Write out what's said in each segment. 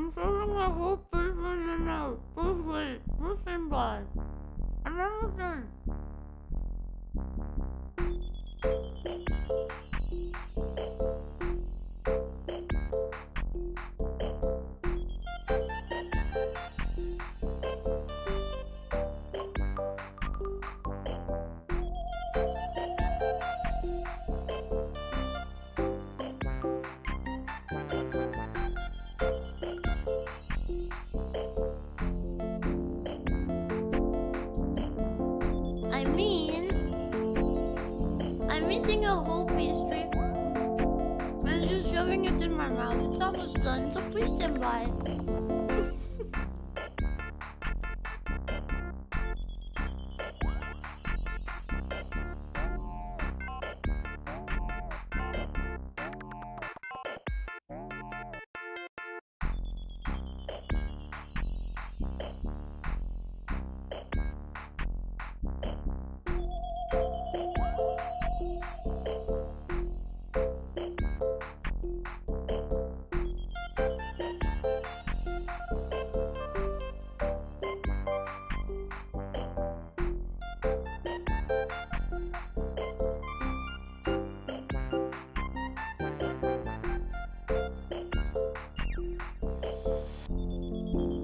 I'm shoving a whole piece in the nose. Please wait. Please stand by. I'm almost done. I'm eating a whole pastry and just shoving it in my mouth. It's almost done, so please stand by.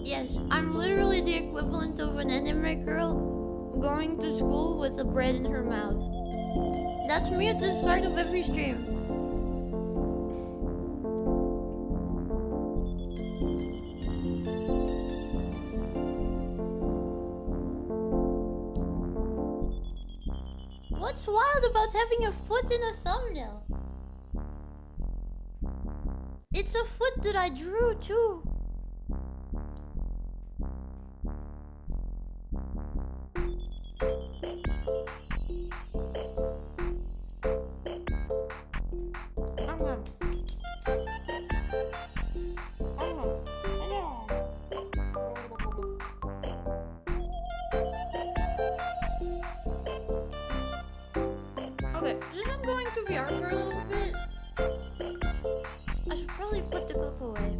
Yes, I'm literally the equivalent of an anime girl going to school with a bread in her mouth. That's me at the start of every stream. What's wild about having a foot in a thumbnail? It's a foot that I drew too. Okay, since I'm going to VR for a little bit, I should probably put the cup away.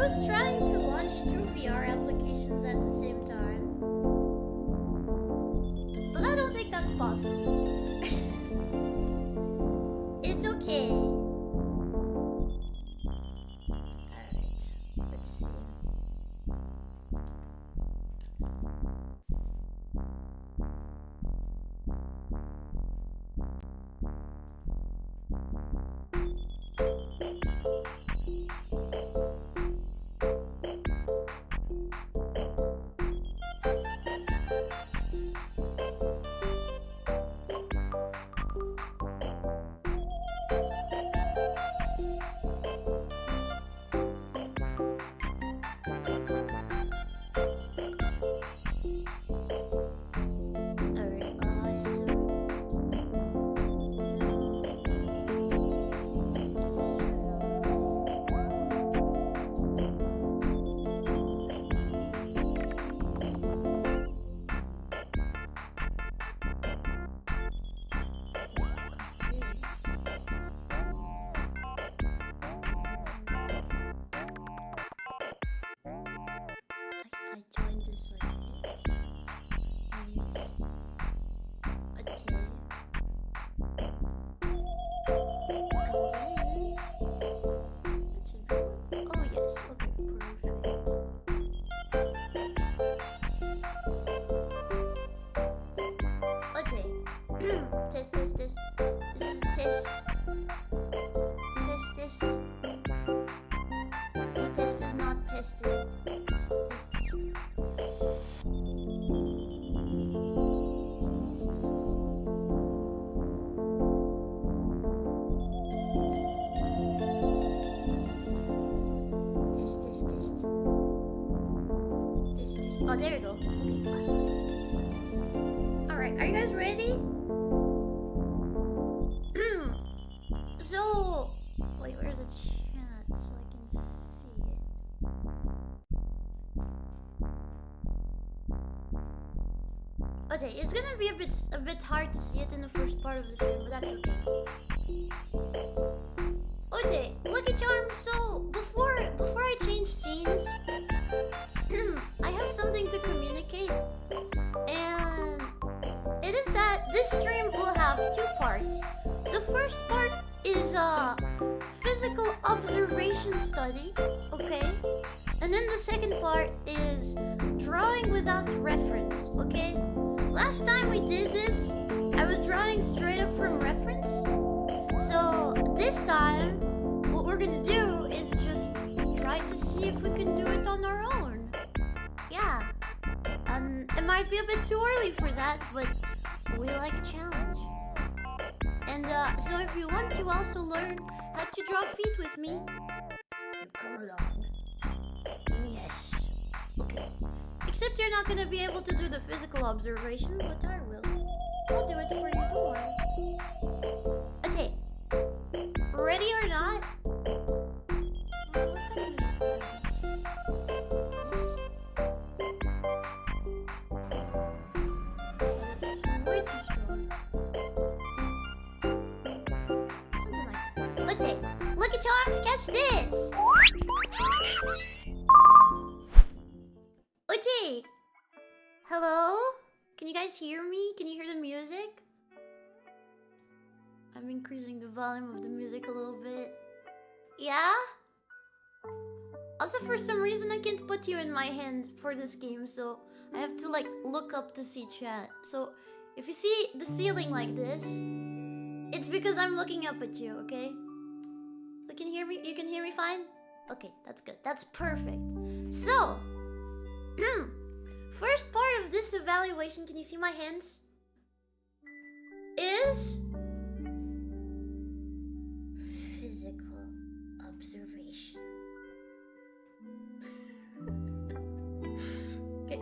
was trying to launch 2 VR applications at the same time, but I don't think that's possible. It's okay. Alright, let's see. Oh, there you go. Okay, awesome. Alright, are you guys ready? So, wait, where's the chat so I can see it? Okay, it's gonna be a bit hard to see it in the first part of the stream, but that's okay. Okay, Lucky Charm. So before I change scenes, I have something to communicate, and it is that this stream will have 2 parts. The first part is a physical observation study, okay? And then the second part is drawing without reference, okay? Last time we did this, I was drawing straight up from reference. So this time, what we're gonna do is just try to see if we can do it on our own. Yeah. It might be a bit too early for that, but we like a challenge. And so if you want to also learn how to draw feet with me, come along. Yes. Okay. Except you're not gonna be able to do the physical observation, but I will. I'll do it for you, don't worry. Okay. Ready or not? Okay, look at your arms, catch this! Uchi! Hello? Can you guys hear me? Can you hear the music? I'm increasing the volume of the music a little bit. Yeah? Also, for some reason, I can't put you in my hand for this game, so I have to, like, look up to see chat. So, if you see the ceiling like this, it's because I'm looking up at you, okay? You can hear me? You can hear me fine? Okay, that's good. That's perfect. So, first part of this evaluation, can you see my hands? Is physical observation.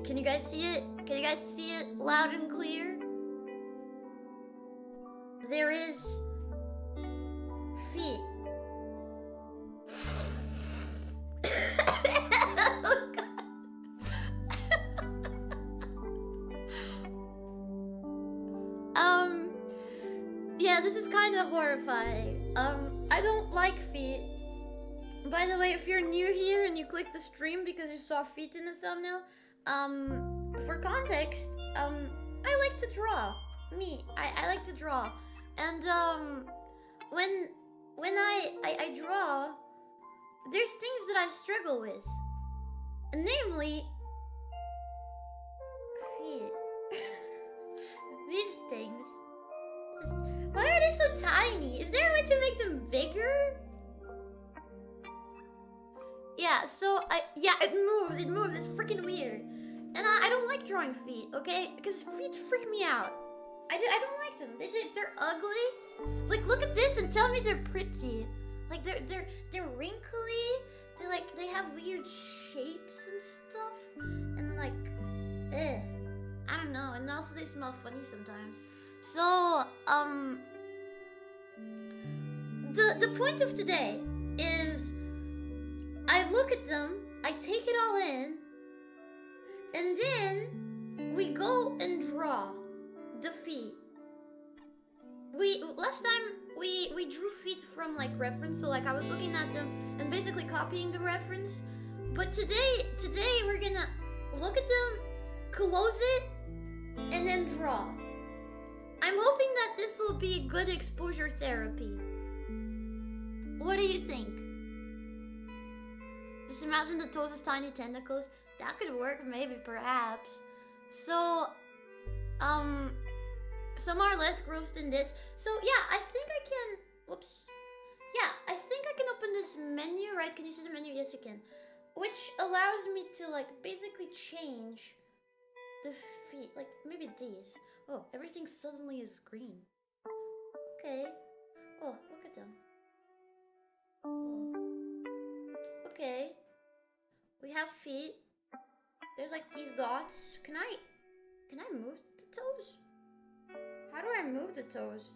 Can you guys see it? Can you guys see it loud and clear? There is feet. Oh, God. Yeah, this is kind of horrifying. I don't like feet. By the way, if you're new here and you click the stream because you saw feet in the thumbnail, for context, I like to draw. I like to draw. And, when I draw, there's things that I struggle with. Namely, feet. These things. Why are they so tiny? Is there a way to make them bigger? Yeah, so yeah, it moves, it's freaking weird. And I don't like drawing feet, okay? Because feet freak me out. I don't like them. They're ugly. Like, look at this and tell me they're pretty. Like, they're wrinkly. They have weird shapes and stuff. And like, I don't know. And also they smell funny sometimes. So, the point of today is I look at them, I take it all in, and then we go and draw the feet. Last time we drew feet from like reference, so like I was looking at them and basically copying the reference. But today we're gonna look at them, close it, and then draw. I'm hoping that this will be good exposure therapy. What do you think? Just imagine the toes as tiny tentacles. That could work, maybe, perhaps. So, some are less gross than this. So, yeah, I think I can... Whoops. Yeah, I think I can open this menu, right? Can you see the menu? Yes, you can. Which allows me to, like, basically change the feet. Like, maybe these. Oh, everything suddenly is green. Okay. Oh, look at them. Oh. Okay. We have feet. There's like these dots. Can I move the toes? How do I move the toes?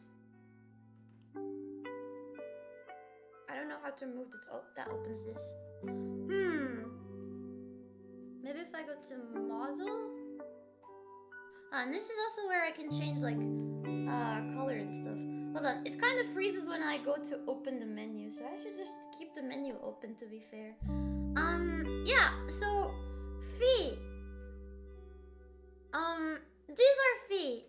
I don't know how to move the toes. Oh, that opens this. Maybe if I go to model? And this is also where I can change like color and stuff. Hold on, it kind of freezes when I go to open the menu, so I should just keep the menu open, to be fair. Yeah, so feet. These are feet.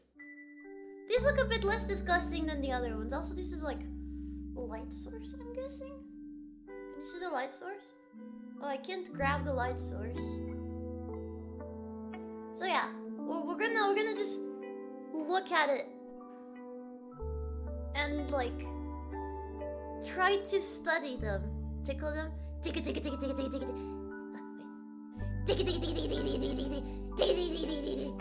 These look a bit less disgusting than the other ones. Also, this is like light source, I'm guessing. Can you see the light source? Oh, I can't grab the light source. So yeah, we're gonna just look at it and like try to study them, tickle them, tickle, tickle, tickle, tickle, tickle, tickle, wait, tickle, tickle, tickle, tickle, tickle, tickle, tickle, tickle, tickle, tickle, tickle, tickle.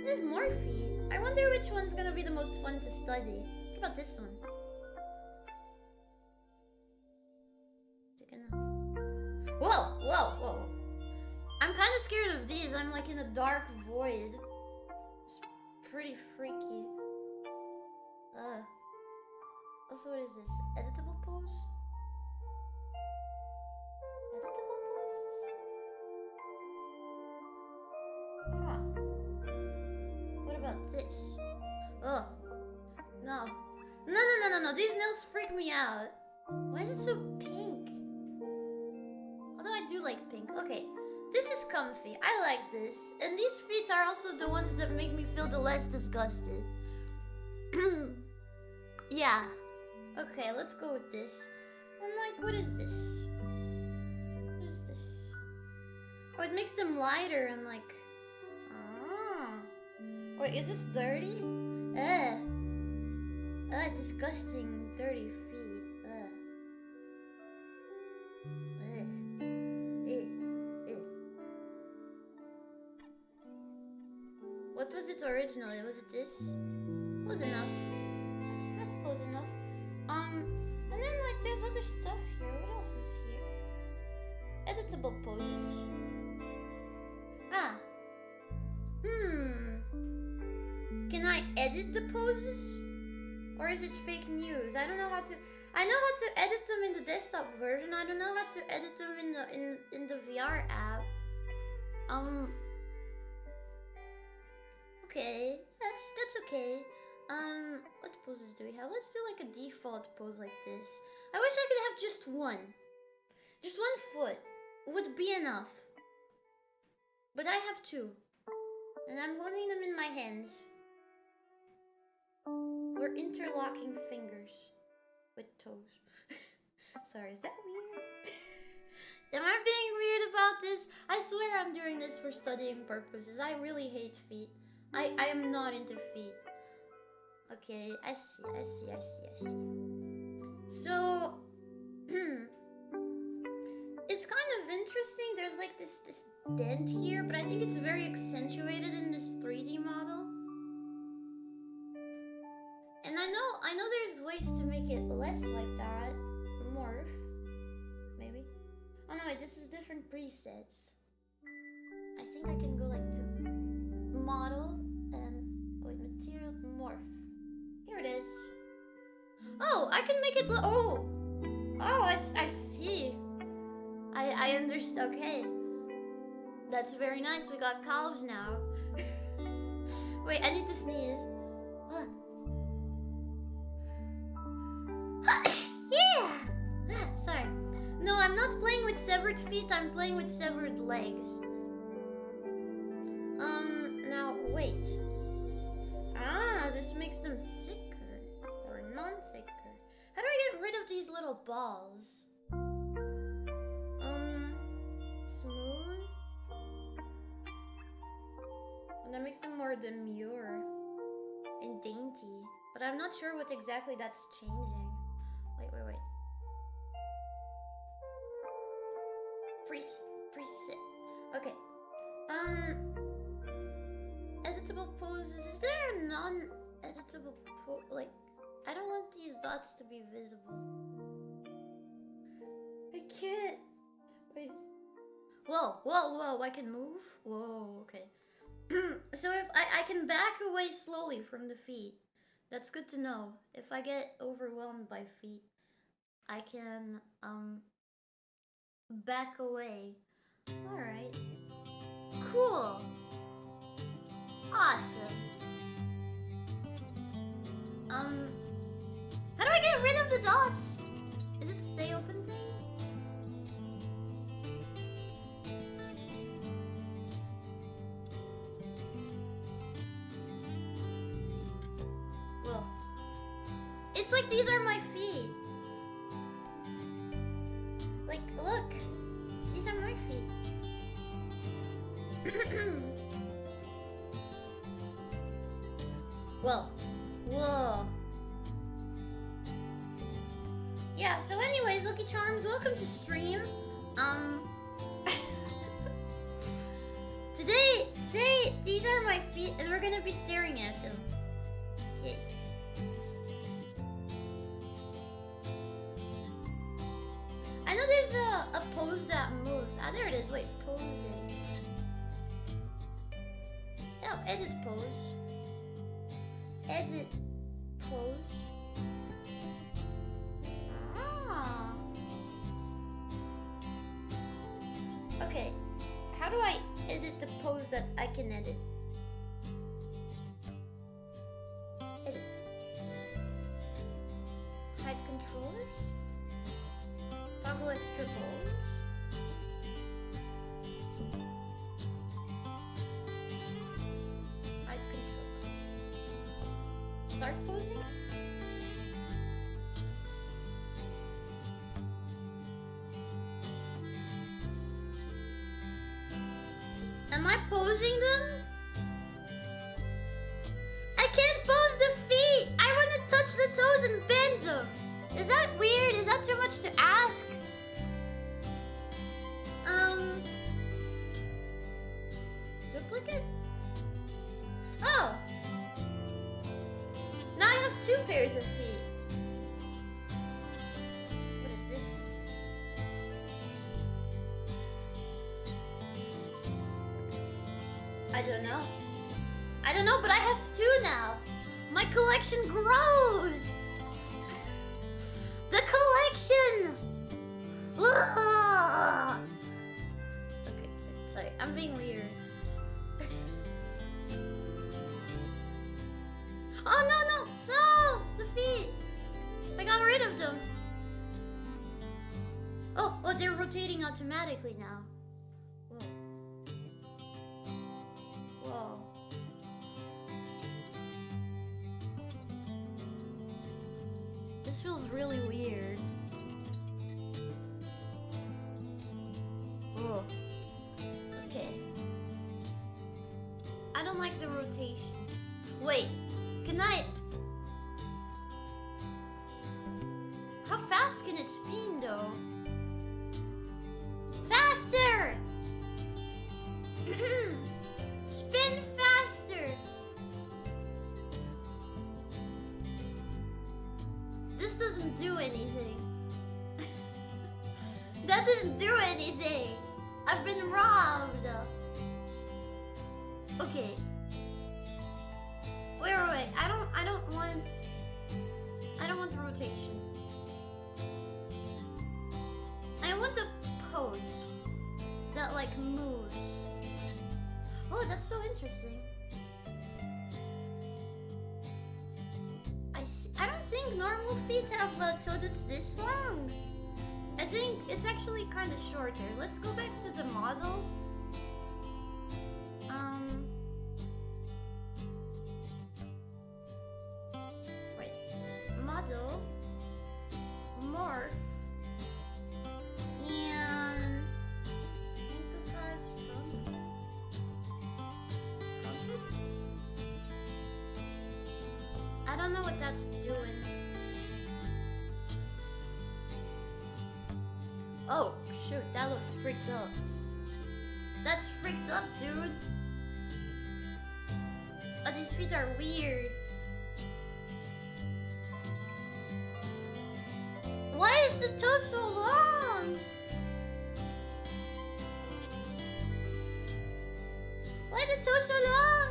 There's more feet. I wonder which one's gonna be the most fun to study. What about this one? Whoa, whoa, whoa. I'm kind of scared of these. I'm like in a dark void. It's pretty freaky. Also, what is this? Editable pose? Editable poses? Huh. What about this? Oh. No. No. These nails freak me out. Why is it so pink? Although I do like pink. Okay. This is comfy. I like this. And these feet are also the ones that make me feel the less disgusted. Yeah. Okay, let's go with this. And like, what is this? What is this? Oh, it makes them lighter and like... Ah. Wait, is this dirty? Disgusting, dirty feet. What was it originally? Was it this? Close enough. That's close enough. And then like there's other stuff here. What else is here? Editable poses. Ah. Can I edit the poses? Or is it fake news? I don't know how to. I know how to edit them in the desktop version. I don't know how to edit them in the VR app. Okay, that's okay. What poses do we have? Let's do like a default pose like this. I wish I could have just one. Just one foot would be enough. But I have two. And I'm holding them in my hands. We're interlocking fingers with toes. Sorry, is that weird? Am I being weird about this? I swear I'm doing this for studying purposes. I really hate feet. I am not into feet. Okay, I see. So, it's kind of interesting. There's like this dent here, but I think it's very accentuated in this 3D model. And I know there's ways to make it less like that. Morph, maybe. Oh no, wait, this is different presets. I think I can go like to model and wait, material, morph. Here it is. Oh, I can make it look. Oh, I see. I understand. Okay, that's very nice. We got calves now. Wait, I need to sneeze. Yeah. Sorry. No, I'm not playing with severed feet. I'm playing with severed legs. Now wait. This makes them thicker or non-thicker. How do I get rid of these little balls? Smooth. And that makes them more demure and dainty. But I'm not sure what exactly that's changing. Wait. Preset. Okay. Editable poses. Is there a non-editable pose? Like, I don't want these dots to be visible. I can't. Wait. Whoa. I can move? Whoa, okay. So if I can back away slowly from the feet. That's good to know. If I get overwhelmed by feet, I can, back away. Alright. Cool. Awesome. How do I get rid of the dots? Is it stay open thing? Whoa. It's like these are my feet. Like, look. These are my feet. Well, whoa. Yeah, so anyways, Lucky Charms, welcome to stream. Today, these are my feet, and we're gonna be staring at them. Okay. I know there's a pose that moves. Ah, there it is. Wait, posing. Oh, edit pose. Edit pose. Ah. Okay. How do I edit the pose that I can edit? Edit. Hide controllers. Toggle extra bones. Hide control. Start posing. Am I posing them? I can't pose the feet! I want to touch the toes and bend them! Is that weird? Is that too much to ask? Duplicate? Oh! Now I have two pairs of feet. What is this? I don't know. I don't know, but I have two now. My collection grows! The collection! Ah! Okay, sorry, I'm being weird. Oh, no! rid of them. Oh, they're rotating automatically now. Whoa. Whoa. This feels really weird. Whoa. Okay. I don't like the rotation. Wait, can I... How fast can it spin though? Faster! Spin faster! This doesn't do anything. That doesn't do anything. I've been robbed. Okay. Wait. I don't want the rotation. I want a pose that like moves. Oh, that's so interesting. I don't think normal feet have a toe that's this long. I think it's actually kind of shorter. Let's go back to the model. Wait. Model. Morph. And emphasize front width. I don't know what that's doing. Oh, shoot, that looks freaked up. That's freaked up, dude. Oh, these feet are weird. Why is the toe so long? Why is the toe so long?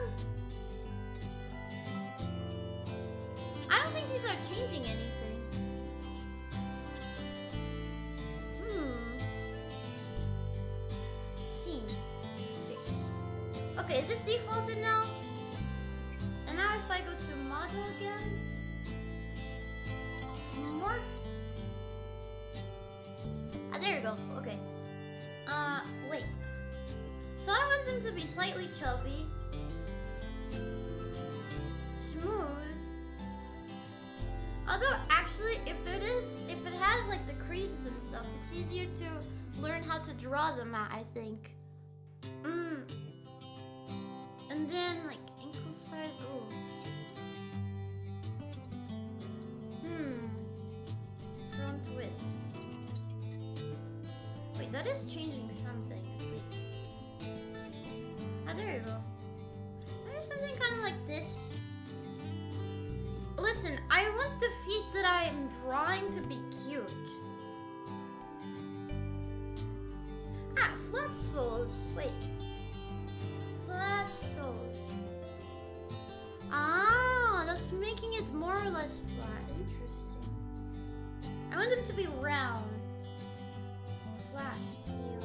I don't think these are changing anything. Okay, is it defaulted now? And now if I go to model again, morph. Ah, there you go. Okay. Wait. So I want them to be slightly chubby, smooth. Although actually, if it has like the creases and stuff, it's easier to learn how to draw them out, I think. And then like ankle size. Oh. Front width. Wait, that is changing something at least. Ah, there you go. Maybe something kind of like this. Listen, I want the feet that I am drawing to be cute. Ah, flat soles. Wait. Flat soles. Ah, that's making it more or less flat. Interesting. I want them to be round. Flat heel.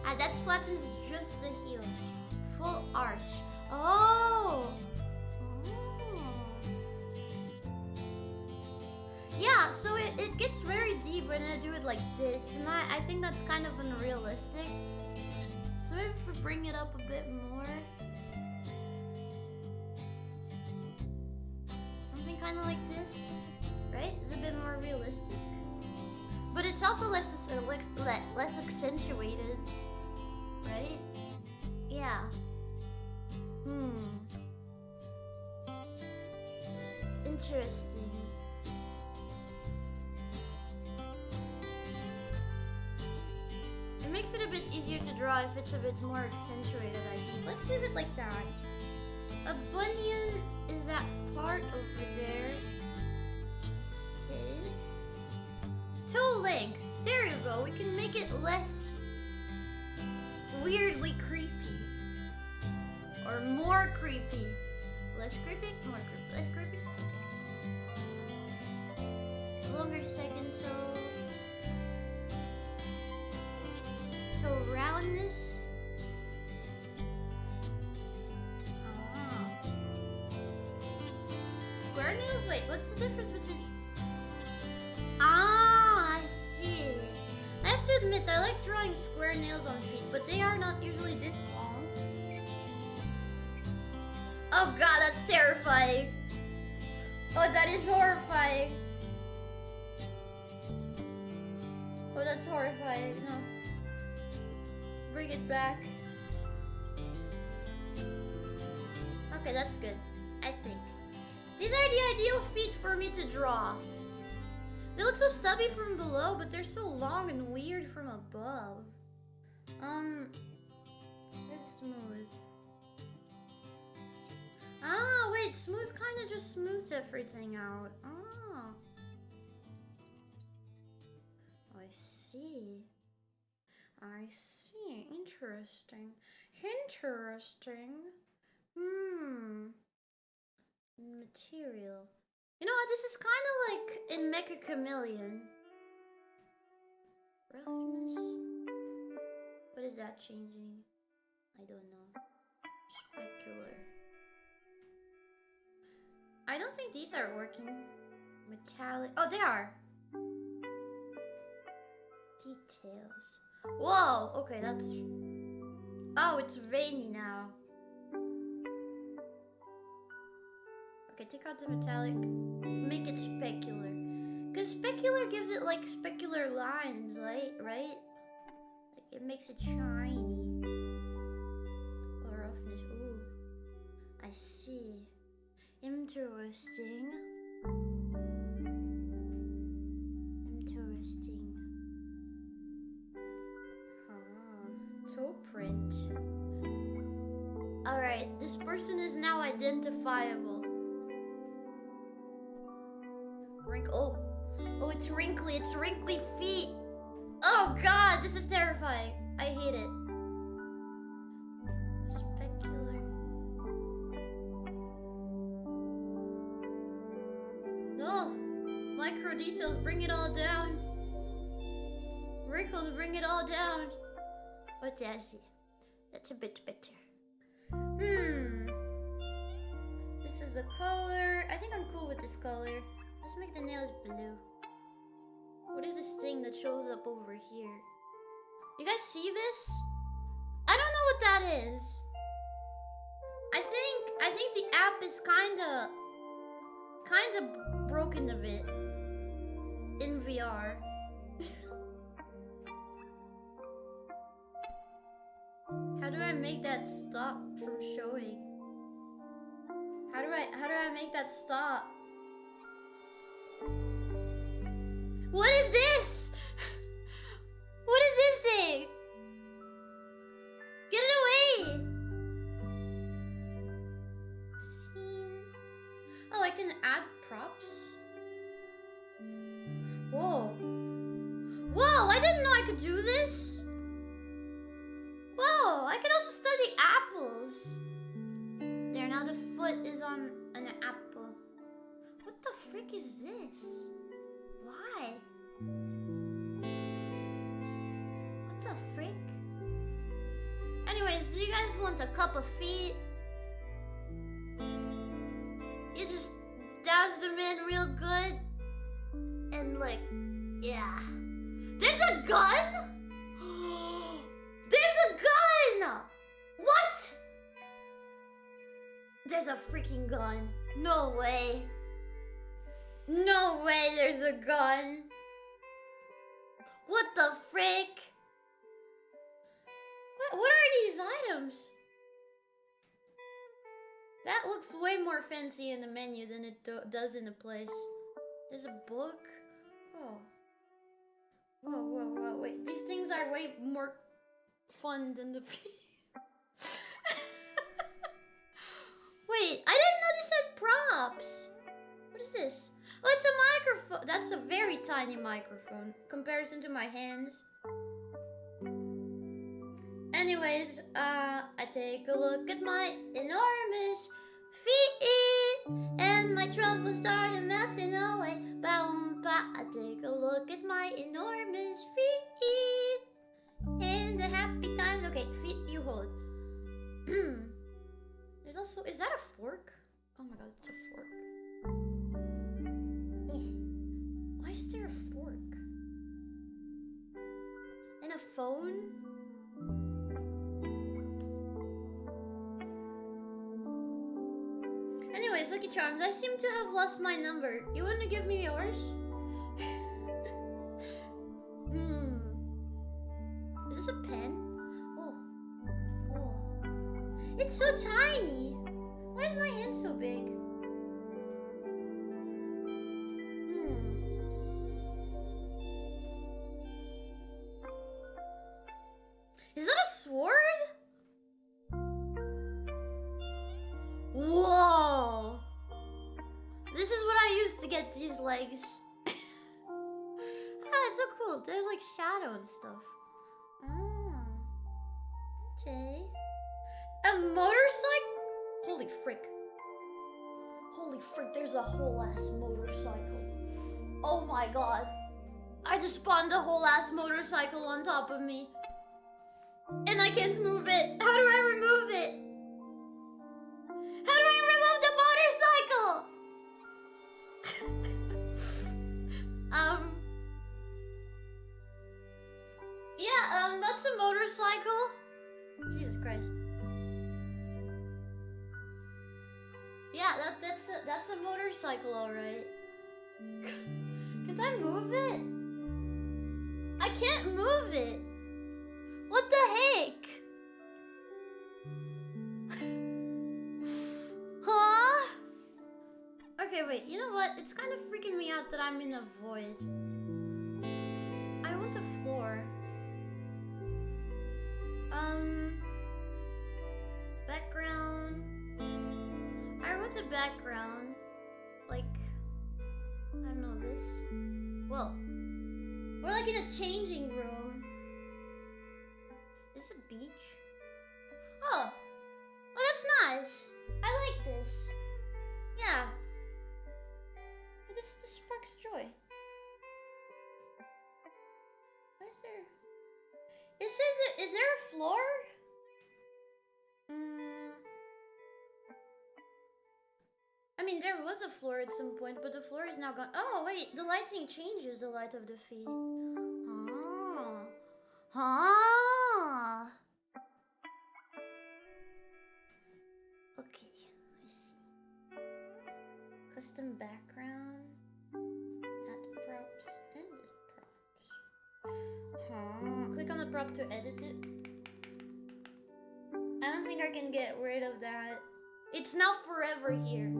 Ah, that flattens just the heel. Full arch. Oh! Yeah, so it gets very deep when I do it like this, and I think that's kind of unrealistic. So maybe if we bring it up a bit more. Something kind of like this, right? It's a bit more realistic. But it's also less accentuated, right? Yeah. Interesting. It makes it a bit easier to draw if it's a bit more accentuated, I think. Let's leave it like that. A bunion is that part over there. Okay. Toe length. There you go. We can make it less weirdly creepy. Or more creepy. Less creepy? More creepy. Less creepy? Okay. Longer second toe. Toe roundness. square nails? Wait, what's the difference between... Ah, I see. I have to admit, I like drawing square nails on feet, but they are not usually this long. Oh god, that's terrifying. Oh, that is horrifying. Oh, that's horrifying. No. Bring it back. Okay, that's good. I think. These are the ideal feet for me to draw. They look so stubby from below, but they're so long and weird from above. It's smooth. Ah, wait, smooth kind of just smooths everything out. Ah. I see. I see. Interesting. Interesting. Material. You know what? This is kind of like in Mecha Chameleon. Roughness. What is that changing? I don't know. Specular. I don't think these are working. Metallic. Oh, they are. Details. Whoa. Okay, that's... Oh, it's veiny now. Okay, take out the metallic. Make it specular. Because specular gives it like specular lines, right? Like it makes it shiny. Or roughness. Ooh. I see. Interesting. Interesting. Toe print. Alright, this person is now identifiable. Oh, it's wrinkly. It's wrinkly feet. Oh god, this is terrifying. I hate it. Specular. Oh, micro details bring it all down. Wrinkles bring it all down. 𖥔These. That's a bit better. This is the color. I think I'm cool with this color. Let's make the nails blue. What is this thing that shows up over here? You guys see this? I don't know what that is. I think the app is kinda broken a bit in VR. How do I make that stop from showing? How do I make that stop? What is this? What is this thing? Get it away! Scene. Oh, I can add props. Whoa. Whoa, I didn't know I could do this. Whoa, I can also study apples. There, now the foot is on an apple. What the frick is this? Why? What the frick? Anyways, do you guys want a cup of feet? You just douse them in real good. And like, yeah. There's a gun? There's a gun! What? There's a freaking gun. No way. No way there's a gun. What the frick? What are these items? That looks way more fancy in the menu than it does in the place. There's a book. Oh. Whoa, wait. These things are way more fun than the... Wait, I didn't know these had props. What is this? Oh, it's a microphone. That's a very tiny microphone. Comparison to my hands. Anyways, I take a look at my enormous feet, and my troubles started melting away. Boom, ba. I take a look at my enormous feet, and the happy times. Okay, feet you hold. There's also, is that a fork? Oh my god, it's a fork. Charms, I seem to have lost my number. You want to give me yours? Is this a pen? Oh. Oh. It's so tiny. Why is my hand so big? Is that a sword? Whoa! This is what I used to get these legs. Ah, it's so cool. There's like shadow and stuff. Ah. Okay. A motorcycle? Holy frick. Holy frick, there's a whole ass motorcycle. Oh my god. I just spawned a whole ass motorcycle on top of me. And I can't move it. How do I remove it? How do I remove the motorcycle? Yeah, that's a motorcycle. Jesus Christ. Yeah, that's a motorcycle, alright. Can I move it? I can't move it. What the heck? Huh? Okay, wait, you know what? It's kind of freaking me out that I'm in a void. I want a floor. Background. I want a background. Like, I don't know, this. Well, we're like in a changing room. Is this a beach? Oh. Oh, that's nice. I like this. Yeah. This sparks joy. Why is there... It says, is there a floor? I mean, there was a floor at some point, but the floor is now gone. Oh, wait, the lighting changes the light of the feet. Oh. Huh? Okay, I see. Custom background. Add props, edit props. Huh? Click on the prop to edit it. I don't think I can get rid of that. It's now forever here.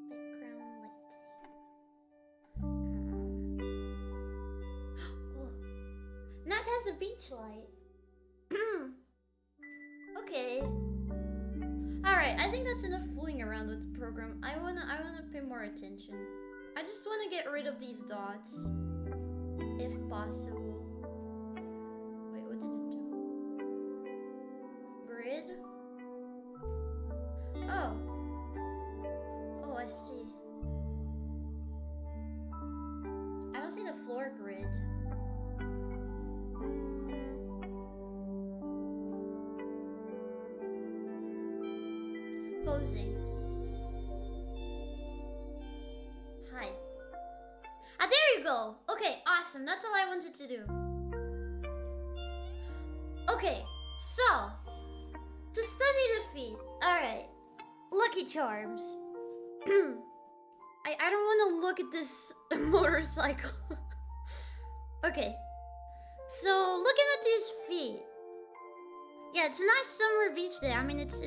Background lighting. Oh. Now it has the beach light. Okay. Alright, I think that's enough fooling around with the program. I wanna pay more attention. I just wanna get rid of these dots. If possible. Wait, what did it do? Grid? Oh. Oh, I see. I don't see the floor grid. Posing. Hi. Ah, there you go. Okay, awesome. That's all I wanted to do. Okay, so to study the feet. All right, Lucky Charms. I don't want to look at this motorcycle. Okay, so looking at these feet. Yeah, it's a nice summer beach day. I mean, it's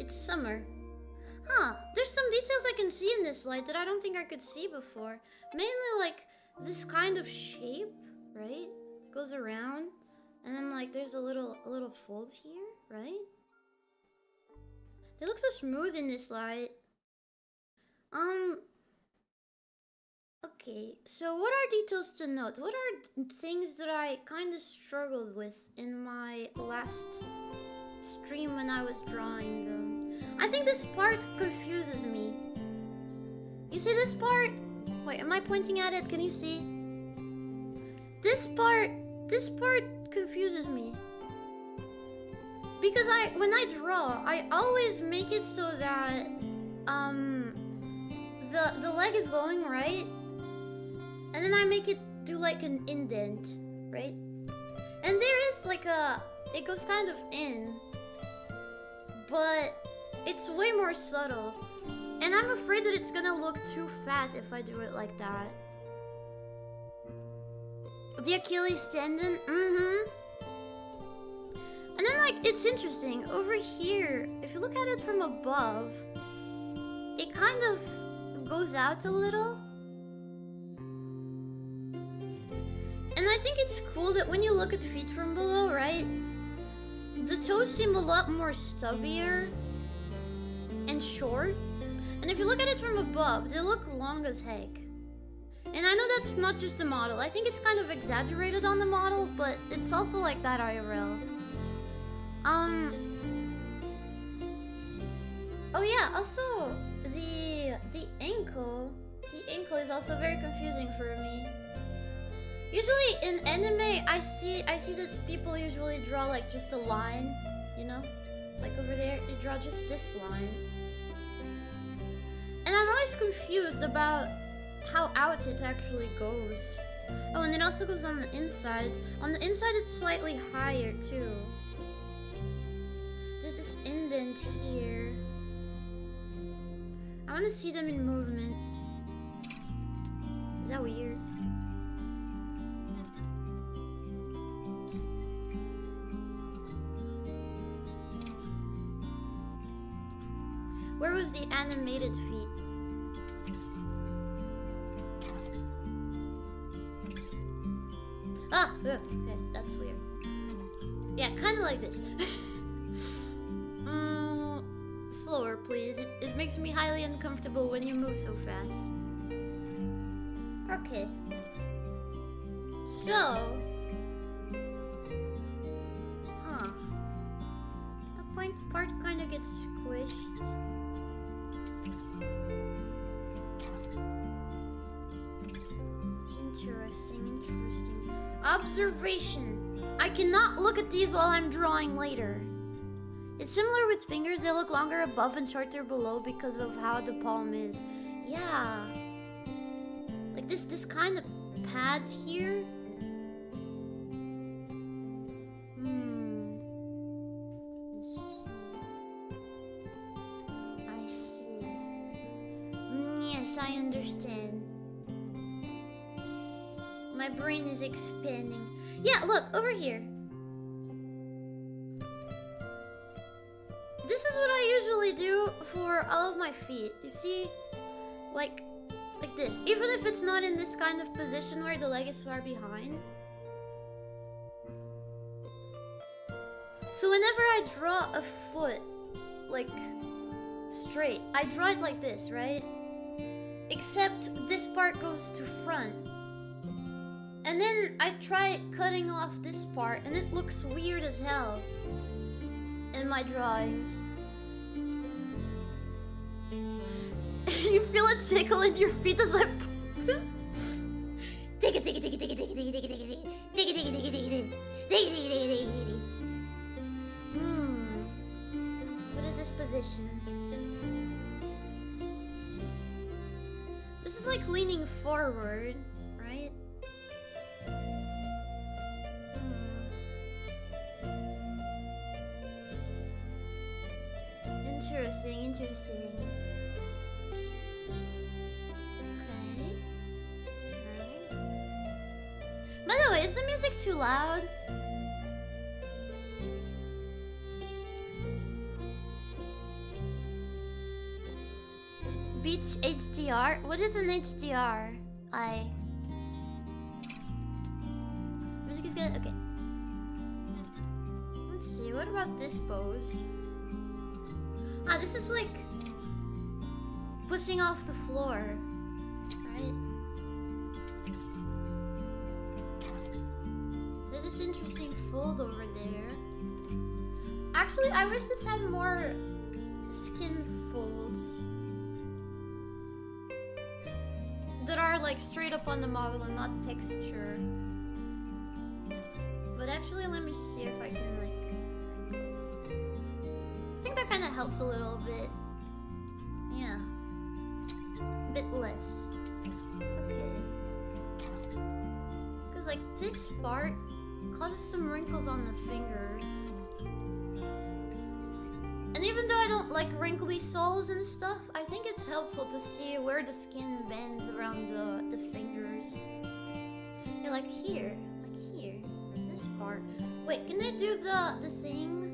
summer. Huh, there's some details I can see in this light that I don't think I could see before. Mainly like this kind of shape, right? It goes around. And then like there's a little fold here, right? They look so smooth in this light. Okay, so what are details to note? What are things that I kind of struggled with in my last stream when I was drawing them? I think this part confuses me. You see this part? Wait, am I pointing at it? Can you see? This part confuses me. Because when I draw, I always make it so that the leg is going right, and then I make it do like an indent, right? And there is like it goes kind of in. but it's way more subtle. And I'm afraid that it's gonna look too fat if I do it like that. The Achilles tendon, And then, like, it's interesting. Over here, if you look at it from above, it kind of goes out a little. And I think it's cool that when you look at feet from below, right? The toes seem a lot more stubbier and short. And if you look at it from above, they look long as heck. And I know that's not just the model. I think it's kind of exaggerated on the model, but it's also like that IRL. Oh yeah, also the ankle is also very confusing for me. Usually in anime, I see that people usually draw like just a line, you know? Like over there, they draw just this line. And I'm always confused about how out it actually goes. Oh, and it also goes on the inside. On the inside, it's slightly higher too. There's this indent here. I want to see them in movement. Is that weird? Where was the animated feet? Ah, okay, that's weird. Yeah, kind of like this. Slower, please. It makes me highly uncomfortable when you move so fast. Okay. So... That part kind of gets squished. Interesting. Observation. I cannot look at these while I'm drawing later. It's similar with fingers. They look longer above and shorter below because of how the palm is. Yeah. Like this kind of pad here. I see. Yes, I understand. My brain is expanding. Yeah, look, over here. This is what I usually do for all of my feet. You see? Like this. Even if it's not in this kind of position where the leg is far behind. So whenever I draw a foot, like, straight, I draw it like this, right? Except this part goes to front. And then I try cutting off this part, and it looks weird as hell in my drawings. You feel a tickle in your feet as I poke them? What is this position? This is like leaning forward, right? Interesting. Okay. Alright. By the way, is the music too loud? Beach HDR? What is an HDR? Music is good? Okay. Let's see, what about this pose? Ah, this is like pushing off the floor, right? There's this interesting fold over there. Actually, I wish this had more skin folds that are like straight up on the model and not texture. But actually, let me see if I can like wrinkles. I think that kind of helps a little bit. Yeah. A bit less. Okay. Because like this part causes some wrinkles on the fingers. And even like wrinkly soles and stuff, I think it's helpful to see where the skin bends around the fingers. Yeah, like here. This part. Wait, can I do the thing?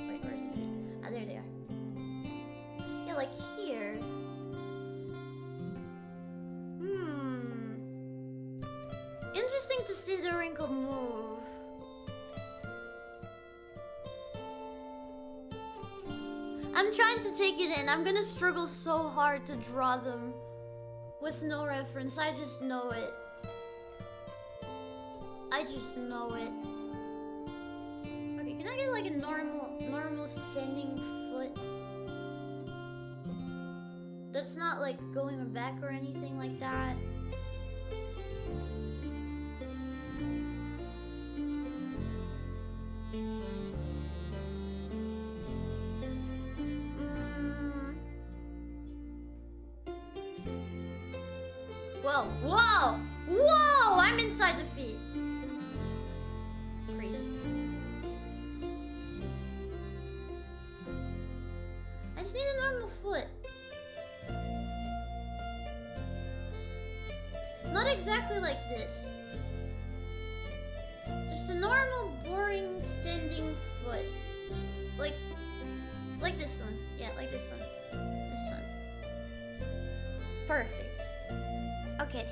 Wait, where's the feet? Ah, there they are. Yeah, like here. Interesting to see the wrinkle move. I'm trying to take it in. I'm gonna struggle so hard to draw them with no reference. I just know it. I just know it. Okay, can I get like a normal standing foot? That's not like going back or anything like that. Whoa, whoa, whoa! I'm inside the feet. Crazy. I just need a normal foot. Not exactly like this. Just a normal, boring, standing foot. Like this one. Yeah, like this one. This one. Perfect. Okay.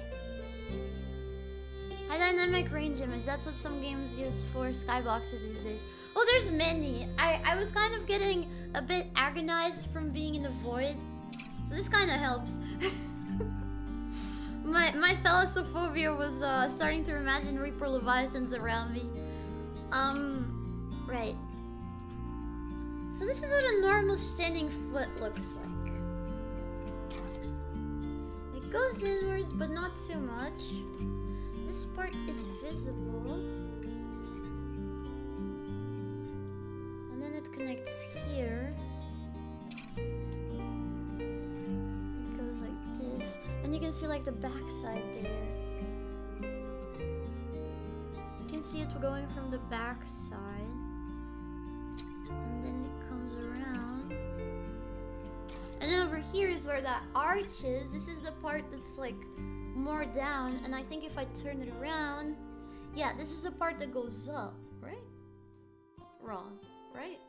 High dynamic range image. That's what some games use for skyboxes these days. Oh, there's Mitty. I was kind of getting a bit agonized from being in the void. So this kind of helps. My thalassophobia was starting to imagine Reaper Leviathans around me. Right. So this is what a normal standing foot looks like. It goes inwards, but not too much. This part is visible. And then it connects here. It goes like this. And you can see like the backside there. You can see it going from the backside. And then it comes around. And then over here is where that arch is. This is the part that's like more down. And I think if I turn it around, yeah, this is the part that goes up, right? Wrong, right?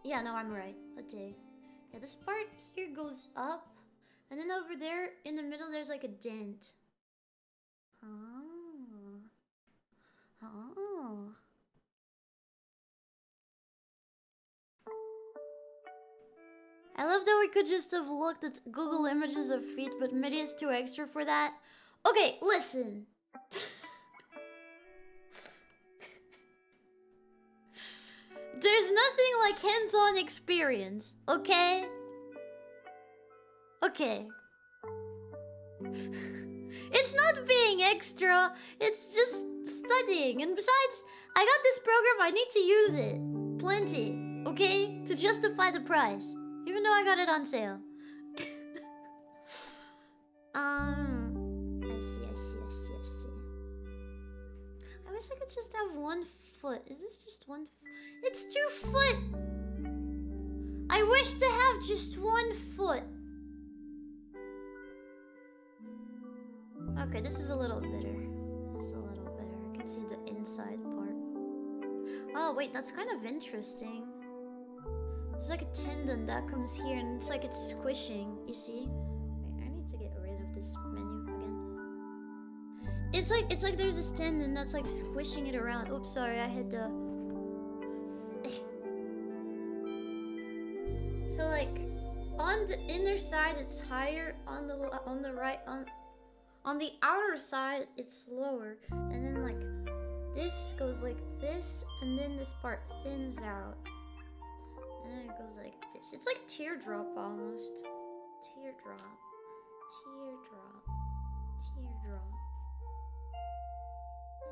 Yeah, no, I'm right. Okay. Yeah, this part here goes up. And then over there in the middle, there's like a dent. Oh. Oh. I love that we could just have looked at Google images of feet, but Mitty is too extra for that. Okay, listen. There's nothing like hands-on experience, okay? Okay. It's not being extra, it's just studying. And besides, I got this program, I need to use it. Plenty, okay? To justify the price. Even though I got it on sale. I see. I wish I could just have one foot. Is this just one foot? It's 2 foot! I wish to have just 1 foot. Okay, this is a little better. This is a little better. I can see the inside part. Oh, wait, that's kind of interesting. There's like a tendon that comes here and it's like it's squishing, you see? Wait, I need to get rid of this menu again. It's like there's this tendon that's like squishing it around. Oops, sorry, I hit the... So like, on the inner side it's higher, on the right, on the outer side it's lower. And then like, this goes like this, and then this part thins out. And then it goes like this. It's like teardrop almost. Teardrop.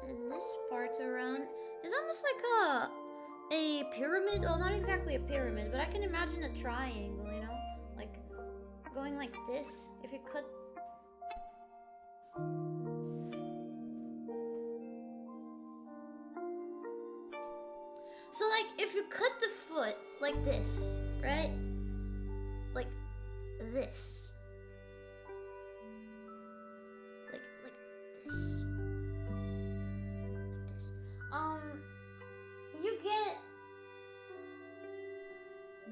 And this part around is almost like a pyramid. Well, not exactly a pyramid, but I can imagine a triangle, you know? Like going like this. If you cut... So like if you cut the foot like this, right? Like this. Like this. Like this.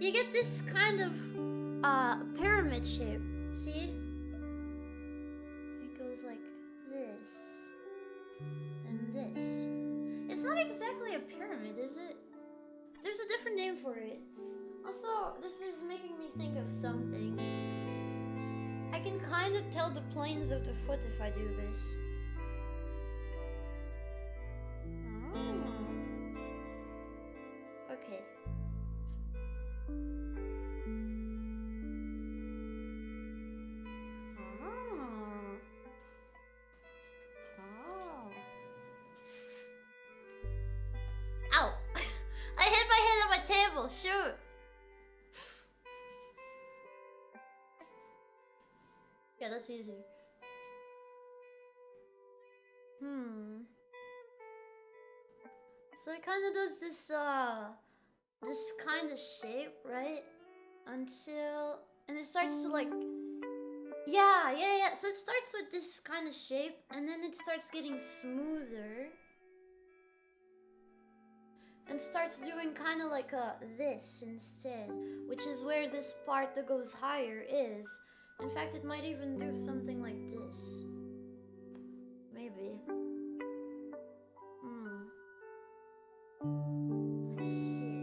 You get this kind of pyramid shape. See? It goes like this and this. It's not exactly a pyramid, is it? There's a different name for it. Also, this is making me think of something. I can kind of tell the planes of the foot if I do this. Oh. Okay. Ow! I hit my head on my table, shoot! Yeah, that's easy. So it kind of does this kind of shape, right? And it starts to like... Yeah. So it starts with this kind of shape, and then it starts getting smoother. And starts doing kind of like this instead, which is where this part that goes higher is. In fact, it might even do something like this. Maybe. Let's see.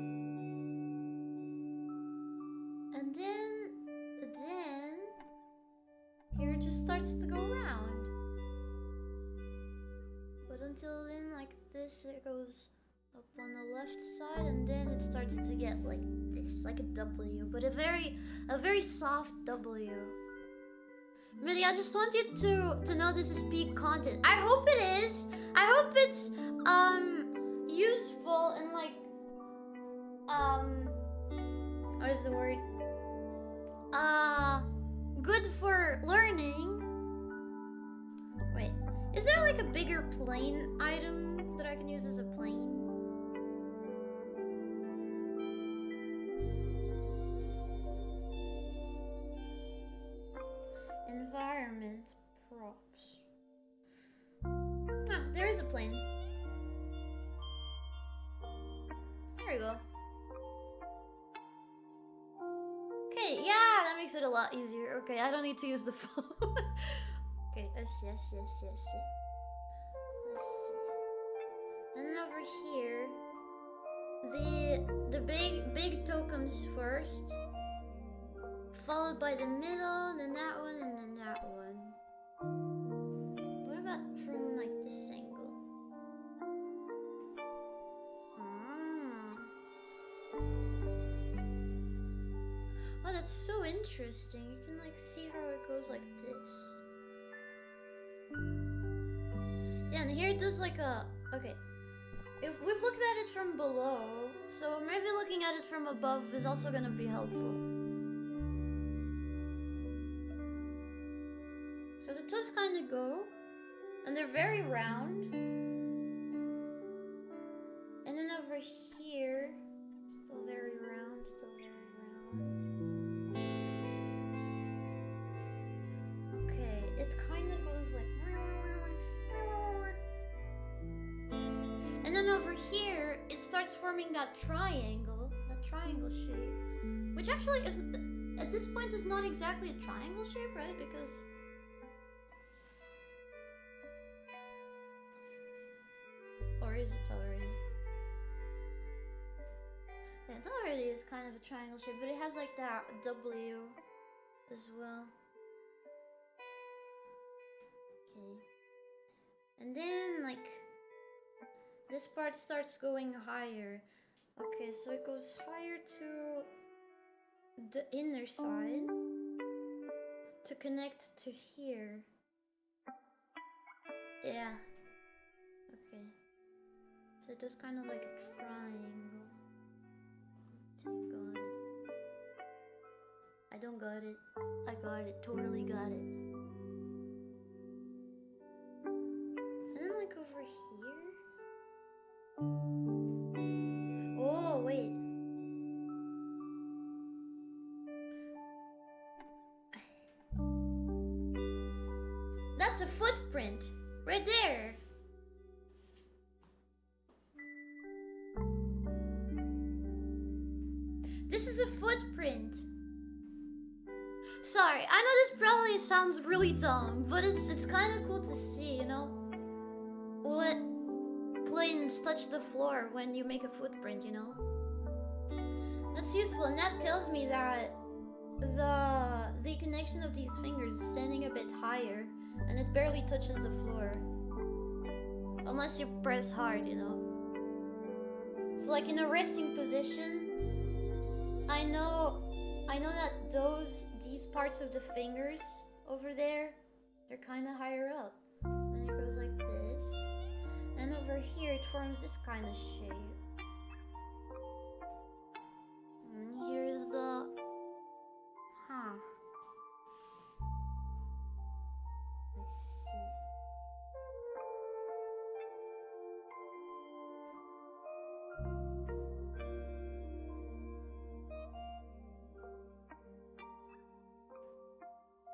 And then here it just starts to go round. But until then, like this, it goes up on the left side, and then it starts to get like this, like a W, but a very soft W. Mitty, I just want you to know this is peak content. I hope it is. I hope it's useful and like what is the word? Good for learning. Wait, is there like a bigger plane item that I can use as a plane? Environment props. Ah, there is a plane. There we go. Okay, yeah, that makes it a lot easier. Okay, I don't need to use the phone. Okay, let's see. Let's see. And then over here, the big toe comes first, followed by the middle, then that one, and then that one. What about from like this angle? Oh, that's so interesting. You can like see how it goes like this. Yeah, and here it does like a... Okay. If we've looked at it from below, so maybe looking at it from above is also gonna be helpful. So the toes kind of go, and they're very round. And then over here, still very round, Okay, it kind of goes like... And then over here, it starts forming that triangle shape. Which actually is, at this point, is not exactly a triangle shape, right? Because... Or is it already? Yeah, it already is kind of a triangle shape, but it has like that W as well. Okay. And then like this part starts going higher. Okay, so it goes higher to the inner side to connect to here. Yeah. Okay. So it does kind of like a triangle. Got it. I don't got it. I got it. Totally got it. And then like over here. Oh, that's a footprint. Right there. This is a footprint. Sorry, I know this probably sounds really dumb, but it's kind of cool to see, you know? What planes touch the floor when you make a footprint, you know? That's useful, and that tells me that the connection of these fingers is standing a bit higher, and it barely touches the floor. Unless you press hard, you know? So like in a resting position, I know that these parts of the fingers over there, they're kind of higher up. And it goes like this. And over here it forms this kind of shape. And here's the... Huh. Let's see.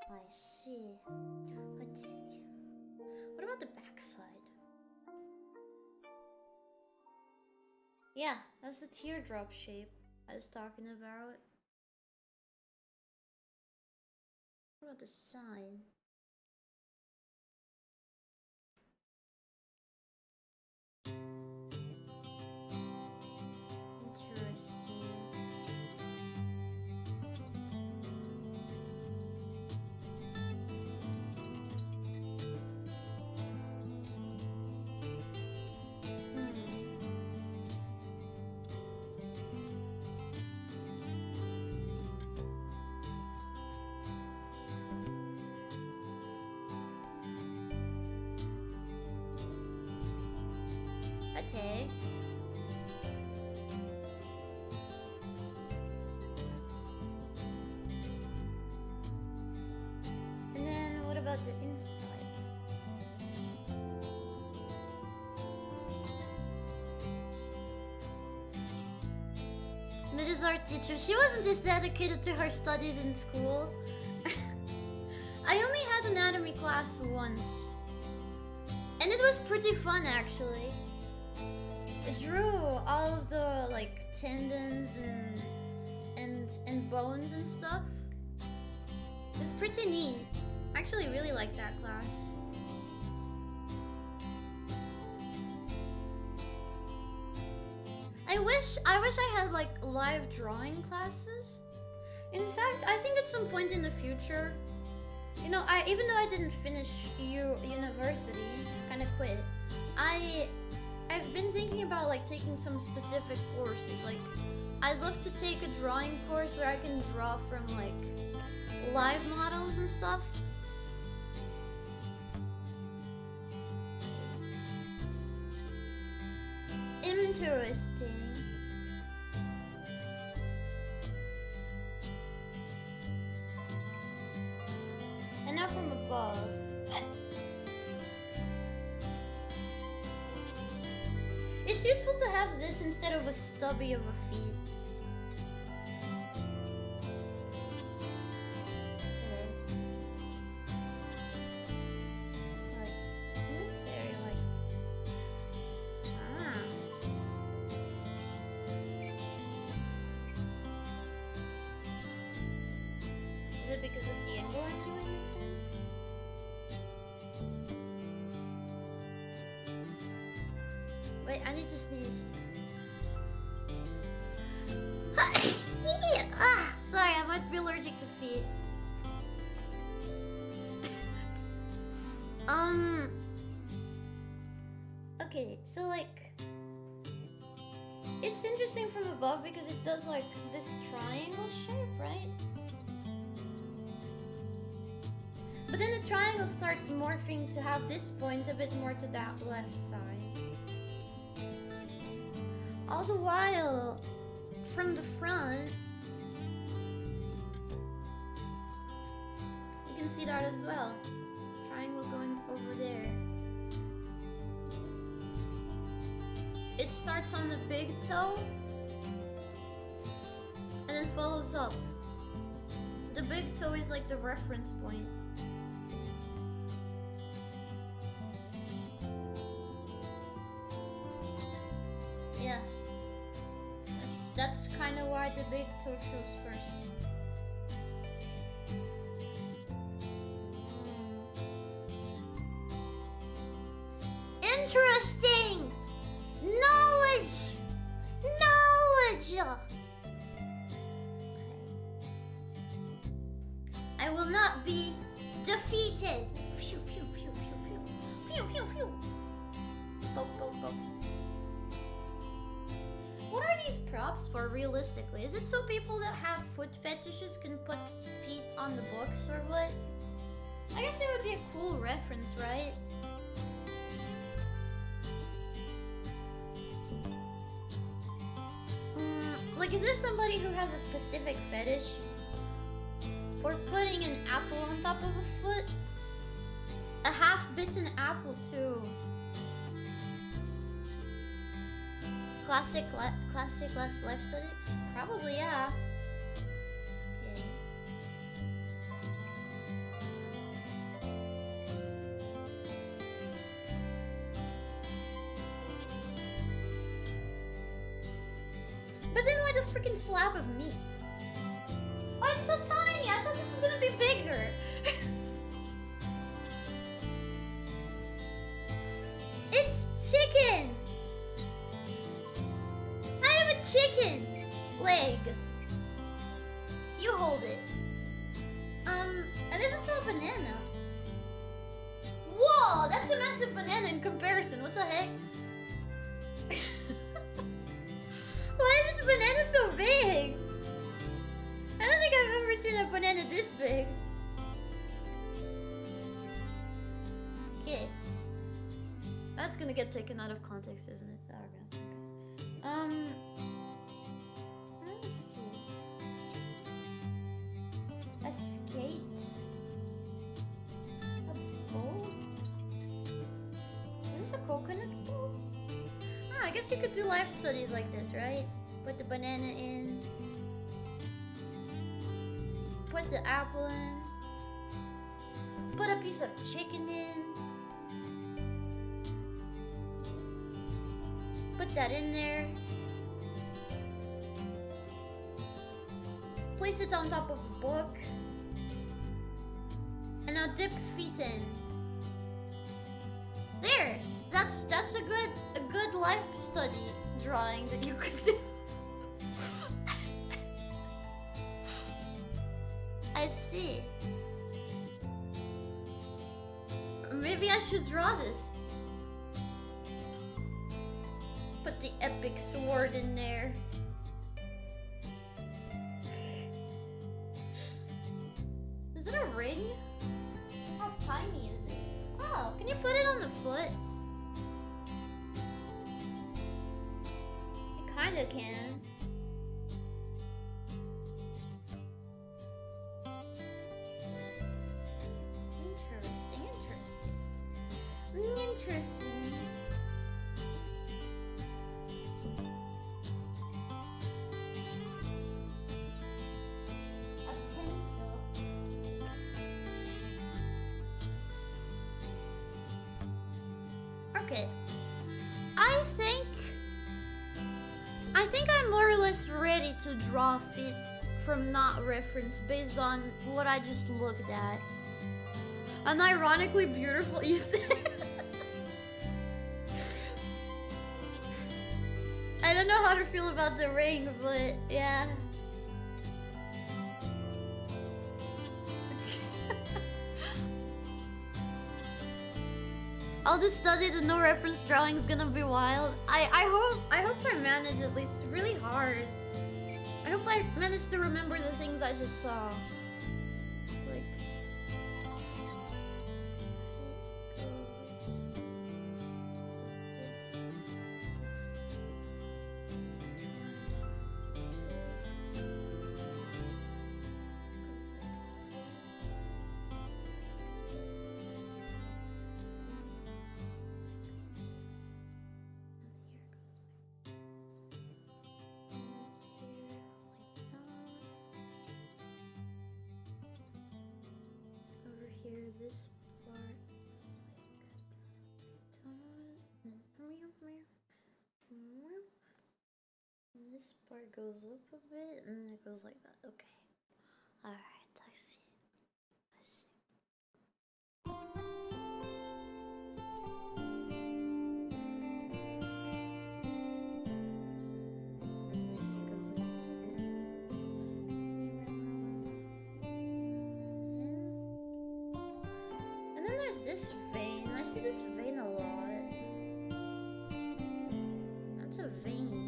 I see. What about the backside? Yeah, that's the teardrop shape I was talking about. What about the side? Interesting. Okay. And then what about the inside? Mitty's art teacher, she wasn't this dedicated to her studies in school. I only had anatomy class once. And it was pretty fun actually. I drew all of the like tendons and bones and stuff. It's pretty neat. I actually really like that class. I wish I had like live drawing classes. In fact, I think at some point in the future, you know, even though I didn't finish university, kind of quit. I've been thinking about like taking some specific courses. Like, I'd love to take a drawing course where I can draw from like live models and stuff. Interesting. And now from above. It's useful to have this instead of a stubby of a feet. Okay. So like in this area like this. Ah. Is it because of the angle I'm doing this in? Wait, I need to sneeze. Sorry, I might be allergic to feet. Okay, so like, it's interesting from above because it does like this triangle shape, right? But then the triangle starts morphing to have this point a bit more to that left side. All the while, from the front, you can see that as well. Triangle's going over there. It starts on the big toe and then follows up. The big toe is like the reference point. kind of why the big toe shows first. Interesting! Knowledge! Knowledge! I will not be defeated. Phew, phew, phew, phew, phew. Phew, phew, phew. Poke, poke, poke. What are these props for realistically? Is it so people that have foot fetishes can put feet on the books or what? I guess it would be a cool reference, right? Like, is there somebody who has a specific fetish for putting an apple on top of a foot? A half-bitten apple, too. Classic last life study? Probably, yeah. Okay. But then why the freaking slab of meat? Oh, it's so tiny! I thought this was gonna be bigger! It's chicken! I have a chicken leg. You hold it. And there's also a banana. Whoa, that's a massive banana in comparison. What the heck? Why is this banana so big? I don't think I've ever seen a banana this big. Okay. That's gonna get taken out of context, isn't it? Okay. Let's see. A skate. A bowl? Is this a coconut bowl? Oh, I guess you could do life studies like this, right? Put the banana in. Put the apple in. Put a piece of chicken in. Put that in there. Place it on top of a book. And now dip feet in. There! That's a good life study drawing that you could do. I see. Maybe I should draw this. Put the epic sword in there. Is it a ring? How tiny is it? Oh, can you put it on the foot? You kinda can. Interesting. A pencil. Okay. I think I'm more or less ready to draw feet from not reference based on what I just looked at. An ironically beautiful Ethan. I don't know how to feel about the ring, but yeah. All this study, the no reference drawing is gonna be wild. I hope I manage at least really hard. I hope I manage to remember the things I just saw. It's like here, this part is like and then this part goes up a bit and then it goes like that. Okay. Alright, I see. And then there's this vein. I see this vein a lot. That's a vein.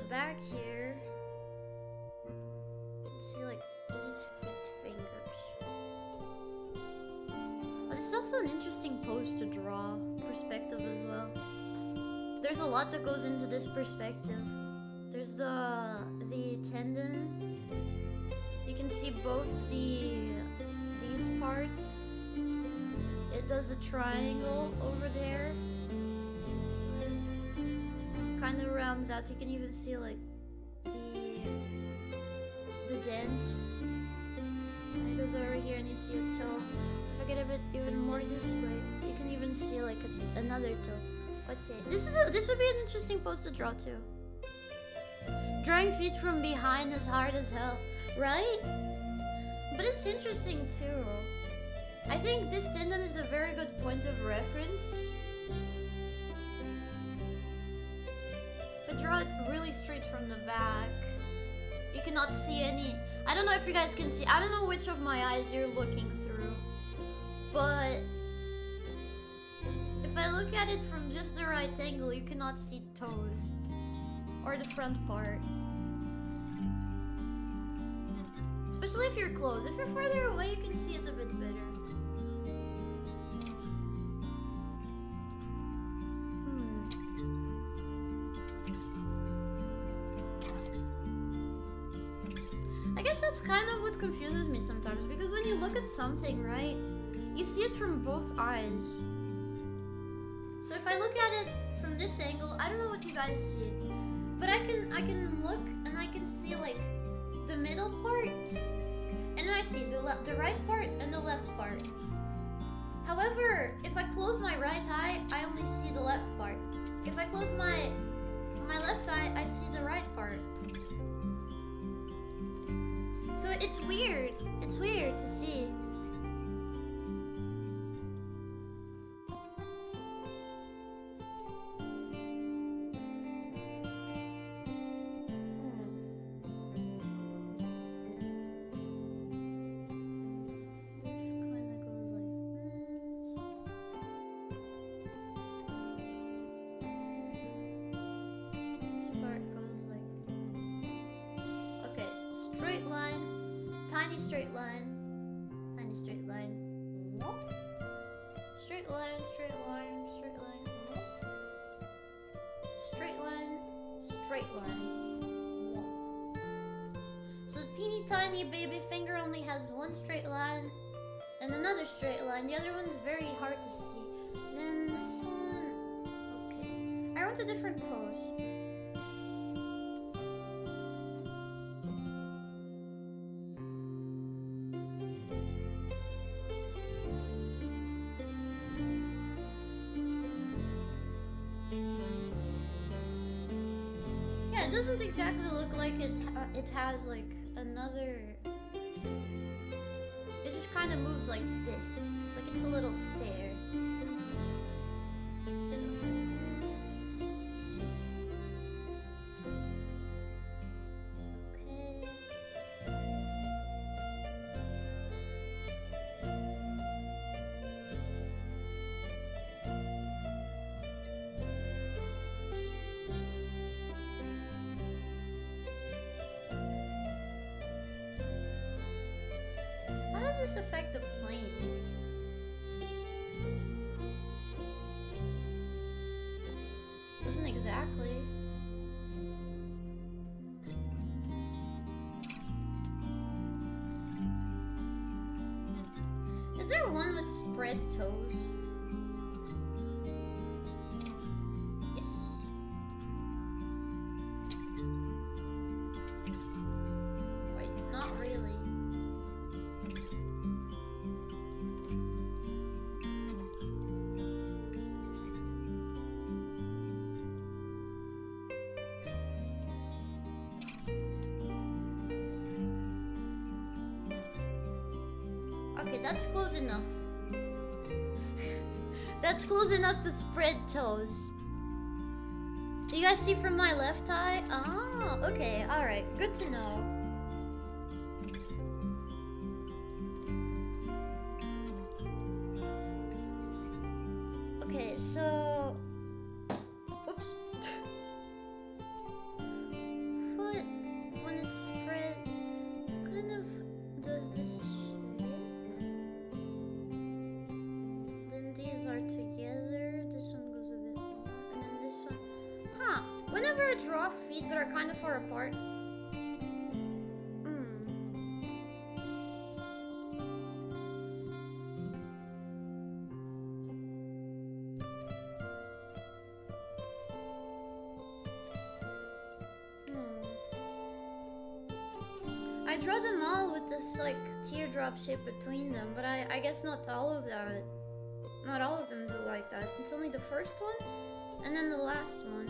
Back here, you can see like these fingers. Oh, this is also an interesting pose to draw, perspective as well. There's a lot that goes into this perspective. There's the tendon. You can see both these parts. It does the triangle over there. Kind of rounds out. You can even see like the dent. And it goes over here and you see a toe. If I get a bit even more this way, you can even see like another toe. This would be an interesting pose to draw too. Drawing feet from behind is hard as hell, right? But it's interesting too. I think this tendon is a very good point of reference. If I draw it really straight from the back, you cannot see any. I don't know if you guys can see. I don't know which of my eyes you're looking through, but if I look at it from just the right angle, you cannot see toes or the front part. Especially if you're close. If you're farther away, you can see it a bit better. I guess that's kind of what confuses me sometimes, because when you look at something, right, you see it from both eyes. So if I look at it from this angle, I don't know what you guys see, but I can look and I can see like the middle part, and then I see the right part and the left part. However, if I close my right eye, I only see the left part. If I close my left eye, I see the right part. So it's weird. It's weird to see. Straight line, tiny straight line, whoop. Straight line, straight line, straight line, whoop. Straight line, straight line, whoop. So the teeny tiny baby finger only has one straight line and another straight line. The other one's very hard to see. And then this one, okay. I wrote a different pose. It doesn't exactly look like it has like another. It just kind of moves like this, like it's a little stair. It goes like this. Okay. How does this affect the plane? Doesn't exactly. Is there one with spread toes? Yes. Okay, that's close enough. That's close enough to spread toes. Do you guys see from my left eye? Oh, okay, alright. Good to know. Okay, so... Oops. Foot, when it's spread, kind of does this shape. Then these are together. This one goes a bit more. And then this one... Huh. Whenever I draw feet that are kind of far apart... I draw them all with this like teardrop shape between them, but I guess not all of them. Not all of them do like that. It's only the first one, and then the last one.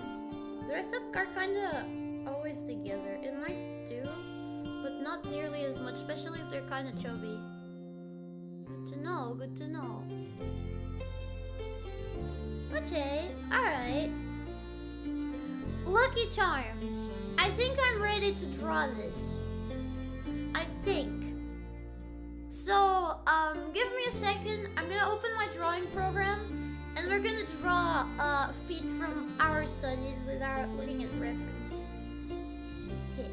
The rest are kinda always together. It might do, but not nearly as much, especially if they're kinda chubby. Good to know, good to know. Okay, alright. Lucky Charms. I think I'm ready to draw this. I think. So, give me a second. I'm gonna open my drawing program, and we're gonna draw feet from our studies without looking at reference. Okay.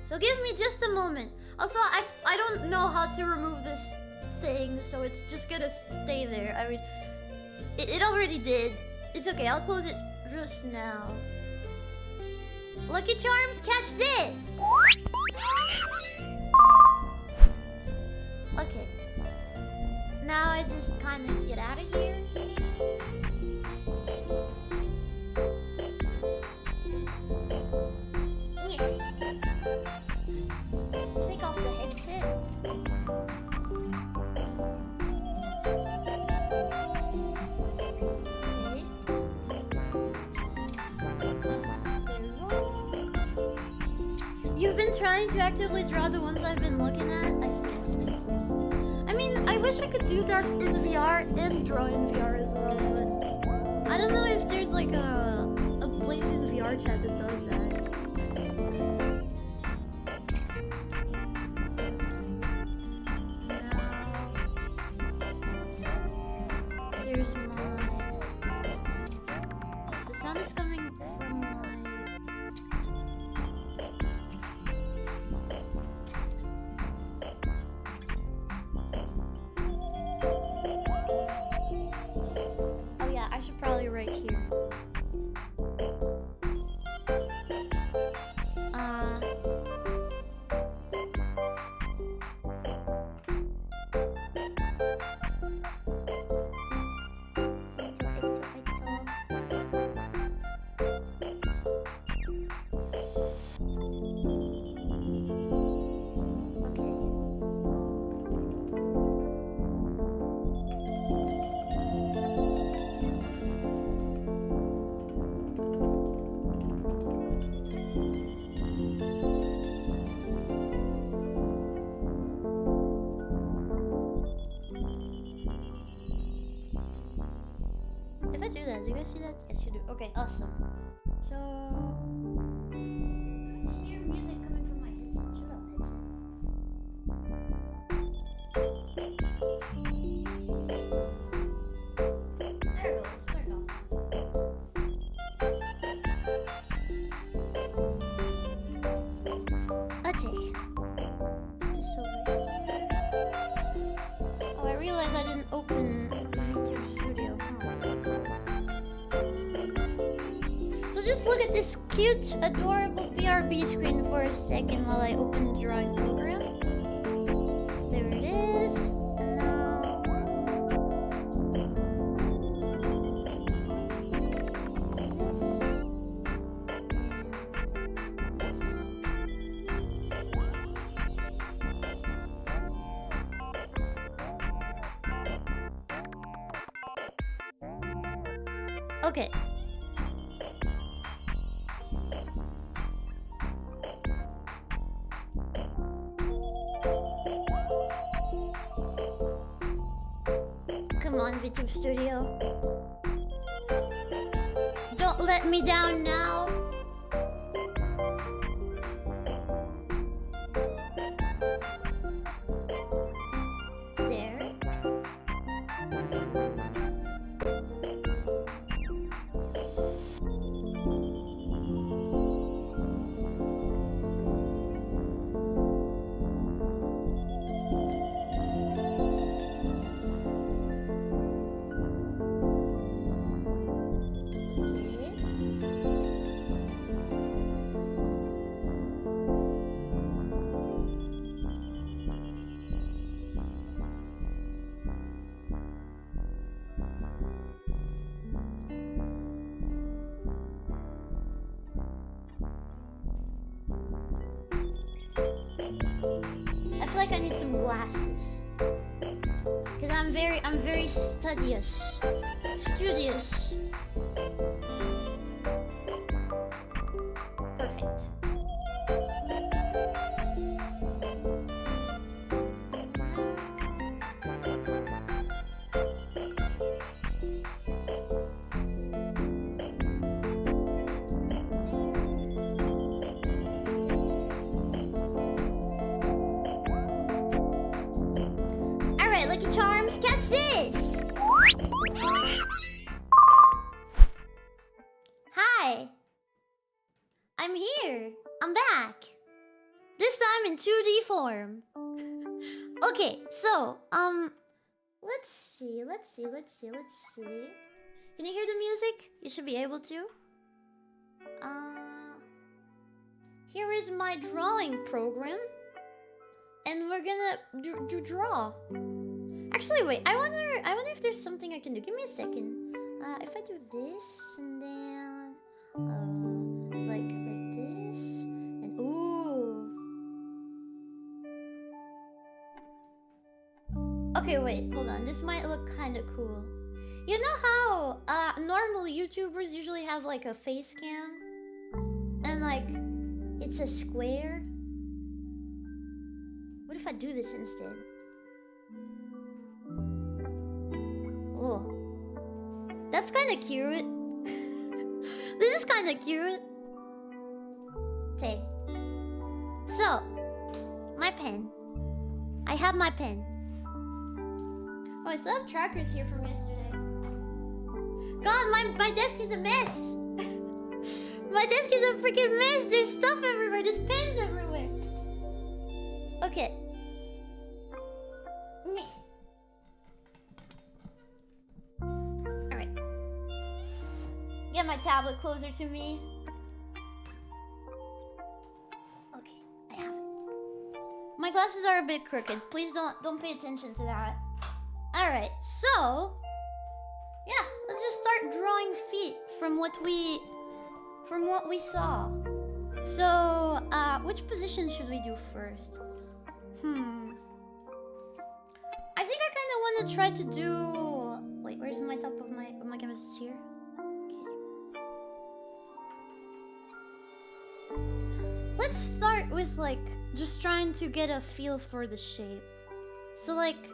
So give me just a moment. Also, I don't know how to remove this thing, so it's just gonna stay there. I mean, it already did. It's okay. I'll close it just now. Lucky Charms, catch this! Okay. Now I just kind of get out of here. Take off the headset. You've been trying to actively draw the ones I've been looking at? I see. I mean, I wish I could do that in VR and draw in VR as well, but I don't know if there's like a place in VR chat that does that. Now, there's the sound is coming from my... Oh yeah, I should probably right here. If I do that, do you guys see that? Yes, you do. Okay, awesome. So, I hear music coming from my headset. Shut up, headset. There we go. Let's turn it off. Okay. This over here. Oh, I realized I didn't open YouTube Studio. So just look at this cute, adorable BRB screen for a second while I open the drawing program. There it is. And now... Okay. YouTube studio. Don't let me down now. There. I feel like I need some glasses. Cause I'm very studious. Studious. Perfect. Alright, Lucky Charms, catch this! Hi! I'm here! I'm back! This time in 2D form. Okay, so, let's see. Can you hear the music? You should be able to. Here is my drawing program. And we're gonna draw. Actually, wait. I wonder if there's something I can do. Give me a second. If I do this and then like this and ooh. Okay, wait. Hold on. This might look kind of cool. You know how normal YouTubers usually have like a face cam and like it's a square? What if I do this instead? Oh. That's kind of cute. This is kind of cute. Okay. So, my pen. I have my pen. Oh, I still have trackers here from yesterday. God, my desk is a mess. My desk is a freaking mess. There's stuff everywhere. There's pens everywhere. Okay. Alright. Get my tablet closer to me. Okay, I have it. My glasses are a bit crooked. Please don't pay attention to that. Alright, so yeah, let's just start drawing feet from what we saw. So, which position should we do first? I think I kind of want to try to do... Wait, where's my top of my canvas? Is here? Okay. Let's start with, like, just trying to get a feel for the shape. So, like,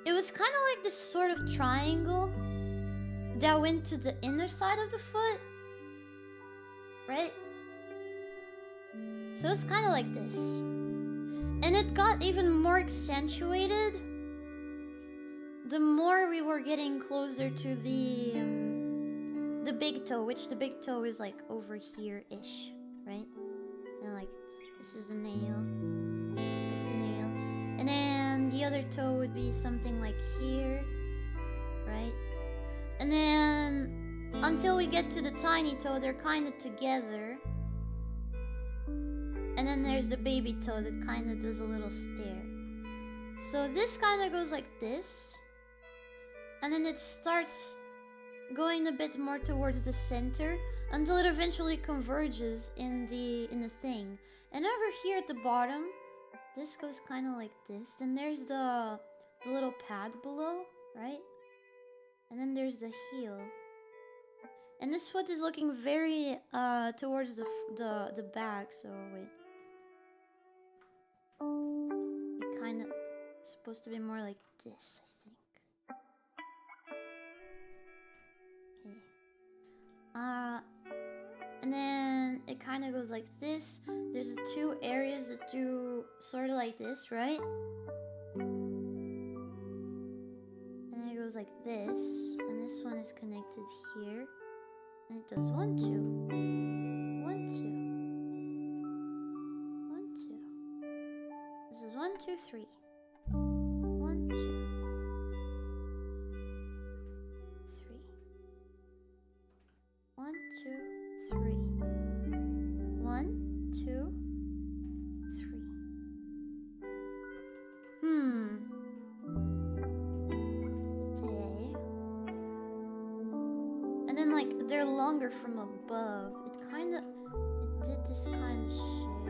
it was kind of like this sort of triangle that went to the inner side of the foot. Right? So it's kind of like this. And it got even more accentuated the more we were getting closer to the big toe, which the big toe is like over here-ish, right? And like, this is the nail, this is the nail. And then the other toe would be something like here, right? And then until we get to the tiny toe, they're kind of together. And then there's the baby toe that kind of does a little stare. So this kind of goes like this. And then it starts going a bit more towards the center until it eventually converges in the thing. And over here at the bottom, this goes kind of like this. Then there's the little pad below, right? And then there's the heel. And this foot is looking very towards the back, so wait. It kind of supposed to be more like this, I think. And then it kind of goes like this. There's two areas that do sort of like this, right? And then it goes like this. And this one is connected here. And it does 1, 2. 1, 2. 1, 2. This is 1, 2, 3. 1, 2. 3. 1, 2, 3. 1, 2, 3. Okay. And then like they're longer from above. It did this kind of shape.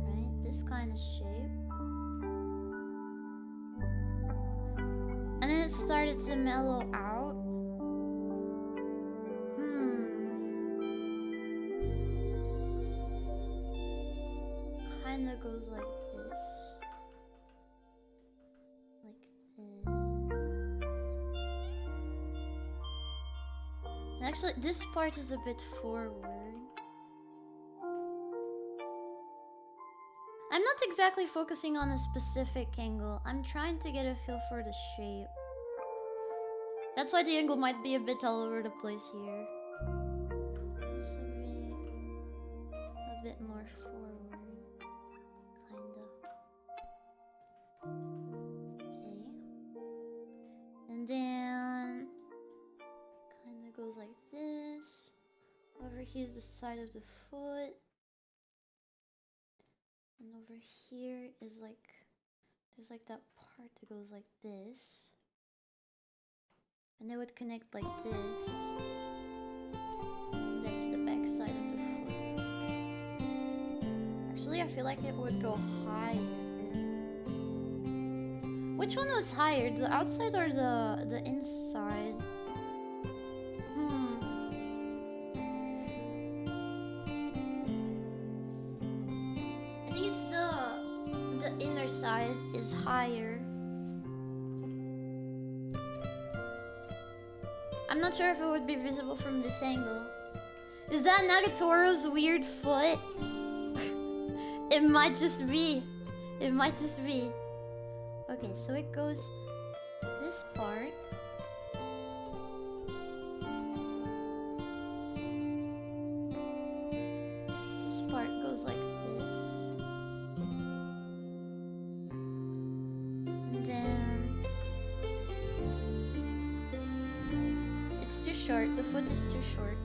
Right? This kind of shape. And then it started to mellow out. Kinda goes like this. Like this. And actually, this part is a bit forward. I'm not exactly focusing on a specific angle. I'm trying to get a feel for the shape. That's why the angle might be a bit all over the place here. This would be a bit more forward. Kinda. Okay. And then kinda goes like this. Over here is the side of the foot. And over here is like, there's like that part that goes like this. And it would connect like this. And that's the back side of the foot. Actually, I feel like it would go higher. Which one was higher? The outside or the inside? I think it's the inner side is higher. I'm not sure if it would be visible from this angle. Is that 𝥔These weird foot? It might just be. It might just be. Okay, so it goes this part. This part goes like this. And then it's too short. The foot is too short.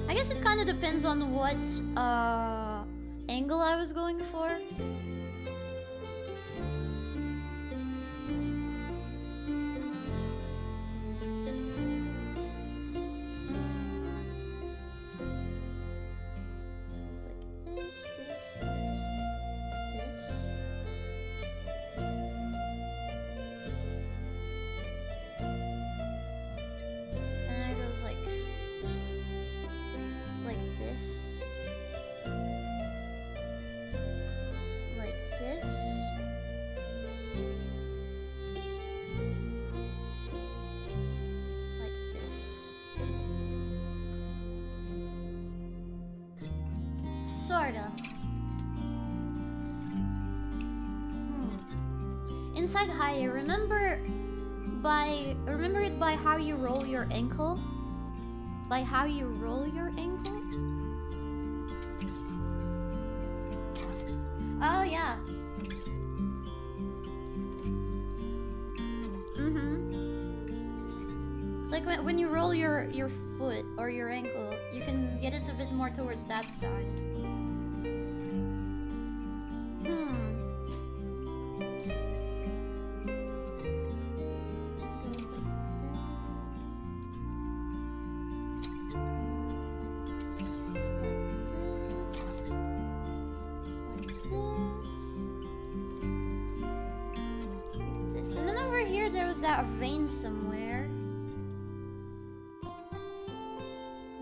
I guess it kind of depends on what angle I was going for. Sorta. Inside higher. Remember it by how you roll your ankle? By how you roll your ankle? Oh yeah. It's like when you roll your foot or your ankle, you can get it a bit more towards that side. That vein somewhere.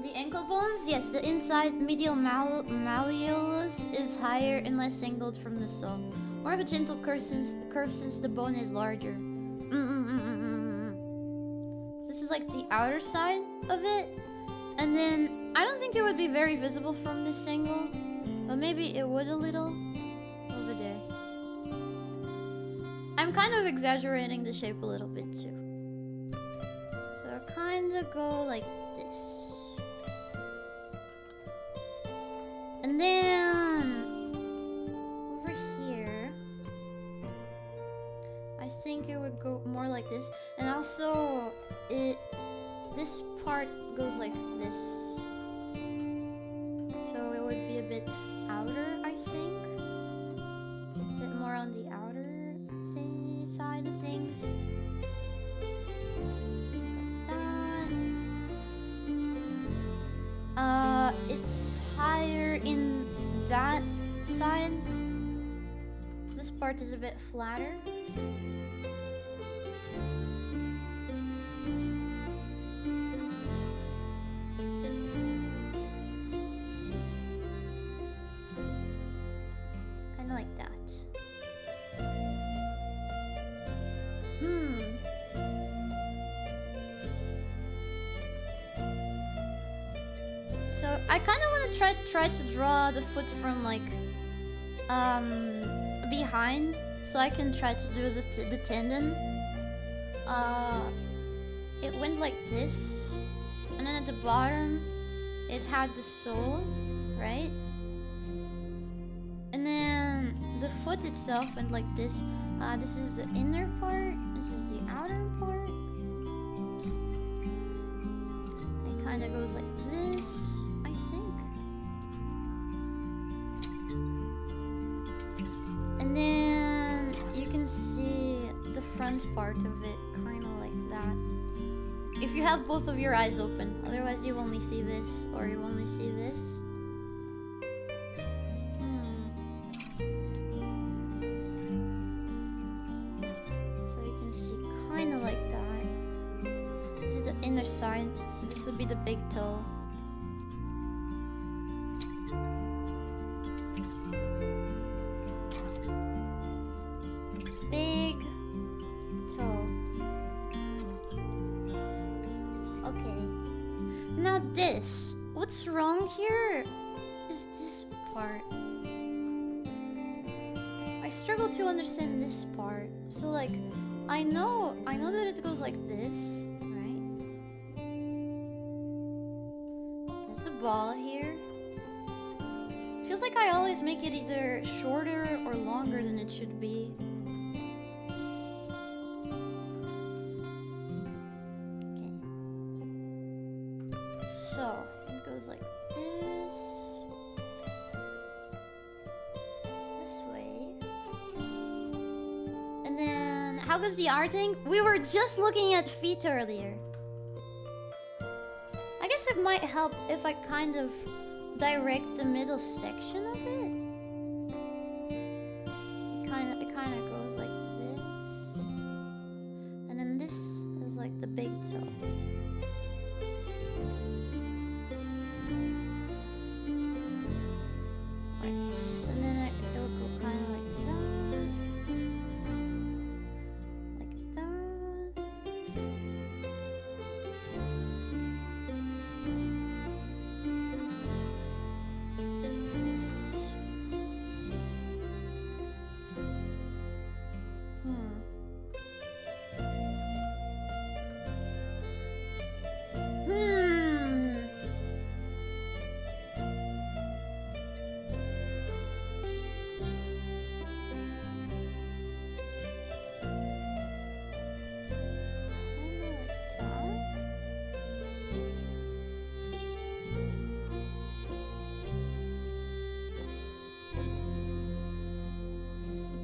The ankle bones? Yes, the inside medial malleolus is higher and less angled from the sole. More of a gentle curve since the bone is larger. This is is like the outer side of it. And then I don't think it would be very visible from this angle, but maybe it would a little over there. I'm kind of exaggerating the shape a little bit too. So I kind of go like this. And then over here, I think it would go more like this. And also this part goes like this. So it would be a bit outer, I think. A bit more on the outer side of things. Like that. It's higher in that side. So this part is a bit flatter. Kind of like that. So I kind of want to try to draw the foot from like behind, so I can try to do the tendon. It went like this, and then at the bottom it had the sole, right? And then the foot itself went like this. This is the inner part, this is the outer part. It kind of goes like this, I think. And then you can see the front part of it, kind of like that. If you have both of your eyes open, otherwise you only see this, or you only see this. So you can see kind of like that. This is the inner side, so this would be the big toe. Big toe. Okay. Now this. What's wrong here is this part. I struggle to understand this part. So like, I know that it goes like this, right? There's the ball here. It feels like I always make it either shorter or longer than it should be. So, it goes like this way. And then, how goes the arting? We were just looking at feet earlier. I guess it might help if I kind of direct the middle section of it. It kind of goes like this. And then this is like the big toe. And then it will go kind of like that.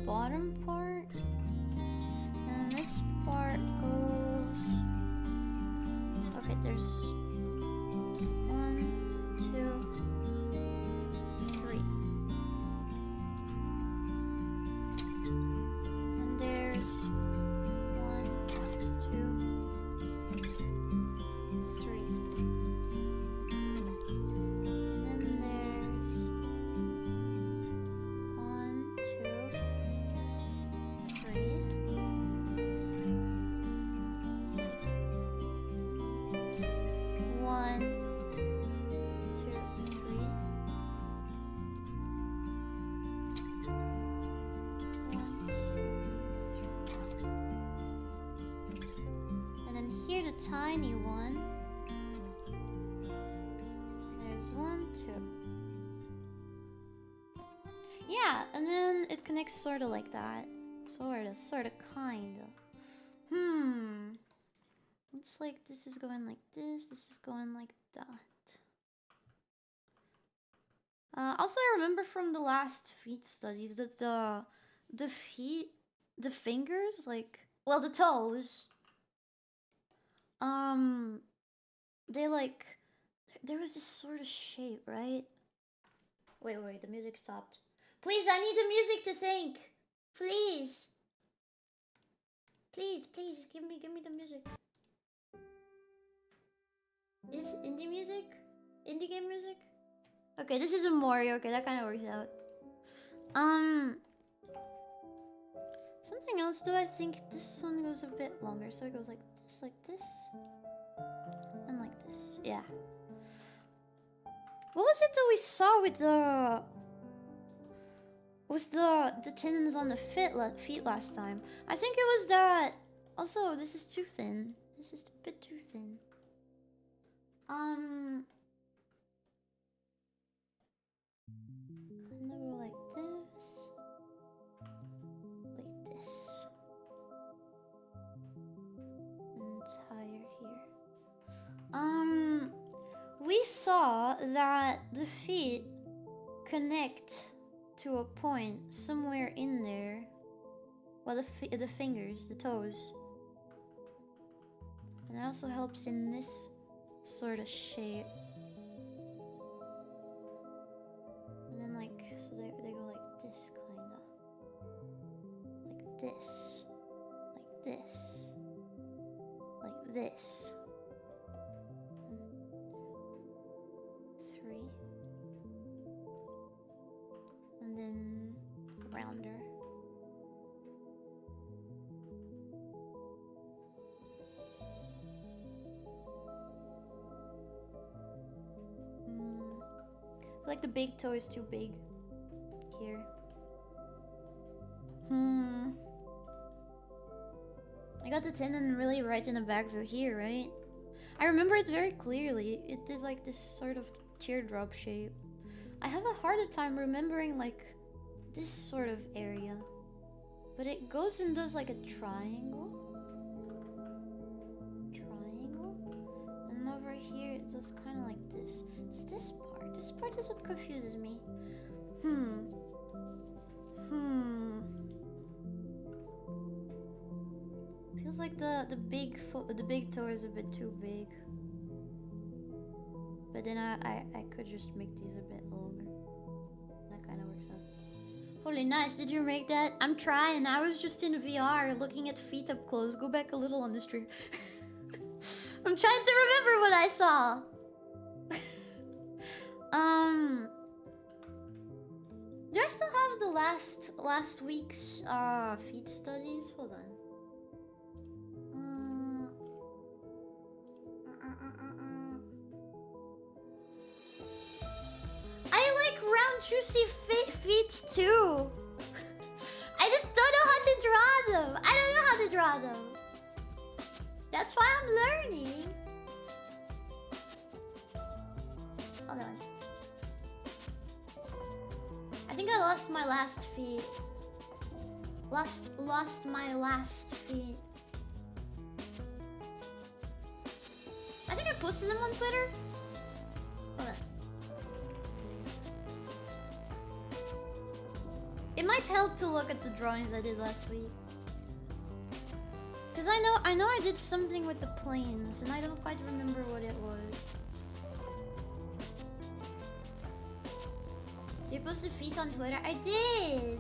Bottom part, and this part goes. Okay, there's 1, 2, 3, and there's 1, 2, 3, and then there's 1, 2. here, the tiny one. There's 1, 2. Yeah, and then it connects sort of like that. Sort of, kind of. It's like this is going like this is going like that. Also, I remember from the last feet studies that the feet, the fingers, like, well, the toes, they like, there was this sort of shape, right? Wait, the music stopped. Please, I need the music to think. Please, give me the music. Is indie music? Indie game music? Okay, this is a Mario. Okay, that kind of works out. Something else, do I think this one goes a bit longer? So it goes like this, and like this. Yeah. What was it that we saw with the tendons on the feet last time? I think it was that. Also, this is too thin. This is a bit too thin. Kinda go like this. Like this. And higher here. We saw that the feet connect to a point somewhere in there. Well, the fingers, the toes. And it also helps in this sort of shape. And then like, so they go like this, kinda. Like this. Like this. Like this. 3. And then rounder. Like the big toe is too big here. I got the tendon really right in the back view here, right? I remember it very clearly. It did like this sort of teardrop shape. I have a harder time remembering like this sort of area. But it goes and does like a triangle. And over here it does kind of like this. It's this part. This part is what confuses me. Feels like the big toe is a bit too big. But then I could just make these a bit longer. That kind of works out. Holy nice, did you make that? I'm trying. I was just in VR looking at feet up close. Go back a little on the stream. I'm trying to remember what I saw. Do I still have the last week's feet studies? Hold on. I like round juicy feet too. I just don't know how to draw them. I don't know how to draw them. That's why I'm learning. Hold on. I think I lost my last feet. Lost my last feet. I think I posted them on Twitter. Hold on. It might help to look at the drawings I did last week. Cause I know I did something with the planes and I don't quite remember what it was. You posted feet on Twitter? I did!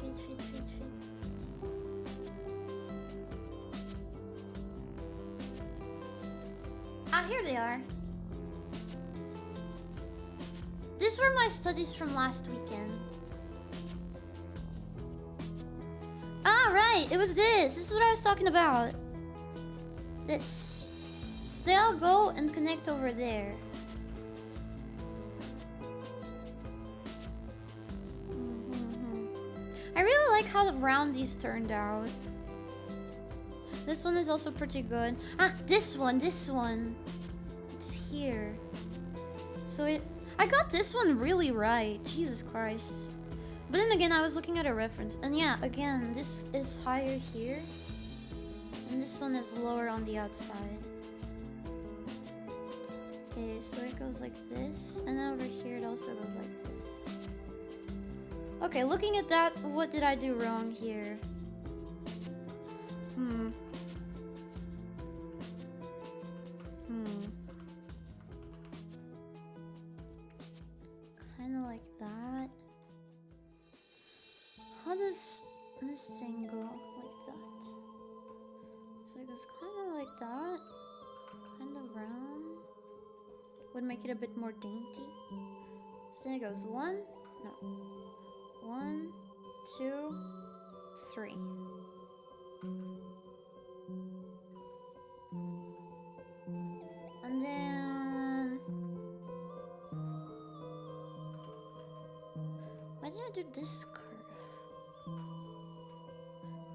Feet. Ah, here they are. These were my studies from last weekend. Ah, right, it was this. This is what I was talking about. This. So they'll go and connect over there. I really like how round these turned out. This one is also pretty good. Ah, this one. It's here. So I got this one really right. Jesus Christ. But then again, I was looking at a reference. And yeah, again, this is higher here. And this one is lower on the outside. Okay, so it goes like this. And then over here, it also goes like this. Okay, looking at that, what did I do wrong here? Kind of like that. How does this thing go? Like that. So it goes kind of like that. Kind of round. Would make it a bit more dainty. So then it goes 1, 2, 3. And then why did I do this curve?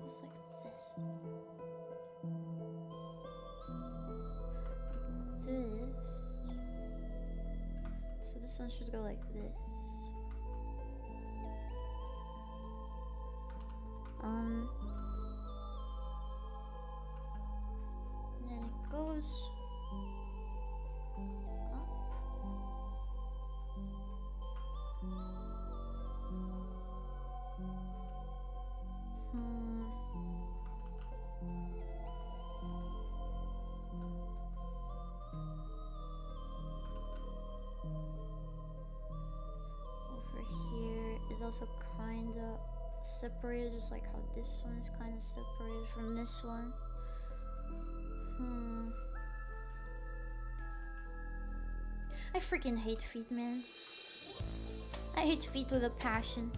It's like this. So this one should go like this. And then it goes up. Over here is also kind of separated, just like how this one is kind of separated from this one. I freaking hate feet, man. I hate feet with a passion.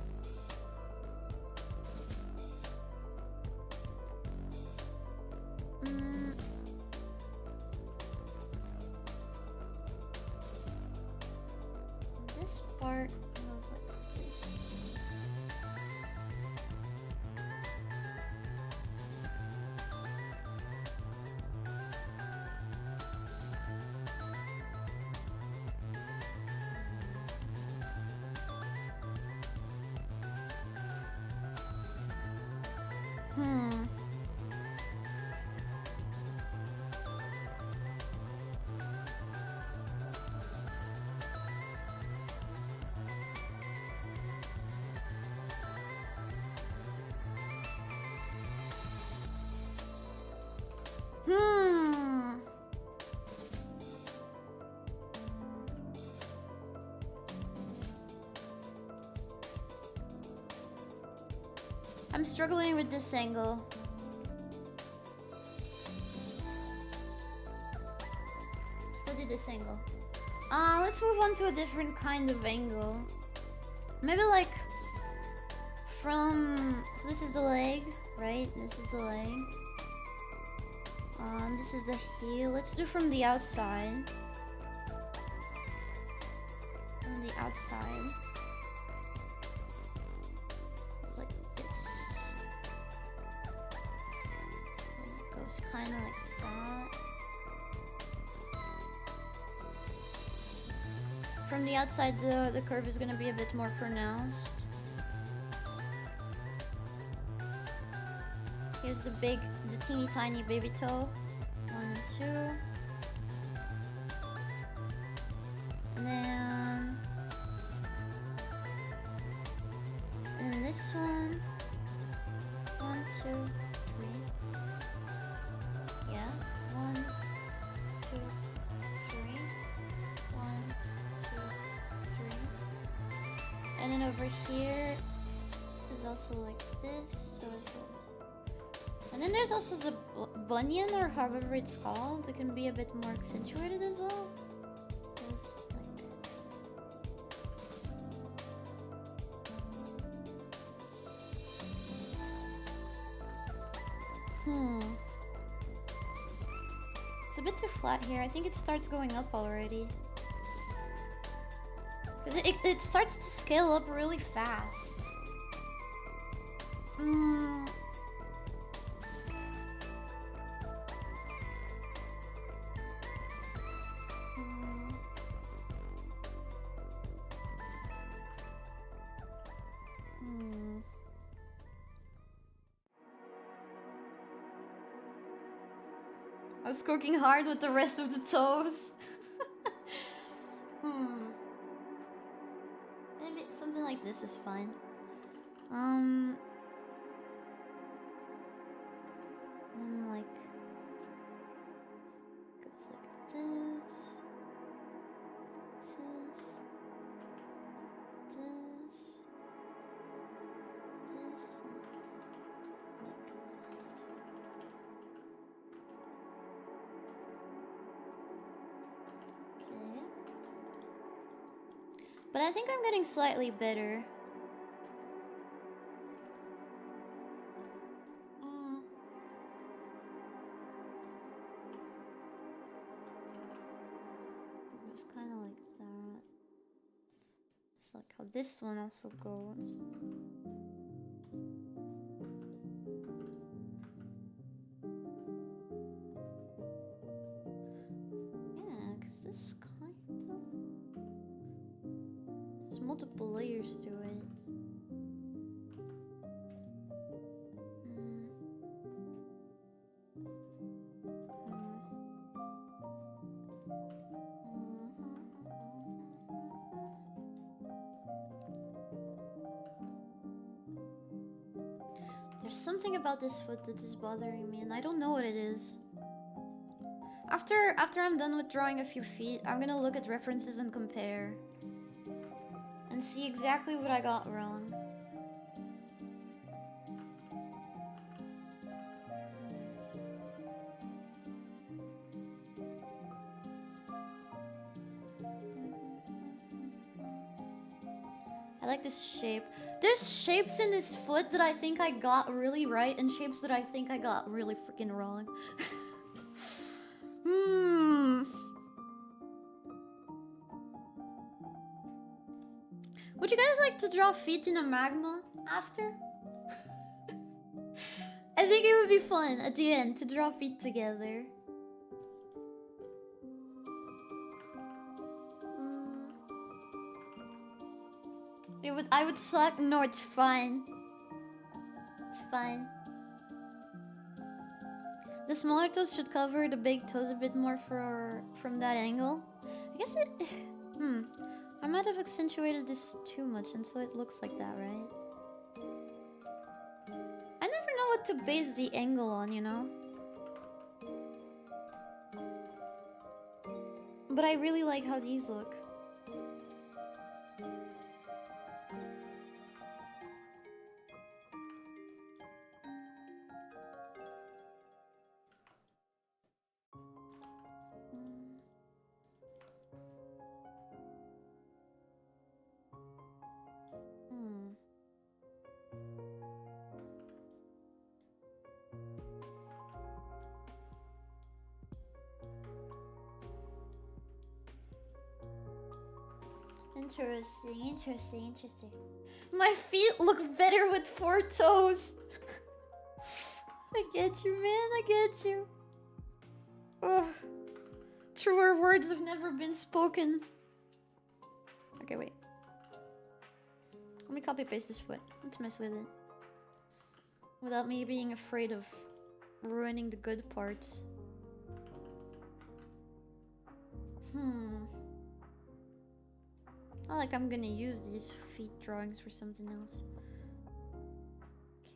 This part goes like this. I'm struggling with this angle. Study this angle. Let's move on to a different kind of angle. Maybe like from... So this is the leg, right? This is the leg. This is the heel. Let's do from the outside. From the outside. It's like this. And it goes kind of like that. From the outside, the curve is going to be a bit more pronounced. Here's the teeny tiny baby toe. 1 and 2. And then this one. 1, 2, 3. Yeah. 1, 2, 3. 1, 2, 3. And then over here is also like this. So it goes. And then there's also the bunion, or however it's called. It can be a bit more accentuated as well. Just like... It's a bit too flat here. I think it starts going up already. Because it starts to scale up really fast. Hmm. I was cooking hard with the rest of the toes. Maybe something like this is fine. And like goes like this, okay. But I think I'm getting slightly better. It's kind of like that. Just like how this one also goes. Yeah, because this kind of... There's multiple layers to it. There's something about this foot that is bothering me, and I don't know what it is. After I'm done with drawing a few feet, I'm gonna look at references and compare. And see exactly what I got wrong. I like this shape. There's shapes in this foot that I think I got really right, and shapes that I think I got really freaking wrong. Would you guys like to draw feet in a magma after? I think it would be fun at the end to draw feet together. I would suck. No, it's fine. It's fine. The smaller toes should cover the big toes a bit more from that angle. I guess it... I might have accentuated this too much, and so it looks like that, right? I never know what to base the angle on, you know? But I really like how these look. Interesting. My feet look better with 4 toes. I get you, man. I get you. Ugh. Truer words have never been spoken. Okay, wait. Let me copy paste this foot. Let's mess with it. Without me being afraid of ruining the good parts. Not like I'm gonna use these feet drawings for something else.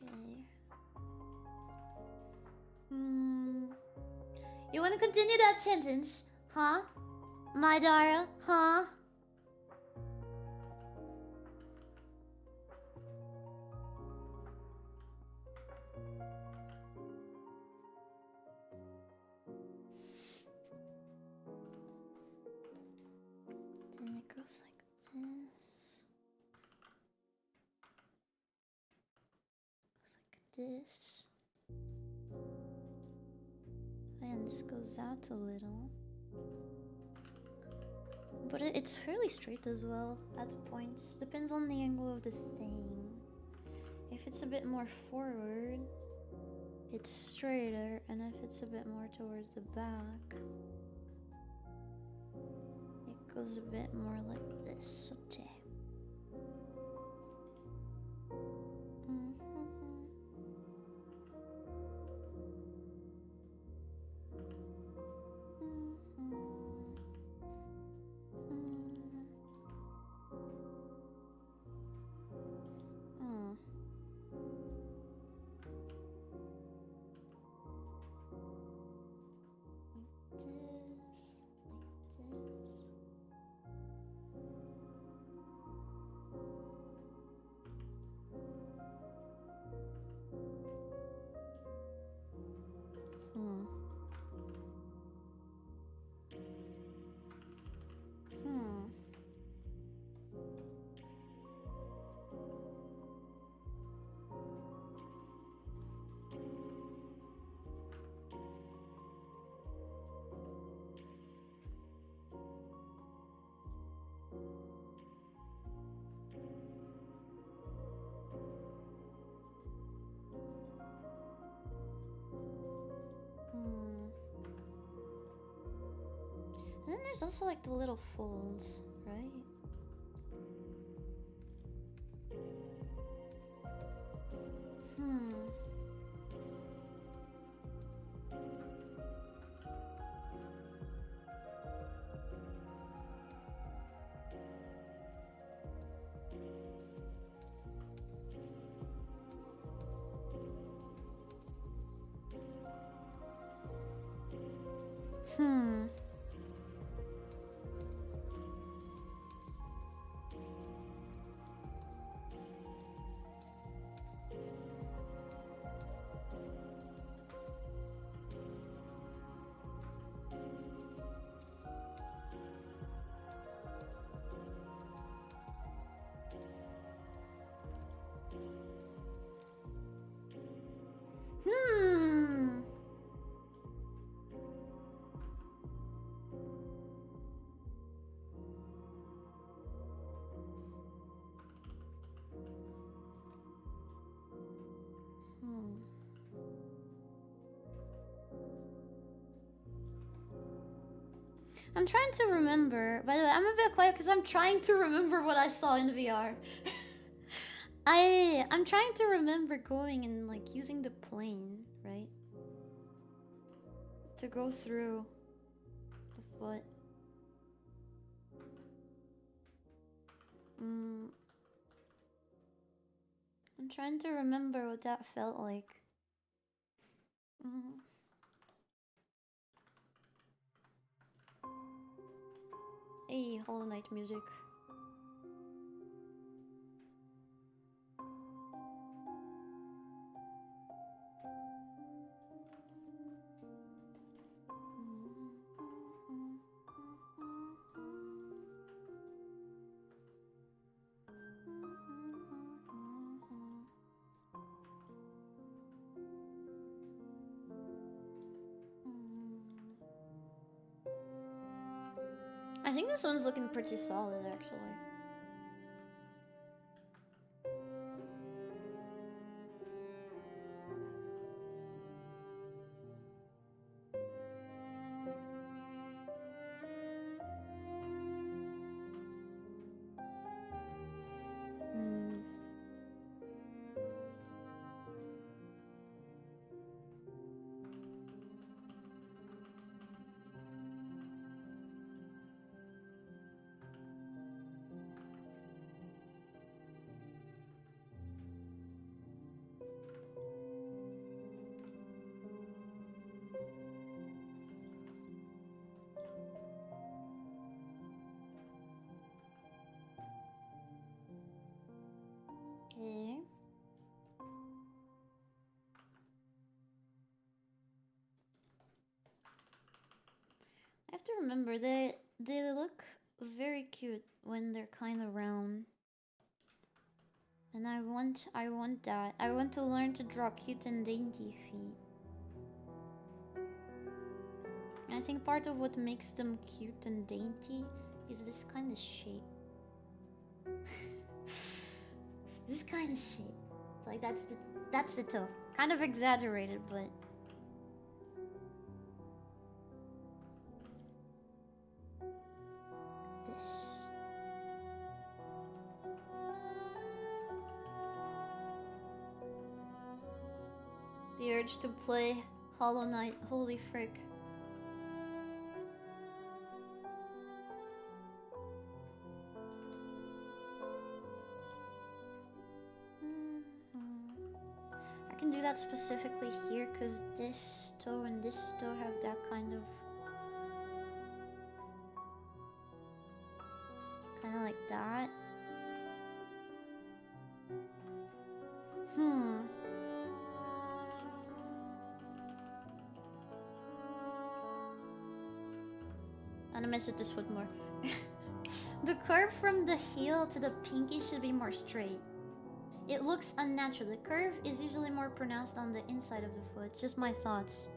Okay. You wanna continue that sentence? Huh? My Dara? Huh? Then it goes like this. This. And this goes out a little. But it's fairly straight as well at points. Depends on the angle of the thing. If if it's a bit more forward, it's straighter, and if it's a bit more towards the back, it goes a bit more like this. Okay. And then there's also like the little folds, right? I'm trying to remember. By the way, I'm a bit quiet because I'm trying to remember what I saw in VR. I'm trying to remember going and like using the plane, right? To go through the foot. I'm trying to remember what that felt like. Hey, Hollow Knight music. I think this one's looking pretty solid, actually. Okay. I have to remember they look very cute when they're kind of round. And I want that. I want to learn to draw cute and dainty feet. I think part of what makes them cute and dainty is this kind of shape. This kind of shape. Like that's the toe. Kind of exaggerated, but this. The urge to play Hollow Knight, holy frick. I can do that specifically here because this toe and this toe have that kind of like that. I'm gonna mess with this foot more. The curve from the heel to the pinky should be more straight. It looks unnatural. The curve is usually more pronounced on the inside of the foot. Just my thoughts.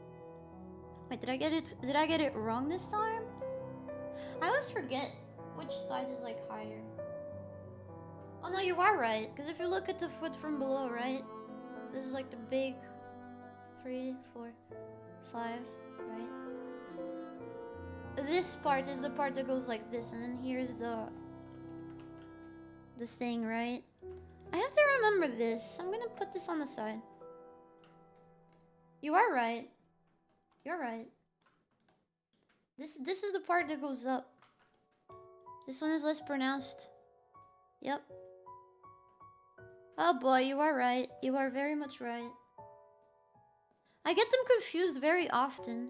Wait, did I get it wrong this time? I always forget which side is like higher. Oh no, you are right. Because if you look at the foot from below, right? This is like the big 3, 4, 5, right? This part is the part that goes like this, and then here's the thing, right? I have to remember this. I'm gonna put this on the side. You are right. You're right. This is the part that goes up. This one is less pronounced. Yep. Oh boy, you are right. You are very much right. I get them confused very often.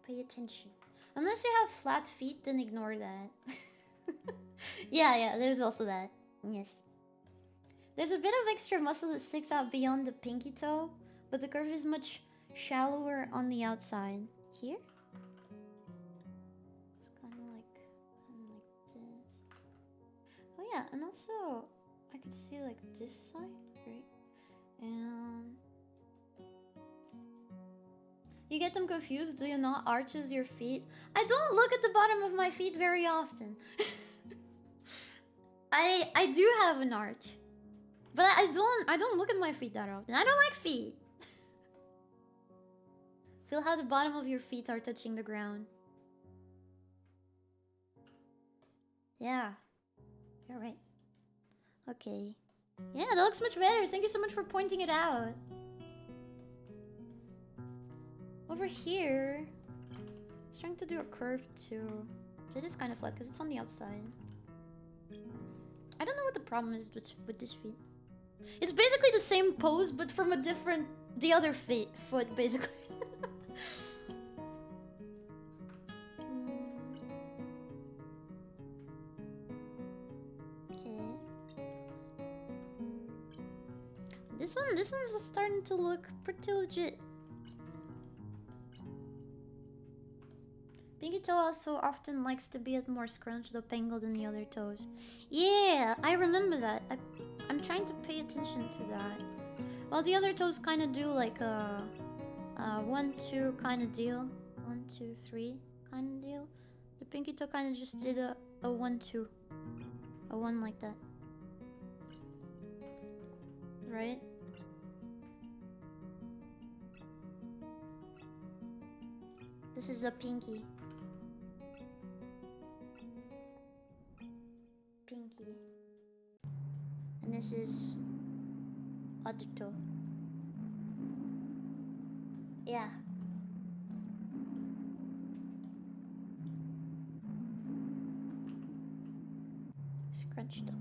Pay attention. Unless you have flat feet, then ignore that. Yeah, there's also that. Yes. There's a bit of extra muscle that sticks out beyond the pinky toe, but the curve is much shallower on the outside. Here? It's kind of like this. Oh yeah, and also I could see like this side, right? And you get them confused, do you not? Arches your feet. I don't look at the bottom of my feet very often. I do have an arch, but I don't look at my feet that often. I don't like feet. Feel how the bottom of your feet are touching the ground. Yeah, you're right. Okay. Yeah, that looks much better. Thank you so much for pointing it out. Over here, I was trying to do a curve too. It is kind of flat because it's on the outside. I don't know what the problem is with this feet. It's basically the same pose, but from a different... the other foot, basically. Okay. This one's starting to look pretty legit. Pinky toe also often likes to be more scrunched up angle than the other toes. Yeah, I remember that. I'm trying to pay attention to that. Well, the other toes kind of do like a 1, 2 kind of deal. 1, 2, 3 kind of deal. The pinky toe kind of just did a 1, 2. A 1 like that. Right? This is a pinky. Pinky. And this is other toe. Yeah. Scrunched up.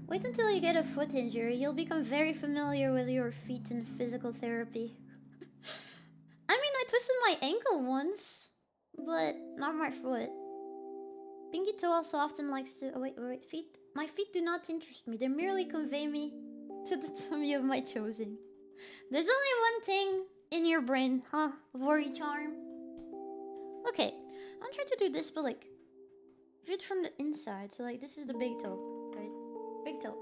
Wait until you get a foot injury. You'll become very familiar with your feet in physical therapy. I mean, I twisted my ankle once. but not my foot. Pinky toe also often likes to... Oh, wait, feet. My feet do not interest me. They merely convey me to the tummy of my chosen. There's only one thing in your brain, huh? Worry charm. Okay, I'm trying to do this, but like... viewed from the inside. So like, this is the big toe, right? Big toe.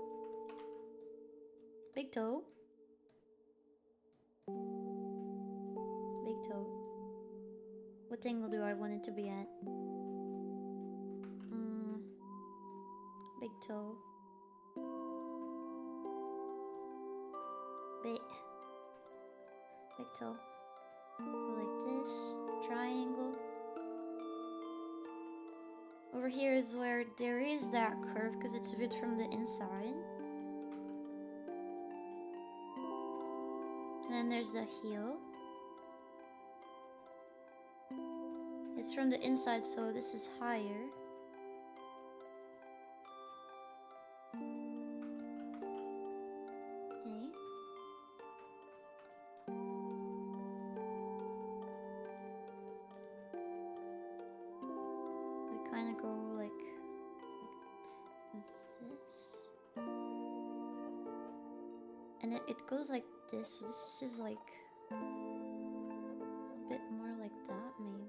Big toe. Big toe. What angle do I want it to be at? Big toe. Big toe. Go like this. Triangle. Over here is where there is that curve because it's viewed from the inside. And then there's the heel. It's from the inside, so this is higher. Okay. We kind of go like this. And it goes like this. So this is like a bit more like that, maybe.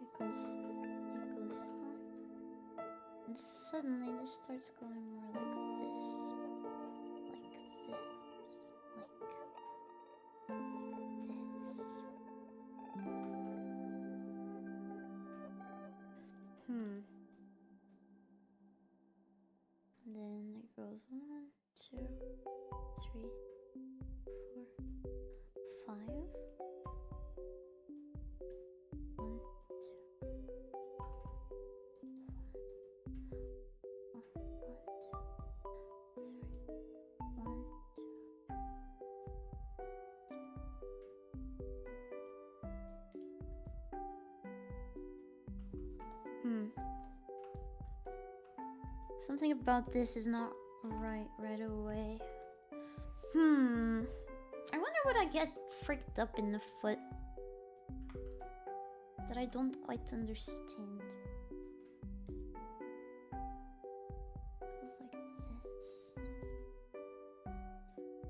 It goes up. And suddenly this starts going more like this. Like this. And then it goes 1, 2, 3, 4, 5. 1, 2, 1, 2. Something about this is not right away. I wonder what I get freaked up in the foot that I don't quite understand. It goes like this.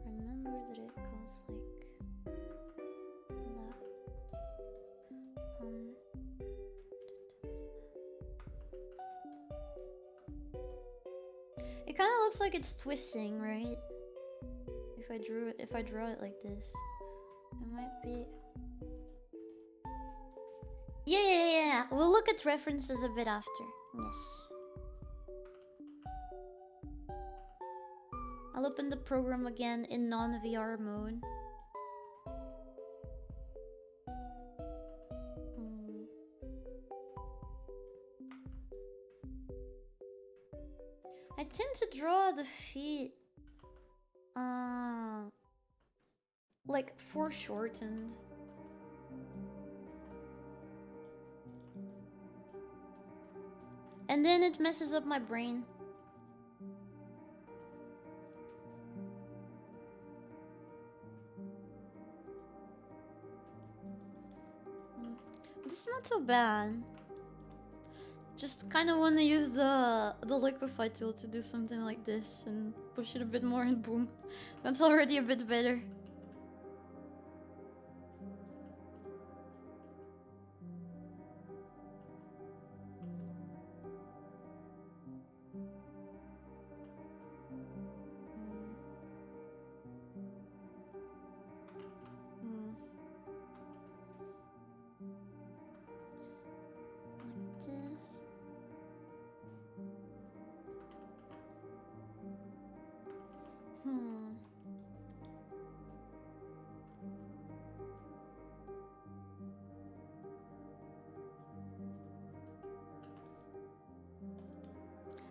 Remember that it goes like that. It kind of looks like it's twisting, right? If I draw it like this, it might be. Yeah. We'll look at references a bit after. Yes. I'll open the program again in non-VR mode. I tend to draw the feet like foreshortened. And then it messes up my brain. This is not so bad. Just kind of want to use the liquefy tool to do something like this and push it a bit more and boom. That's already a bit better.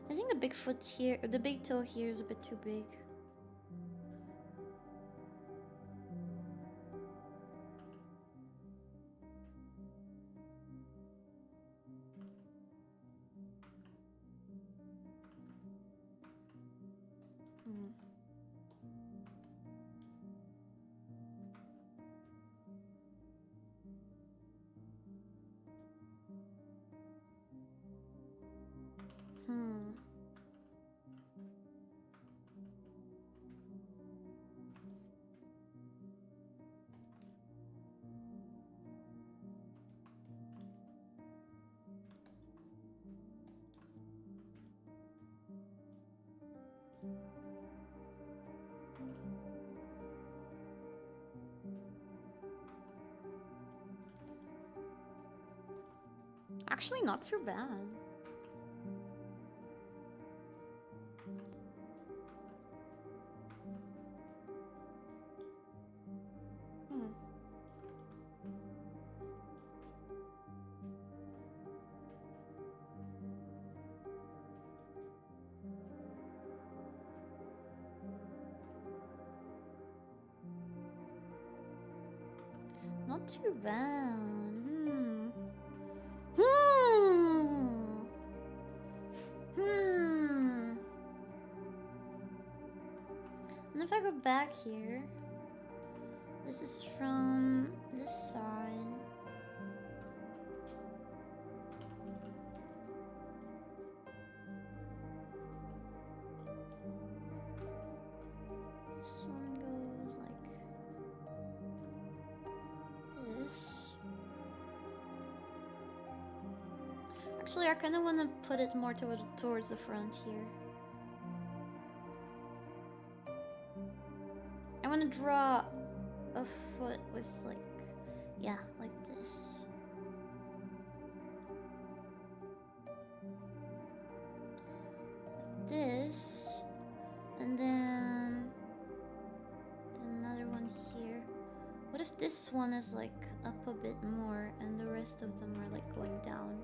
I think the big foot here, the big toe here is a bit too big. Actually, not too bad. Not too bad. And if I go back here, this is from this side. This one goes like this. Actually, I kind of want to put it more towards the front here. I want to draw a foot with like, yeah, like this. Like this. And then another one here. What if this one is like up a bit more and the rest of them are like going down?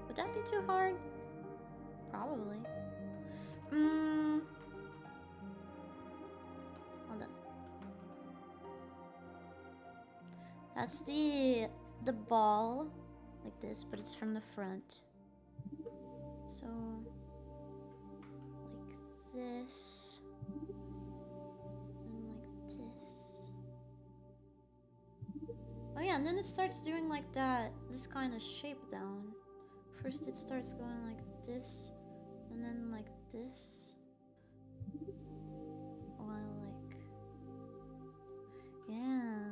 Would that be too hard? Probably. Hold on. That's the ball, like this, but it's from the front. So, like this, and like this. Oh yeah, and then it starts doing like that, this kind of shape down. First it starts going like this, and then like this. While like, yeah.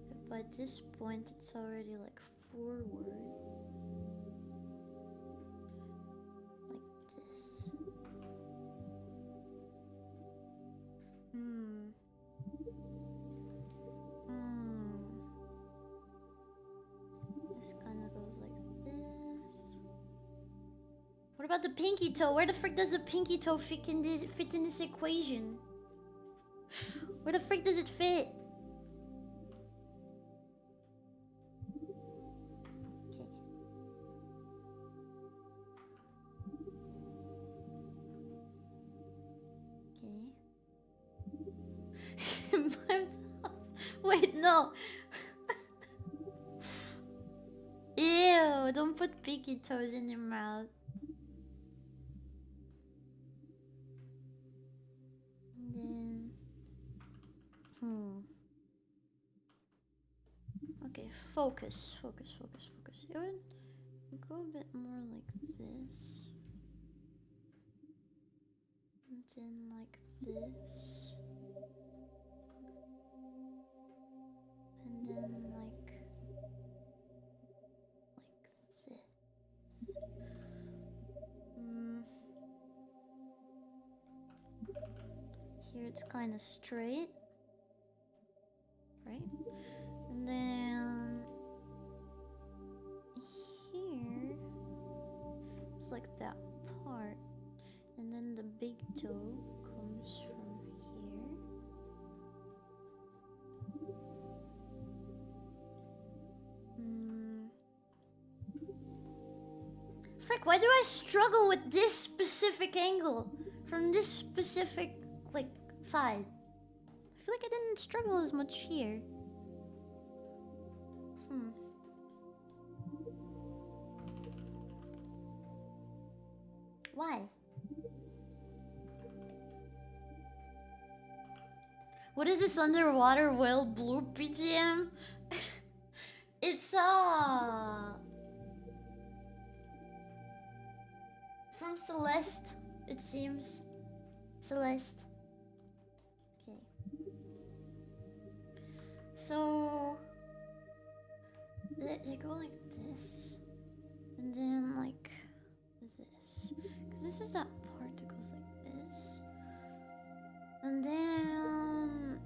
But by this point it's already like forward. Like this. This kind of goes like this. What about the pinky toe? Where the frick does the pinky toe fit in this equation? Where the frick does it fit? Okay. My mouth. Wait, no. Ew, don't put pinky toes in your mouth. And then... Okay, focus. It would go a bit more like this. And then like this. And then like this. Here it's kind of straight, right? And then here it's like that part, and then the big toe comes from here. Frick, why do I struggle with this specific angle from this specific like side? I feel like I didn't struggle as much here. Why? What is this underwater whale blue BGM? It's from Celeste, it seems. Celeste. Okay. So they go like this, and then like this, because this is that part that goes goes like this. And then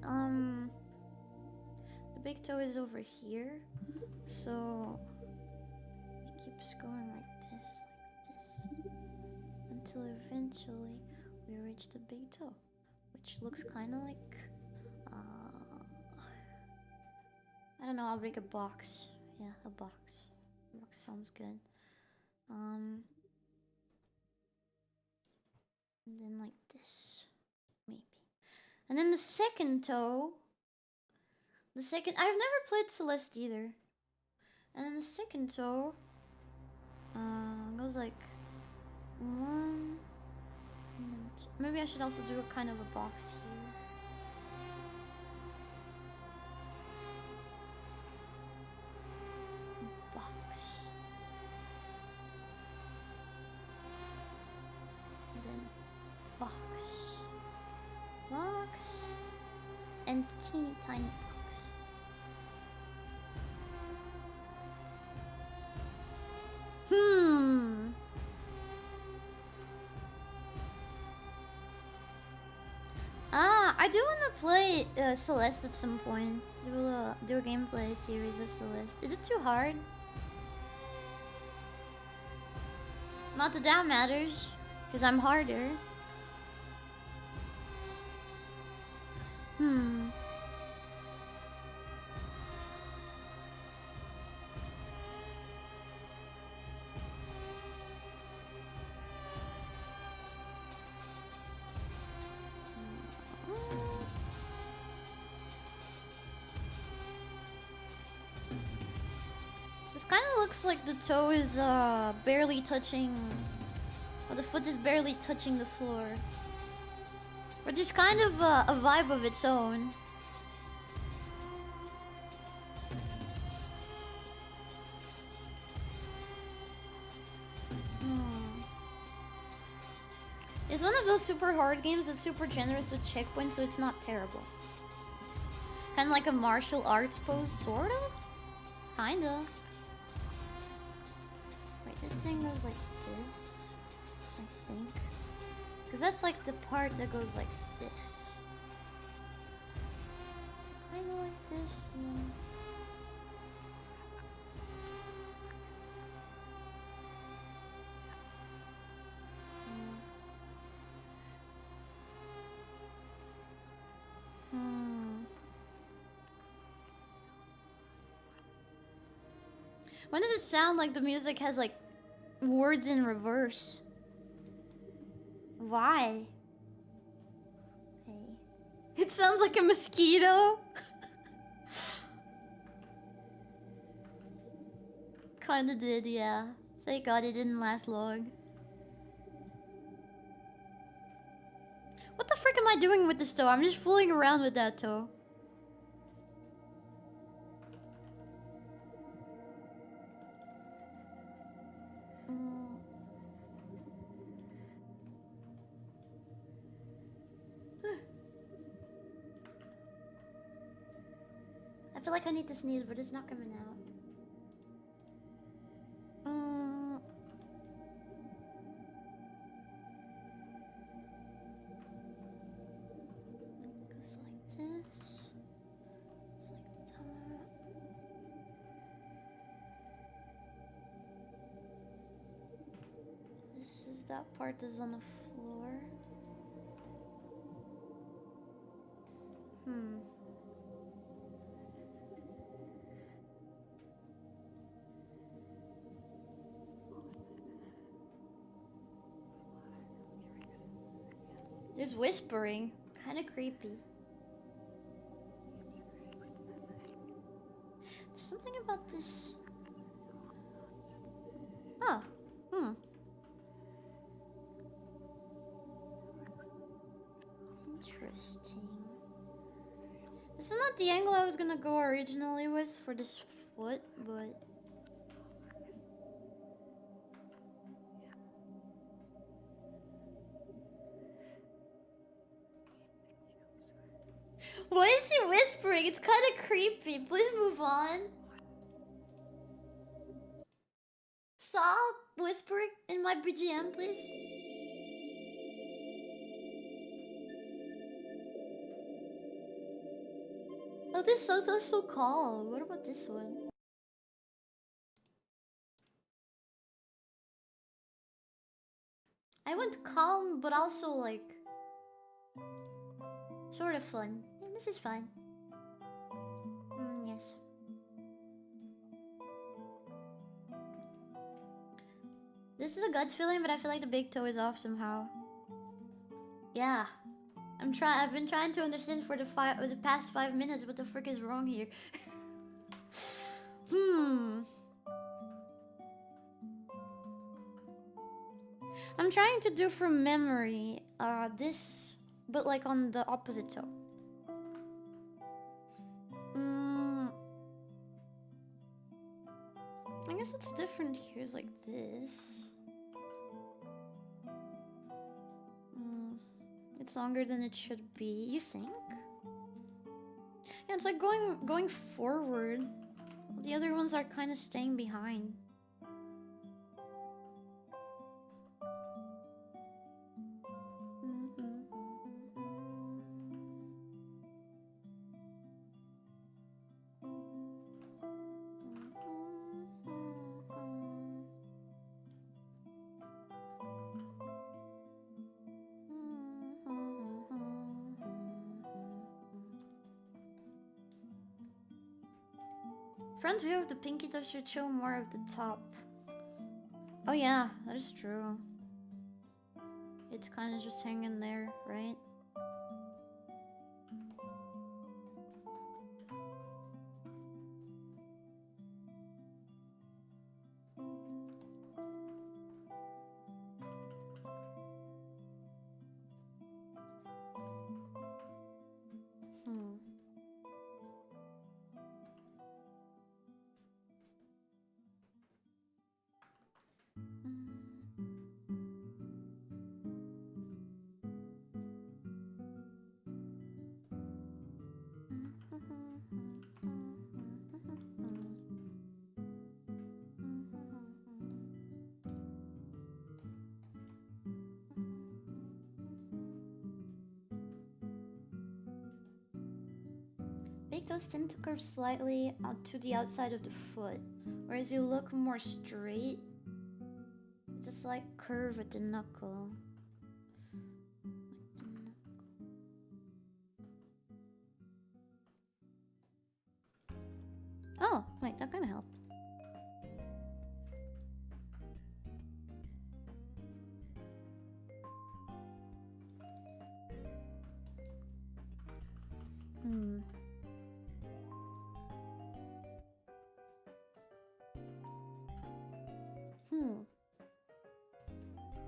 the big toe is over here. So it keeps going like this, until eventually we reach the big toe, which looks kind of like I don't know. I'll make a box. Yeah, a box. Box sounds good. And then like this, maybe. And then the second toe. I've never played Celeste either. And then the second toe goes like one, and then two. Maybe I should also do a kind of a box here. Box. And then box. Box. And teeny tiny box. I do want to play Celeste at some point. Do a gameplay series of Celeste. Is it too hard? Not that that matters, because I'm harder. Like the toe is barely touching, or the foot is barely touching the floor, which is kind of a vibe of its own. It's one of those super hard games that's super generous with checkpoints, so it's not terrible. Kind of like a martial arts pose, sort of? Kinda. This thing goes like this, I think. Because that's like the part that goes like this. So kind of like this. When does it sound like the music has like words in reverse? Why? Hey. It sounds like a mosquito. Kinda did, yeah. Thank God it didn't last long. What the frick am I doing with this toe? I'm just fooling around with that toe. I feel like I need to sneeze, but it's not coming out. It goes like this. It's like that. This is that part that's on the floor. There's whispering. Kind of creepy. There's something about this. Oh. Interesting. This is not the angle I was gonna go originally with for this foot, but... Why is he whispering? It's kind of creepy. Please move on. Stop whispering in my BGM, please. Oh, this sounds so calm. What about this one? I went calm, but also like sort of fun. Yeah, this is fun. Yes. This is a gut feeling, but I feel like the big toe is off somehow. Yeah. I've been trying to understand for the past 5 minutes what the frick is wrong here. I'm trying to do from memory this, but like on the opposite toe. I guess what's different here is like this. It's longer than it should be, you think? Yeah, it's like going forward. The other ones are kind of staying behind. Front view of the pinky toe should show more of the top. Oh yeah, that is true. It's kind of just hanging there, right? Big toes tend to curve slightly to the outside of the foot, whereas you look more straight. It's a slight curve at the knuckle. Oh, wait, that kind of helped.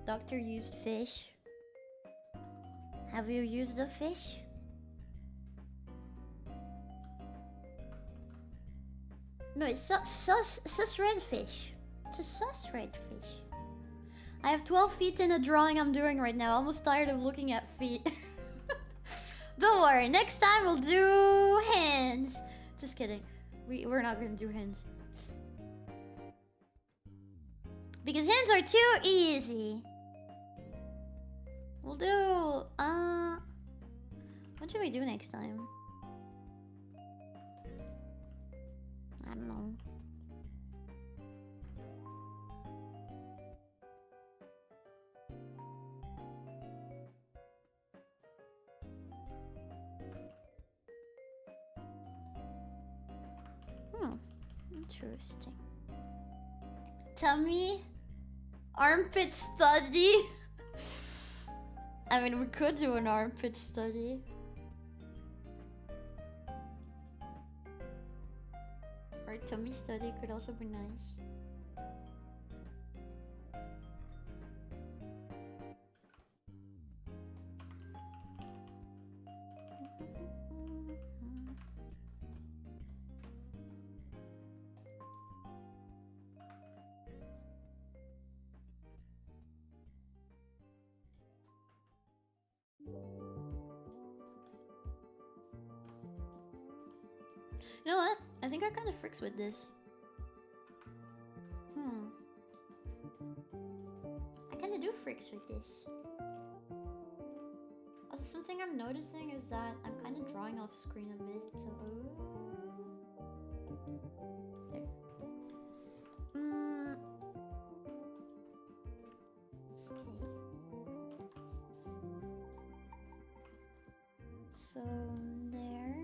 Doctor used fish. Have you used the fish? No, it's sus red fish. It's a sus red fish. I have 12 feet in a drawing I'm doing right now. Almost tired of looking at feet. Don't worry, next time we'll do hands. Just kidding. We're not gonna do hands. Because hands are too easy. We'll do, what should we do next time? I don't know. Interesting. Tummy? Armpit study? I mean, we could do an armpit study. Or tummy study could also be nice. You know what? I think I kind of fricks with this. I kind of do fricks with this. something I'm noticing is that I'm kind of drawing off screen a bit. So, there. Okay. So there.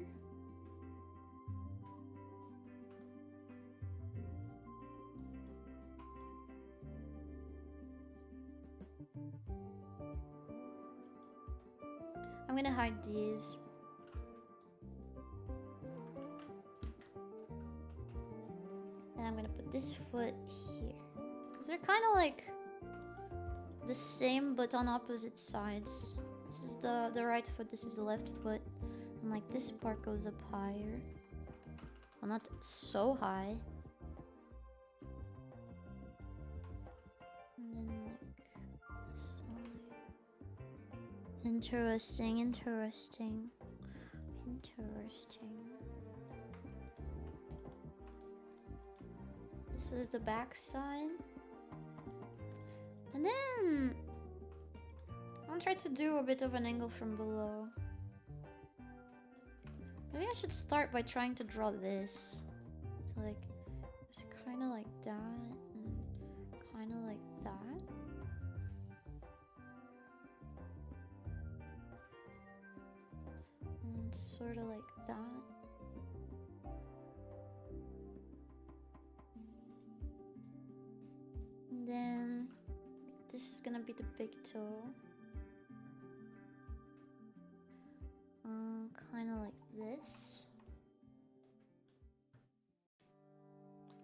I'm gonna hide these. And I'm gonna put this foot here. Because they're kind of like the same but on opposite sides. This is the right foot, this is the left foot. And like this part goes up higher. Well, not so high. And then like this side. Interesting, interesting. Interesting. This is the back side. And then I'll try to do a bit of an angle from below. Maybe I should start by trying to draw this. So like it's kind of like that and kind of like that. And sort of like that. And then this is gonna be the big toe. Kind of like this.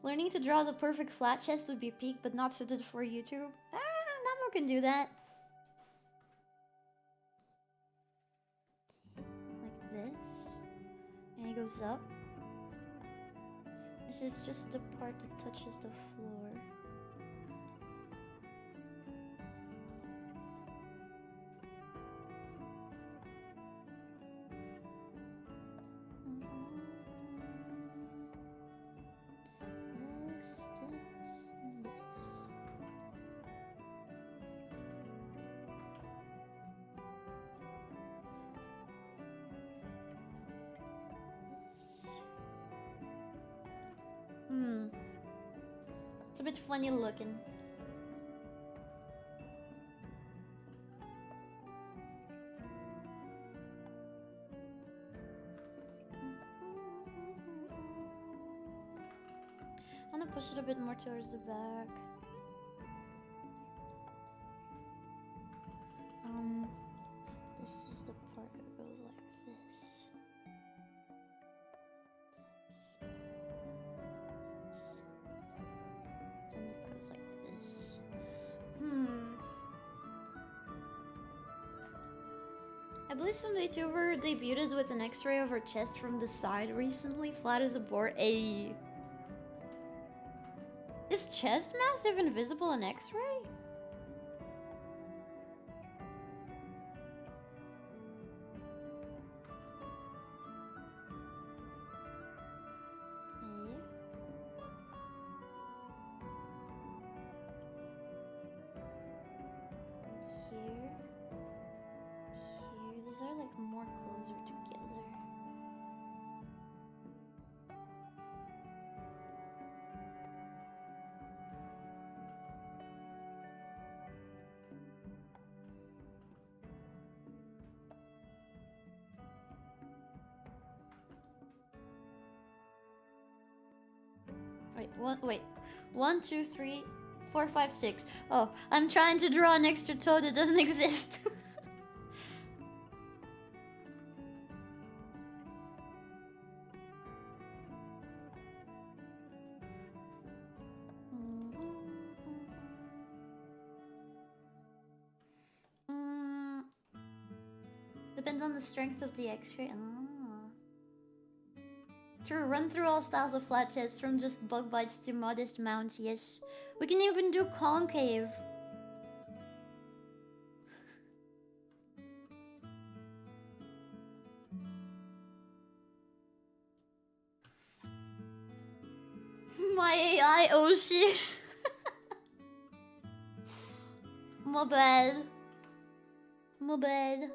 Learning to draw the perfect flat chest would be peak, but not suited for YouTube. Namo can do that. Like this. And it goes up. This is just the part that touches the floor. It's a bit funny looking. I'm gonna push it a bit more towards the back. This is the part that goes like this. Then it goes like this. I believe some VTuber debuted with an X-ray of her chest from the side recently, flat as a board. Ayy. Is chest mass even visible in X-ray? These are like more closer together. Wait. 1, 2, 3, 4, 5, 6. Oh, I'm trying to draw an extra toe that doesn't exist. Depends on the strength of the X-ray. True, run through all styles of flat chests, from just bug bites to modest mounts, yes. We can even do concave. My AI, oh shit. My bad. My bad.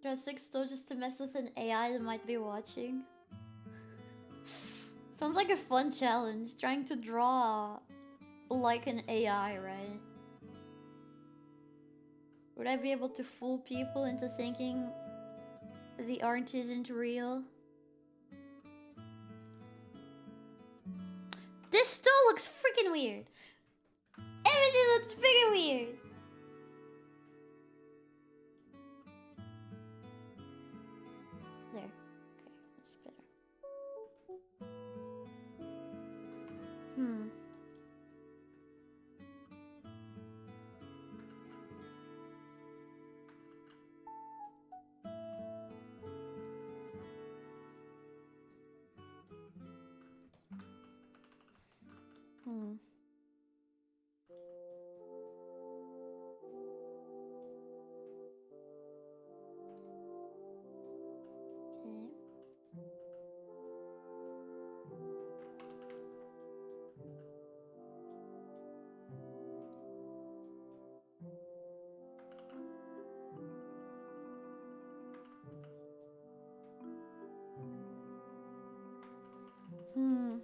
Draw 6 just to mess with an AI that might be watching. Sounds like a fun challenge. Trying to draw like an AI, right? Would I be able to fool people into thinking the art isn't real? This still looks freaking weird. Everything looks freaking weird. There. Okay, that's better. Hmm. Hmm. Okay. Hmm.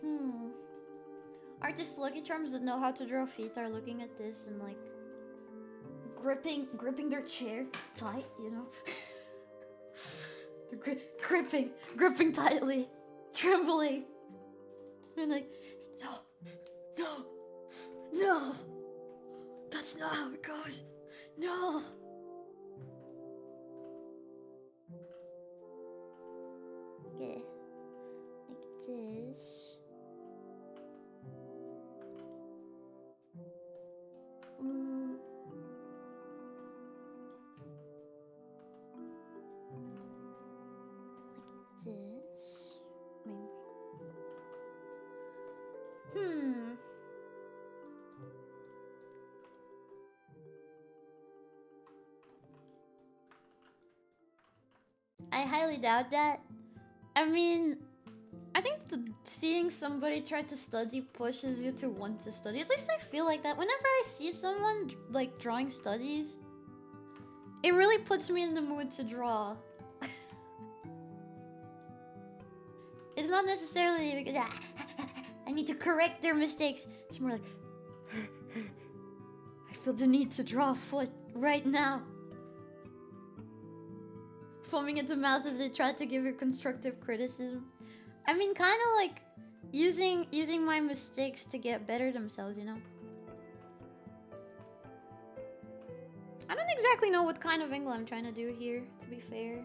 Hmm. Artists Lucky Charms that know how to draw feet are looking at this and like gripping their chair tight, you know? They're gripping tightly, trembling. And like, no, that's not how it goes. No. Okay, like this. Mm. Like this, maybe. Hmm. I highly doubt that. I mean, I think seeing somebody try to study pushes you to want to study. At least I feel like that. Whenever I see someone like drawing studies, it really puts me in the mood to draw. It's not necessarily because I need to correct their mistakes. It's more like I feel the need to draw a foot right now. Foaming at the mouth as they try to give you constructive criticism. I mean, kind of like using my mistakes to get better themselves, you know? I don't exactly know what kind of angle I'm trying to do here, to be fair.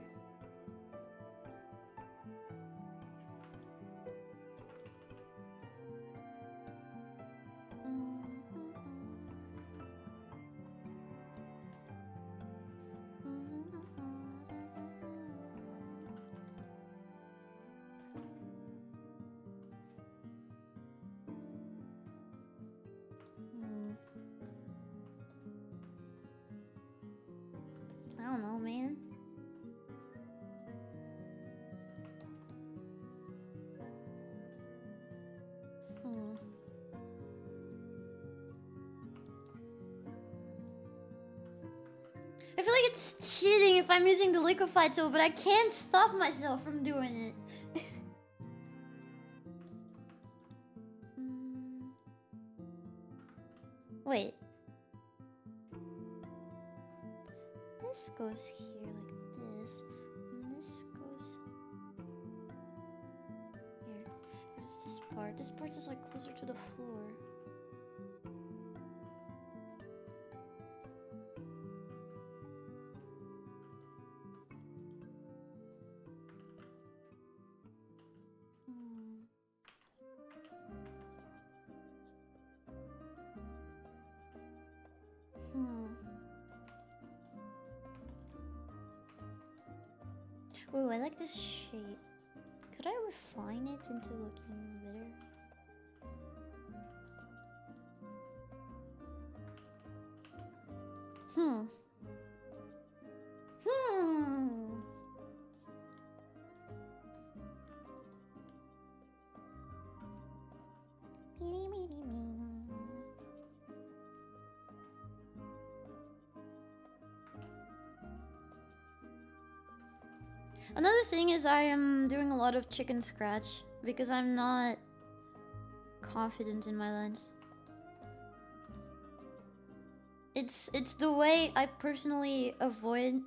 I don't know, man. I feel like it's cheating if I'm using the liquefy tool, but I can't stop myself from doing it. Wait. This goes here like this, and this goes here. It's this part. This part is like closer to the floor. Ooh, I like this shape. Could I refine it into looking better? Another thing is I am doing a lot of chicken scratch because I'm not confident in my lines. It's the way I personally avoid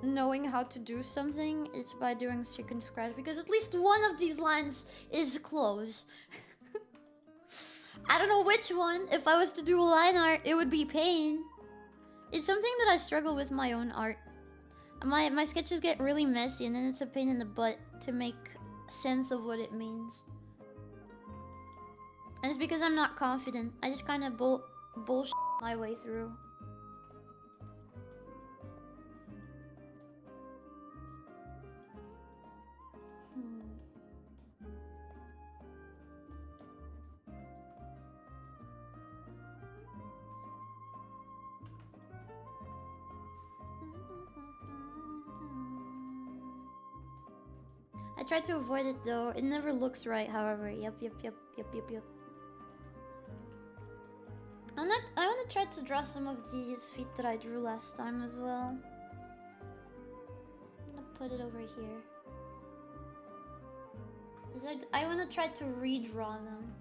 knowing how to do something. It's by doing chicken scratch because at least one of these lines is close. I don't know which one. If I was to do line art, it would be pain. It's something that I struggle with my own art. My sketches get really messy and then it's a pain in the butt to make sense of what it means. And it's because I'm not confident. I just kind of bullshit my way through. I try to avoid it though. It never looks right, however. Yep. I wanna try to draw some of these feet that I drew last time as well. I'm gonna put it over here. I wanna try to redraw them.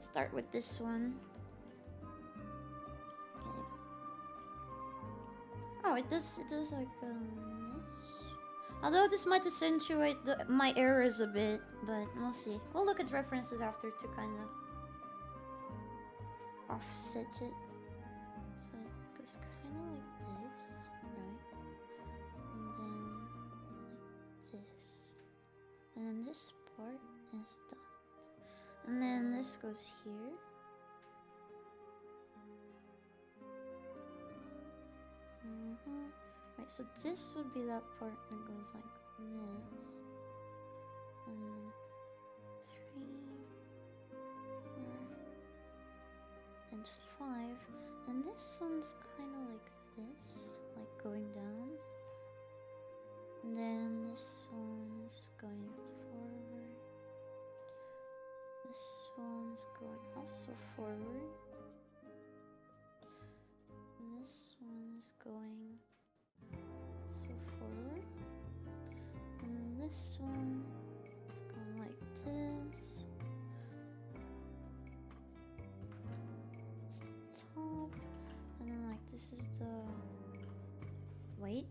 Start with this one. Okay. Oh, it does like this. Although this might accentuate my errors a bit, but we'll see. We'll look at references after to kind of offset it. So it goes kind of like this, right? And then like this. And then this part is done. And then this goes here. Right, so this would be that part that goes like this. And then 3, 4, and 5. And this one's kind of like this, like going down. And then this one's going forward. This one's going also forward. And this one is going so forward. And then this one is going like this. It's the top. And then like this is the... Wait.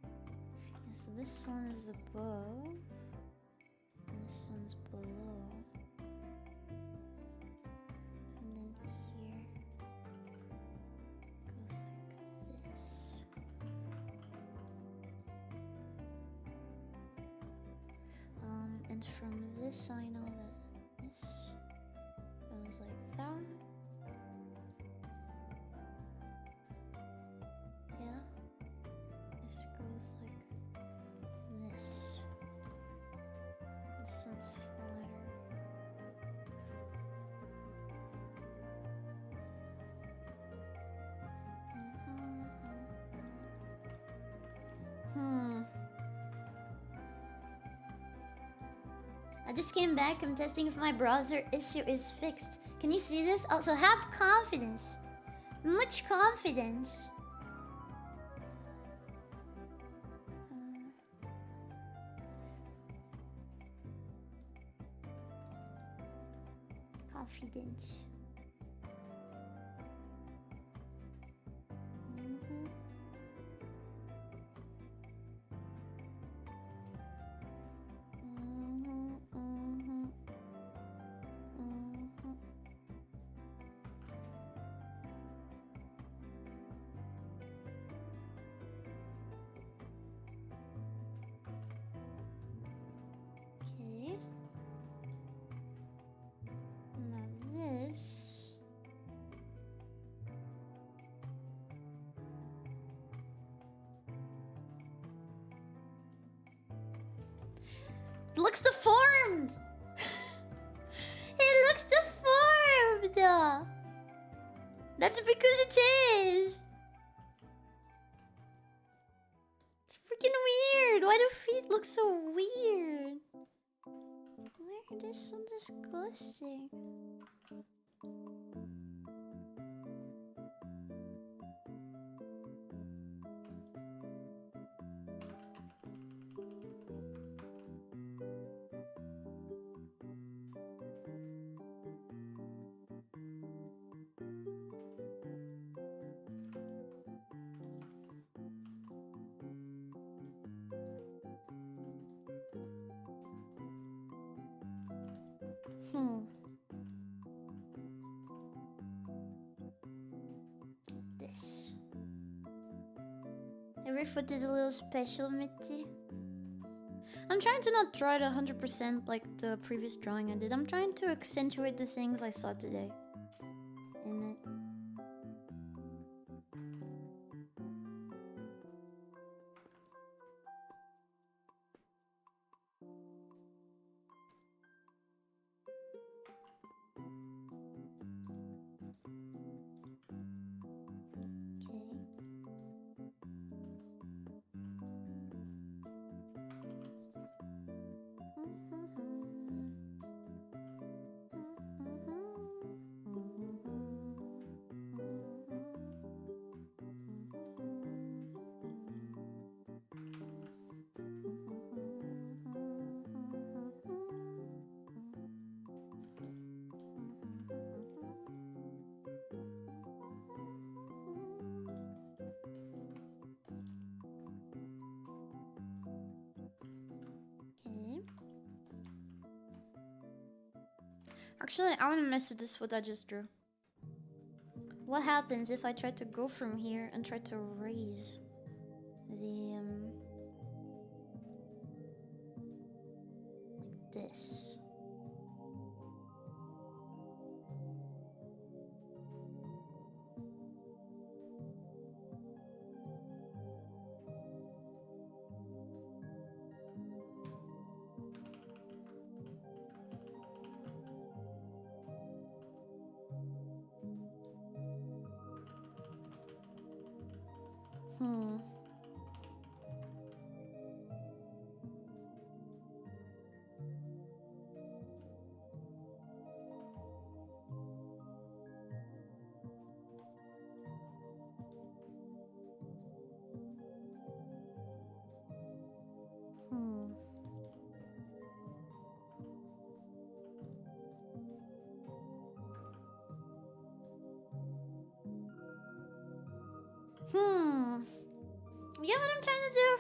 Yeah, so this one is above. And this one's below. And then here goes like this. And from this I know that this goes like that. Yeah. This goes like this. This one's flatter. I just came back. I'm testing if my browser issue is fixed. Can you see this? Also, have confidence. Much confidence. Confidence. Okay. Now this. It looks deformed. It looks deformed. That's because it is. It's freaking weird. Why do feet look so weird? Why are they so disgusting? Every foot is a little special, Mitty. I'm trying to not draw it 100% like the previous drawing I did. I'm trying to accentuate the things I saw today in it. Actually, I want to mess with this foot I just drew. What happens if I try to go from here and try to raise the like this? You get what I'm trying to do?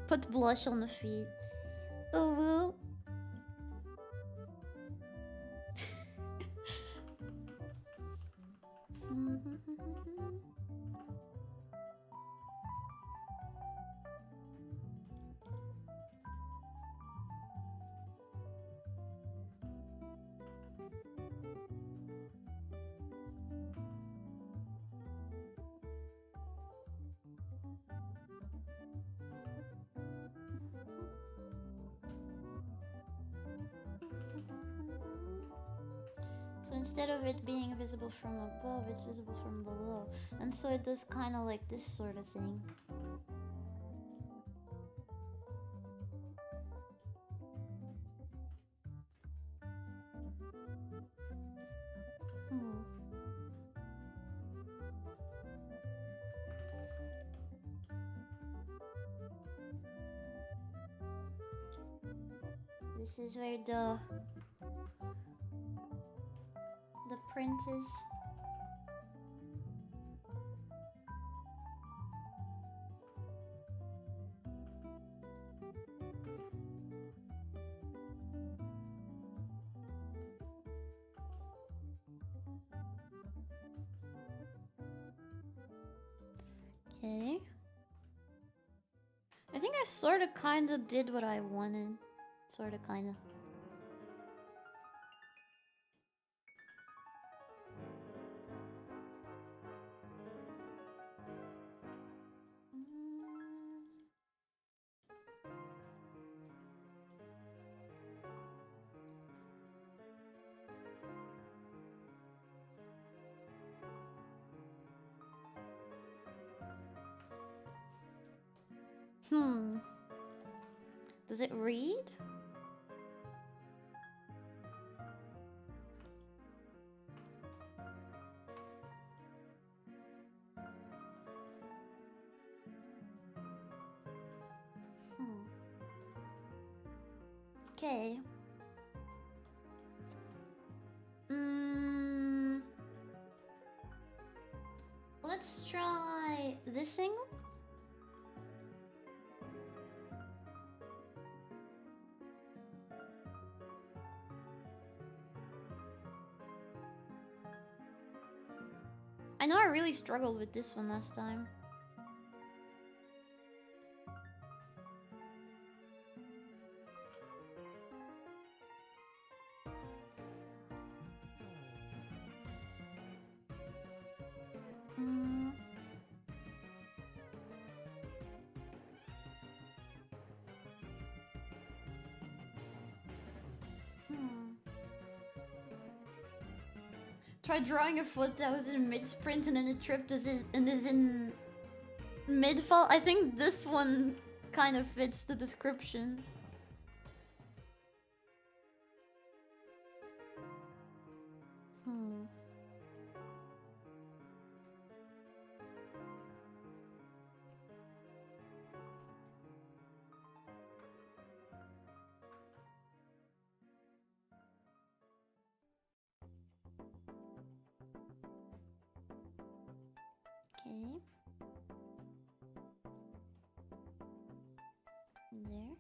Put blush on the feet. Oh. So instead of it being visible from above, it's visible from below. And so it does kind of like this sort of thing. This is where the print is. Okay. I think I sort of kind of did what I wanted. Sort of kind of. Does it read? Okay. Let's try this single. I know I really struggled with this one last time. Try drawing a foot that was in mid-sprint and then it tripped and is in mid-fall. I think this one kind of fits the description. Okay. There.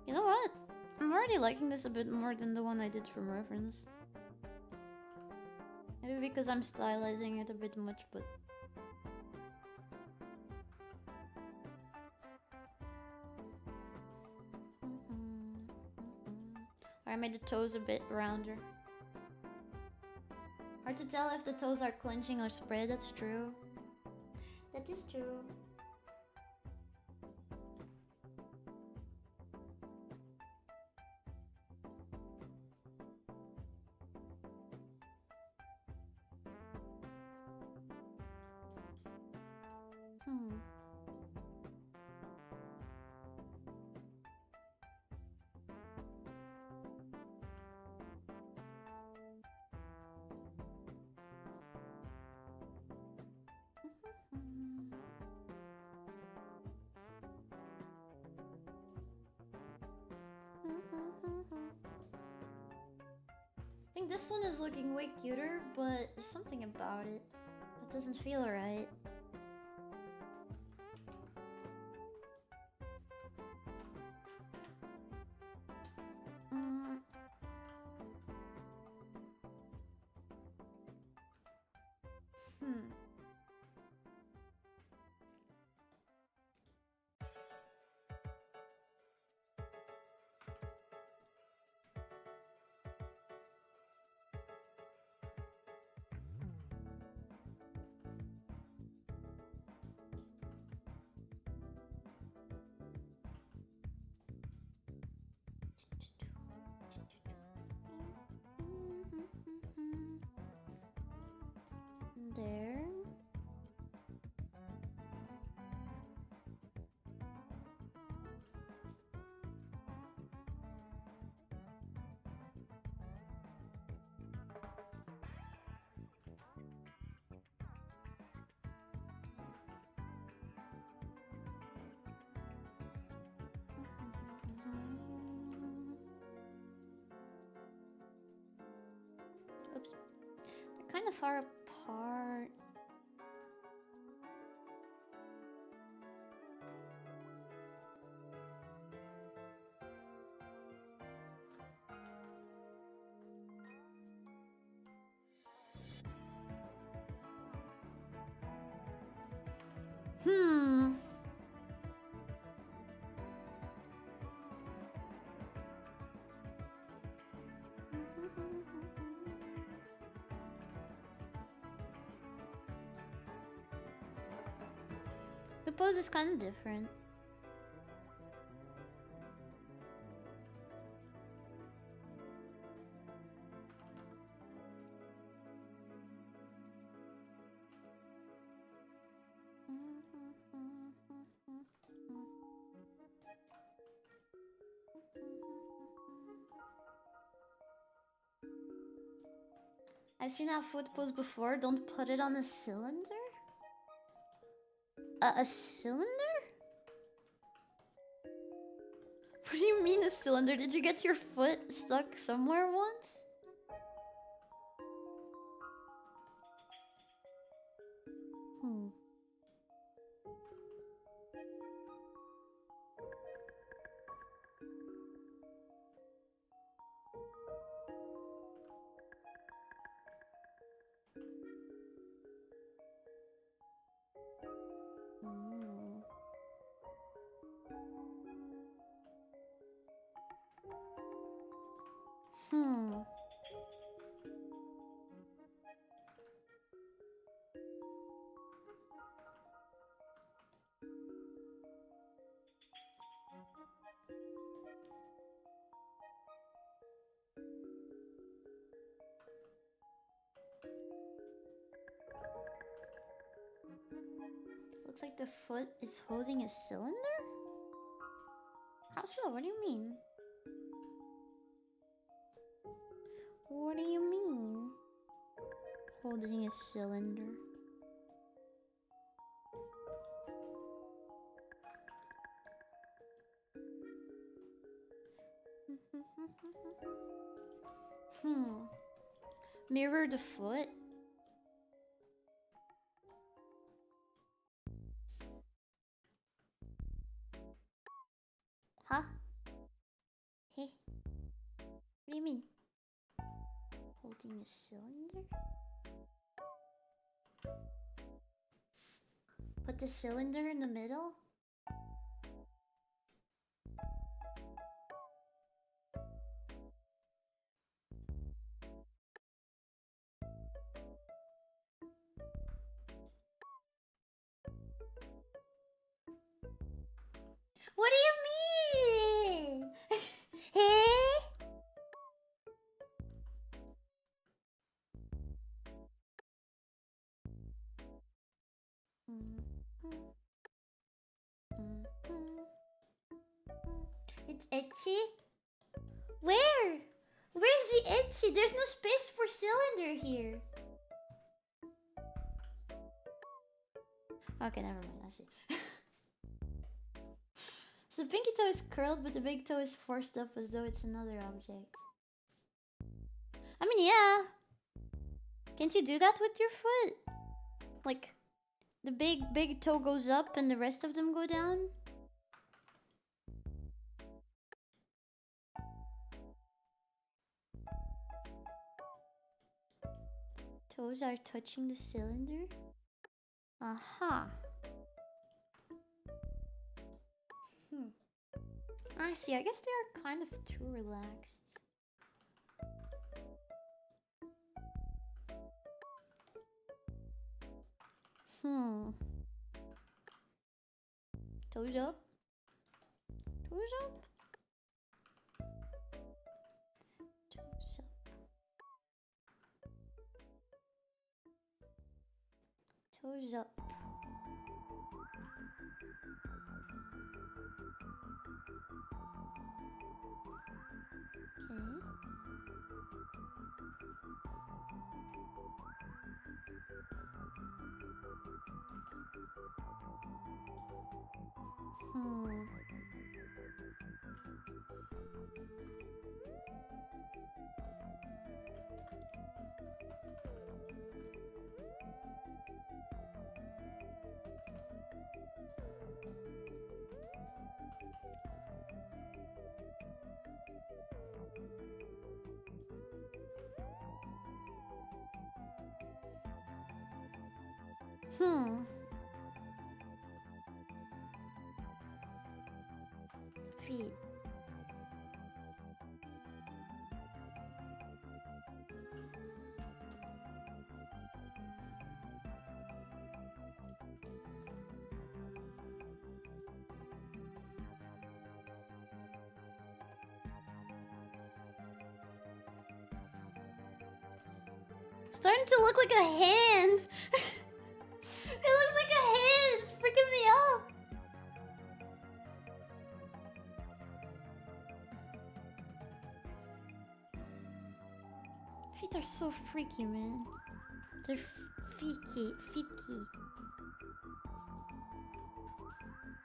You know what? I'm already liking this a bit more than the one I did from reference. Maybe because I'm stylizing it a bit much, but... I made the toes a bit rounder. Hard to tell if the toes are clenching or spread, that's true. That is true. I think this one is looking way cuter, but there's something about it that doesn't feel right. There. Oops. They're kind of far apart. pose is kind of different. I've seen that foot pose before. Don't put it on a cylinder? A cylinder? What do you mean a cylinder? Did you get your foot stuck somewhere once? Looks like the foot is holding a cylinder? How so? What do you mean? What do you mean? Holding a cylinder. Mirror the foot? Huh? Hey? What do you mean? Holding a cylinder? Put the cylinder in the middle? What do you mean? Hey? It's itchy? Where? Where's the itchy? There's no space for cylinder here. Okay, never mind. I see. So the pinky toe is curled, but the big toe is forced up as though it's another object. I mean, yeah. Can't you do that with your foot? Like, the big toe goes up and the rest of them go down? Toes are touching the cylinder? Aha. I see. I guess they are kind of too relaxed. Toes up. Toes up. Toes up. Toes up. Feet. starting to look like a hand. It looks like a hand. It's freaking me out. Feet are so freaky, man. They're freaky.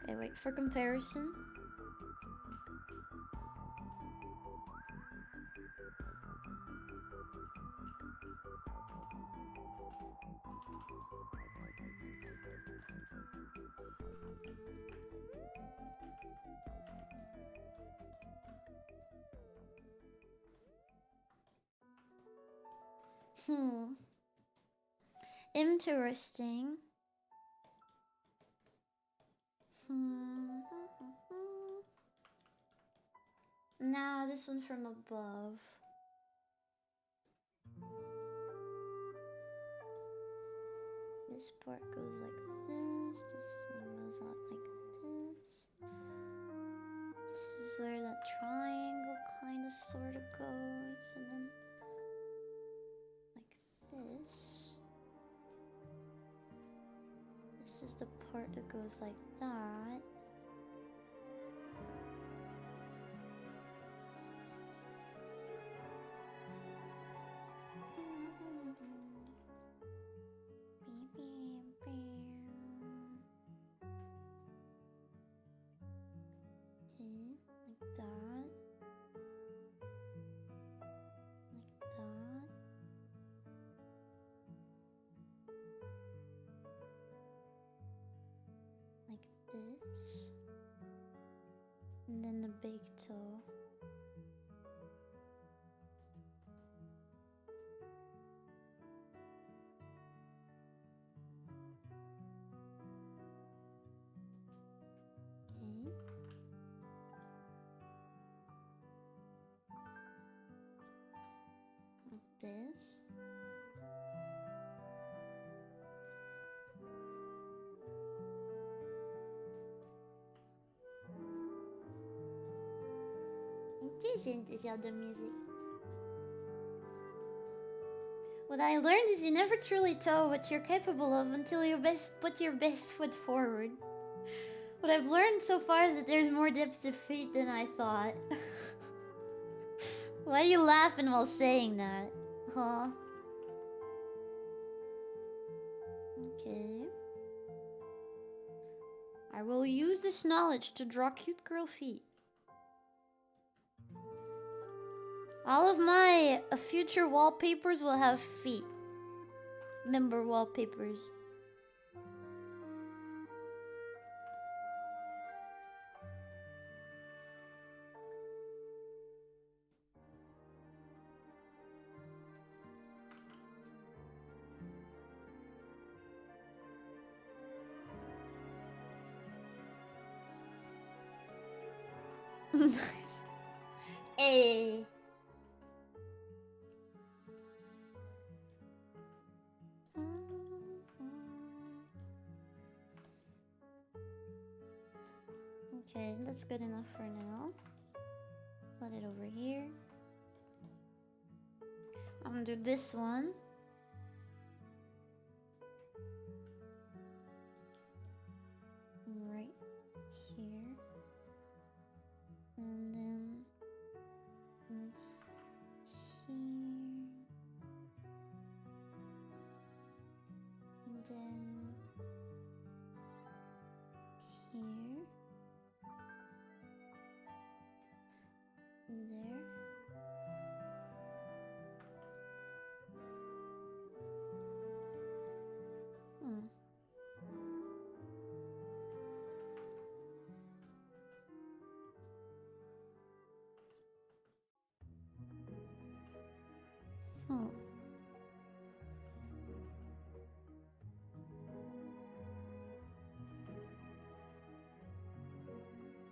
Okay, wait, for comparison. Interesting. Nah, this one from above. This part goes like this. This thing goes out like this. This is where that triangle kind of sort of goes, and then like this. This is the part that goes like that. This, and then the big toe. Okay. Like this. Decent is the music. What I learned is you never truly tell what you're capable of until you put your best foot forward. What I've learned so far is that there's more depth to feet than I thought. Why are you laughing while saying that? Huh? Okay. I will use this knowledge to draw cute girl feet. All of my future wallpapers will have feet. Member wallpapers. Nice. Hey. Okay, that's good enough for now. Put it over here. I'm gonna do this one. Right here. And then here. And then here. There.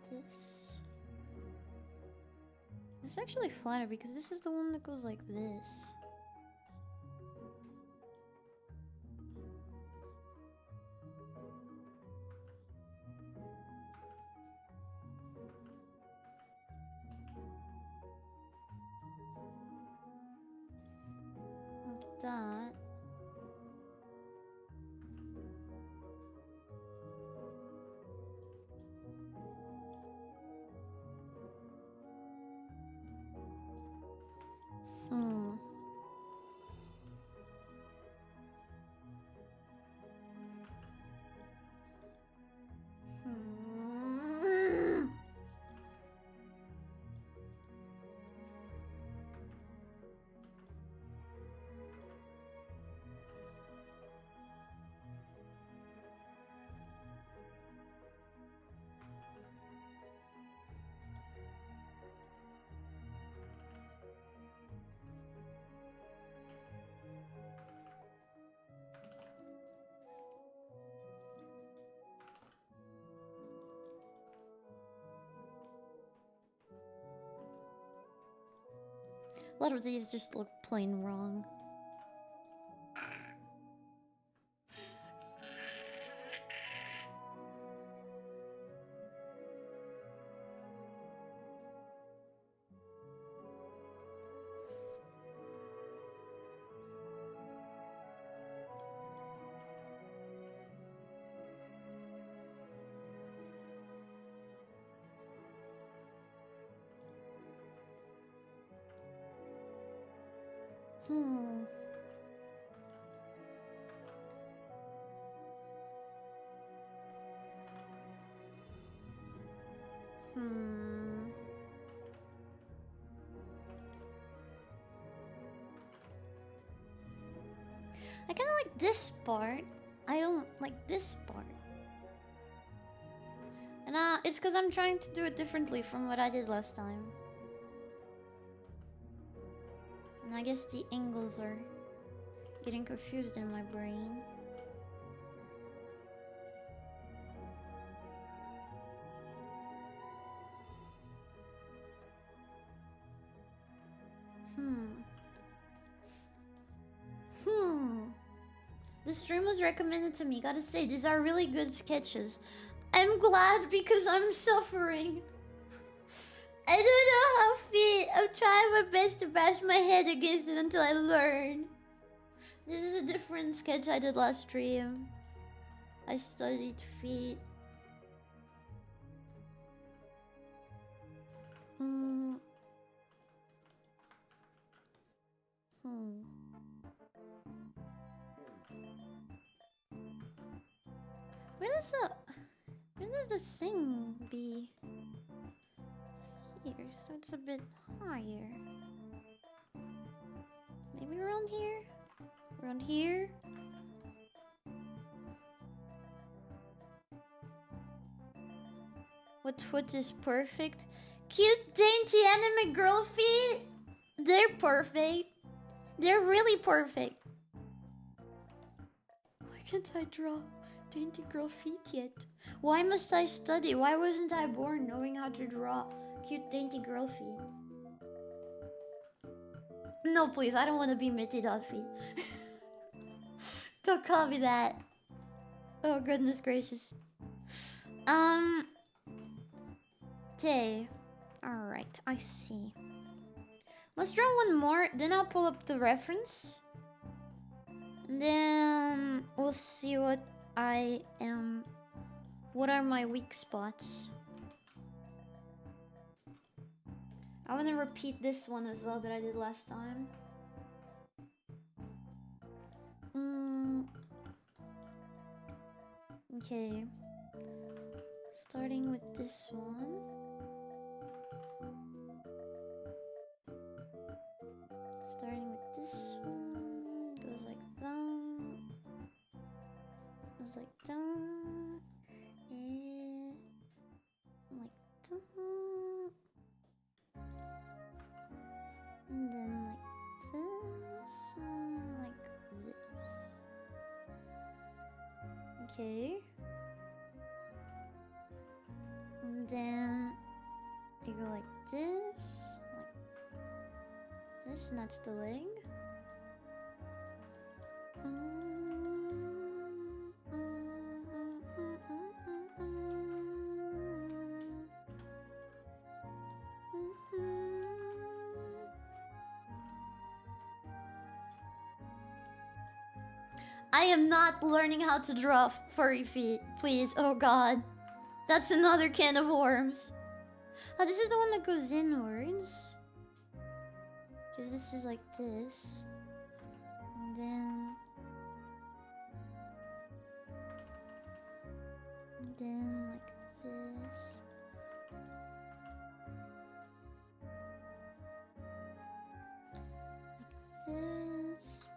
This. It's actually flatter because this is the one that goes like this. Like that. Hmm. A lot of these just look plain wrong. Hmm. I kind of like this part. I don't like this part. And it's because I'm trying to do it differently from what I did last time. And I guess the angles are getting confused in my brain. This stream was recommended to me. Gotta say, these are really good sketches. I'm glad because I'm suffering. I don't know how fit. I'm trying my best to bash my head against it until I learn. This is a different sketch I did last stream. I studied feet. Where does the thing be? Here, so it's a bit higher. Maybe around here? Around here? What foot is perfect? Cute, dainty anime girl feet? They're perfect. They're really perfect. Why can't I draw dainty girl feet yet? Why must I study? Why wasn't I born knowing how to draw cute, dainty girl feet? No, please, I don't want to be Mitty.feet. Don't call me that. Oh, goodness gracious. Tay. Alright, I see. Let's draw one more, then I'll pull up the reference. And then we'll see what I am... What are my weak spots? I want to repeat this one as well that I did last time. Okay. Starting with this one. Starting with this one. Goes like that. Goes like that. And like that. And then like this. And like this. Okay. And then you go like this. Like this, and that's the leg. I am not learning how to draw furry feet. Please, oh god. That's another can of worms. Oh, this is the one that goes inwards. Because this is like this. And then... like this. Like this.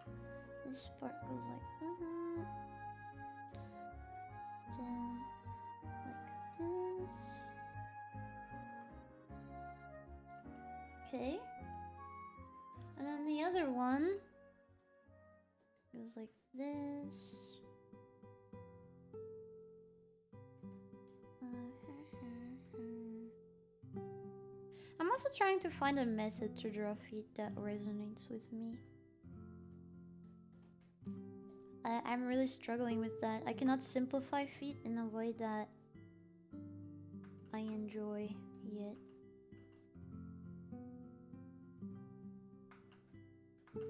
This part goes like that. Then like this. Okay. And then the other one goes like this. I'm also trying to find a method to draw feet that resonates with me. I'm really struggling with that. I cannot simplify feet in a way that I enjoy yet. Okay.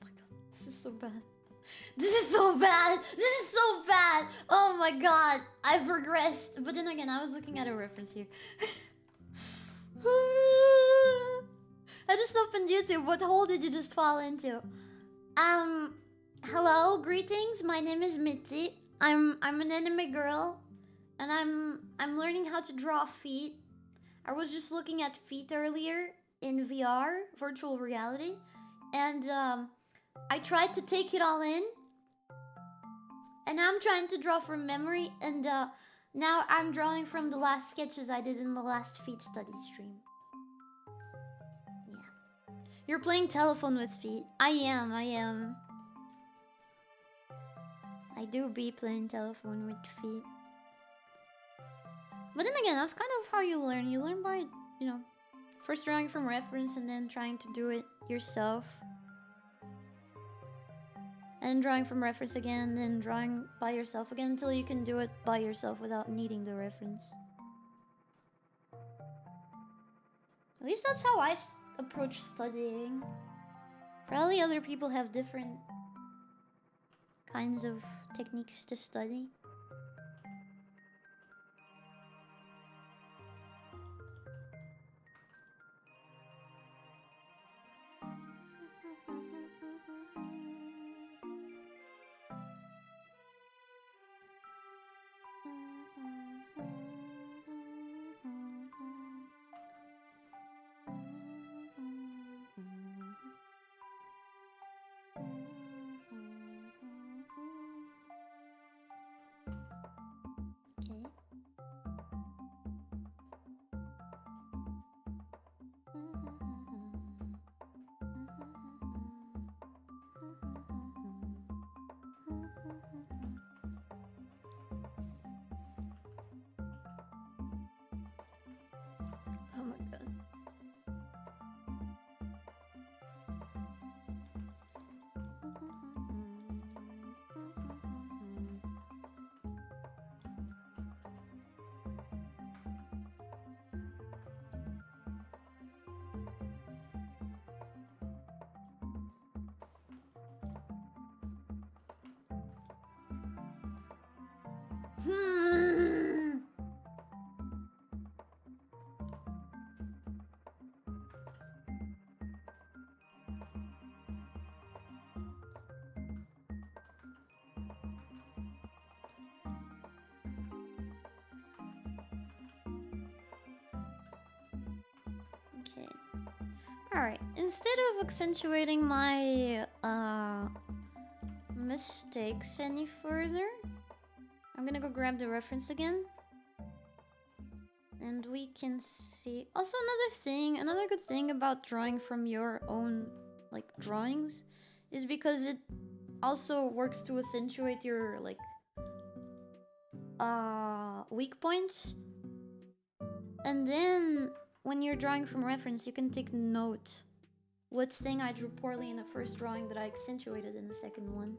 Okay. This is so bad. This is so bad! This is so bad! Oh my god! I've regressed. But then again, I was looking at a reference here. I just opened YouTube. What hole did you just fall into? Hello, greetings. My name is Mitty. I'm an anime girl, and I'm learning how to draw feet. I was just looking at feet earlier in VR, virtual reality, and I tried to take it all in, and now I'm trying to draw from memory, and now I'm drawing from the last sketches I did in the last feet study stream. Yeah. You're playing telephone with feet. I am. I do be playing telephone with feet. But then again, that's kind of how you learn. You learn by, you know, first drawing from reference and then trying to do it yourself. And drawing from reference again, then drawing by yourself again until you can do it by yourself without needing the reference. At least that's how I approach studying. Probably other people have different kinds of techniques to study. Oh my god. Okay. Alright, instead of accentuating my mistakes any further, I'm gonna go grab the reference again. And we can see... Also another good thing about drawing from your own, like, drawings is because it also works to accentuate your, like, weak points. And then, when you're drawing from reference, you can take note. What thing I drew poorly in the first drawing that I accentuated in the second one.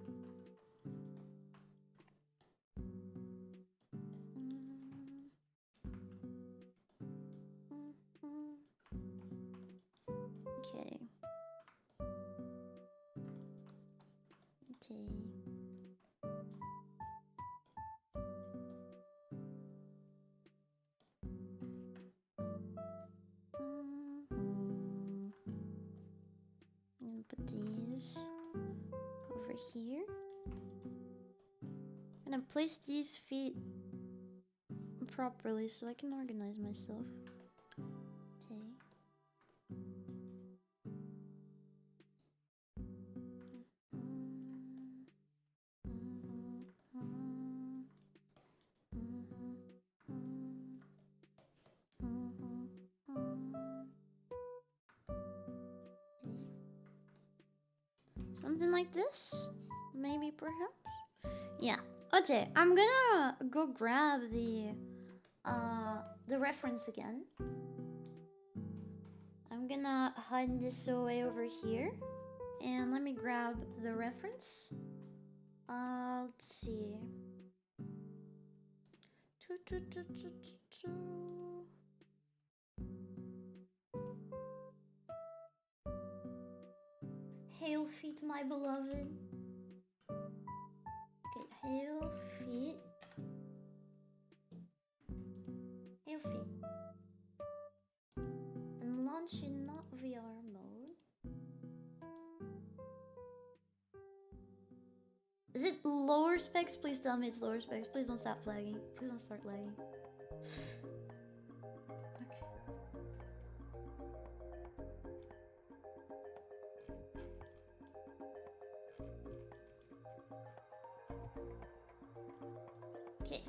Okay. Okay. I'm gonna put these over here. I'm gonna place these feet properly so I can organize myself. Okay. Something like this? Maybe, perhaps? Yeah. Okay, I'm gonna go grab the reference again. I'm gonna hide this away over here. And let me grab the reference. Let's see. Hail feet, my beloved. Okay, hail feet. Hail feet. And launch in not VR mode. Is it lower specs? Please tell me it's lower specs. Please don't stop lagging. Please don't start lagging. Okay.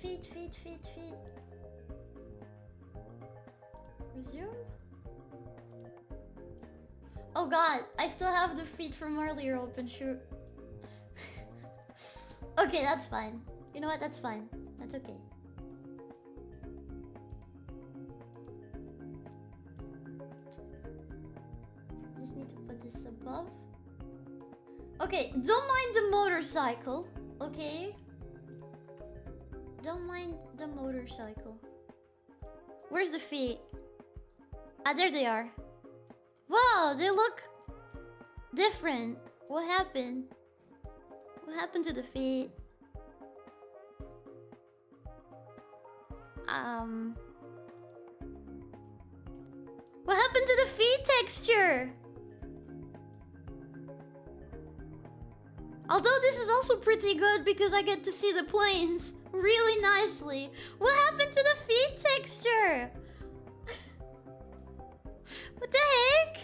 Feet. Resume? Oh god, I still have the feet from earlier open, shoot. Okay, that's fine. You know what, that's fine. That's okay. Just need to put this above. Okay, don't mind the motorcycle, okay? Don't mind the motorcycle. Where's the feet? Ah, there they are. Whoa, they look different. What happened? What happened to the feet? What happened to the feet texture? Although this is also pretty good because I get to see the planes really nicely. What happened to the feet texture? What the heck?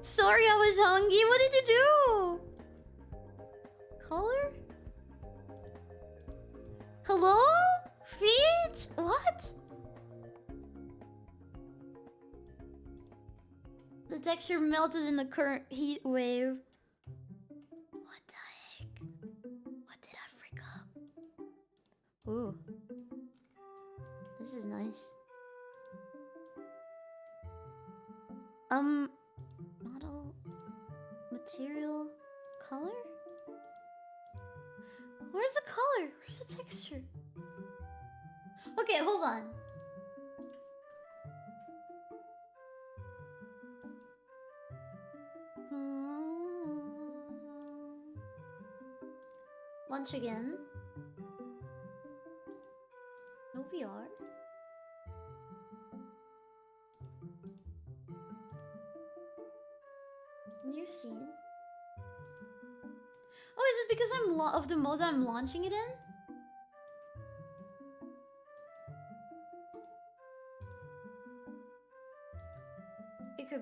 Sorry, I was hungry. What did you do? Color? Hello? Feet? What? The texture melted in the current heat wave. What the heck? What did I freak up? Ooh. This is nice. Model, material, color? Where's the color? Where's the texture? Okay, hold on. Launch again. No VR. New scene. Oh, is it because I'm of the mode I'm launching it in?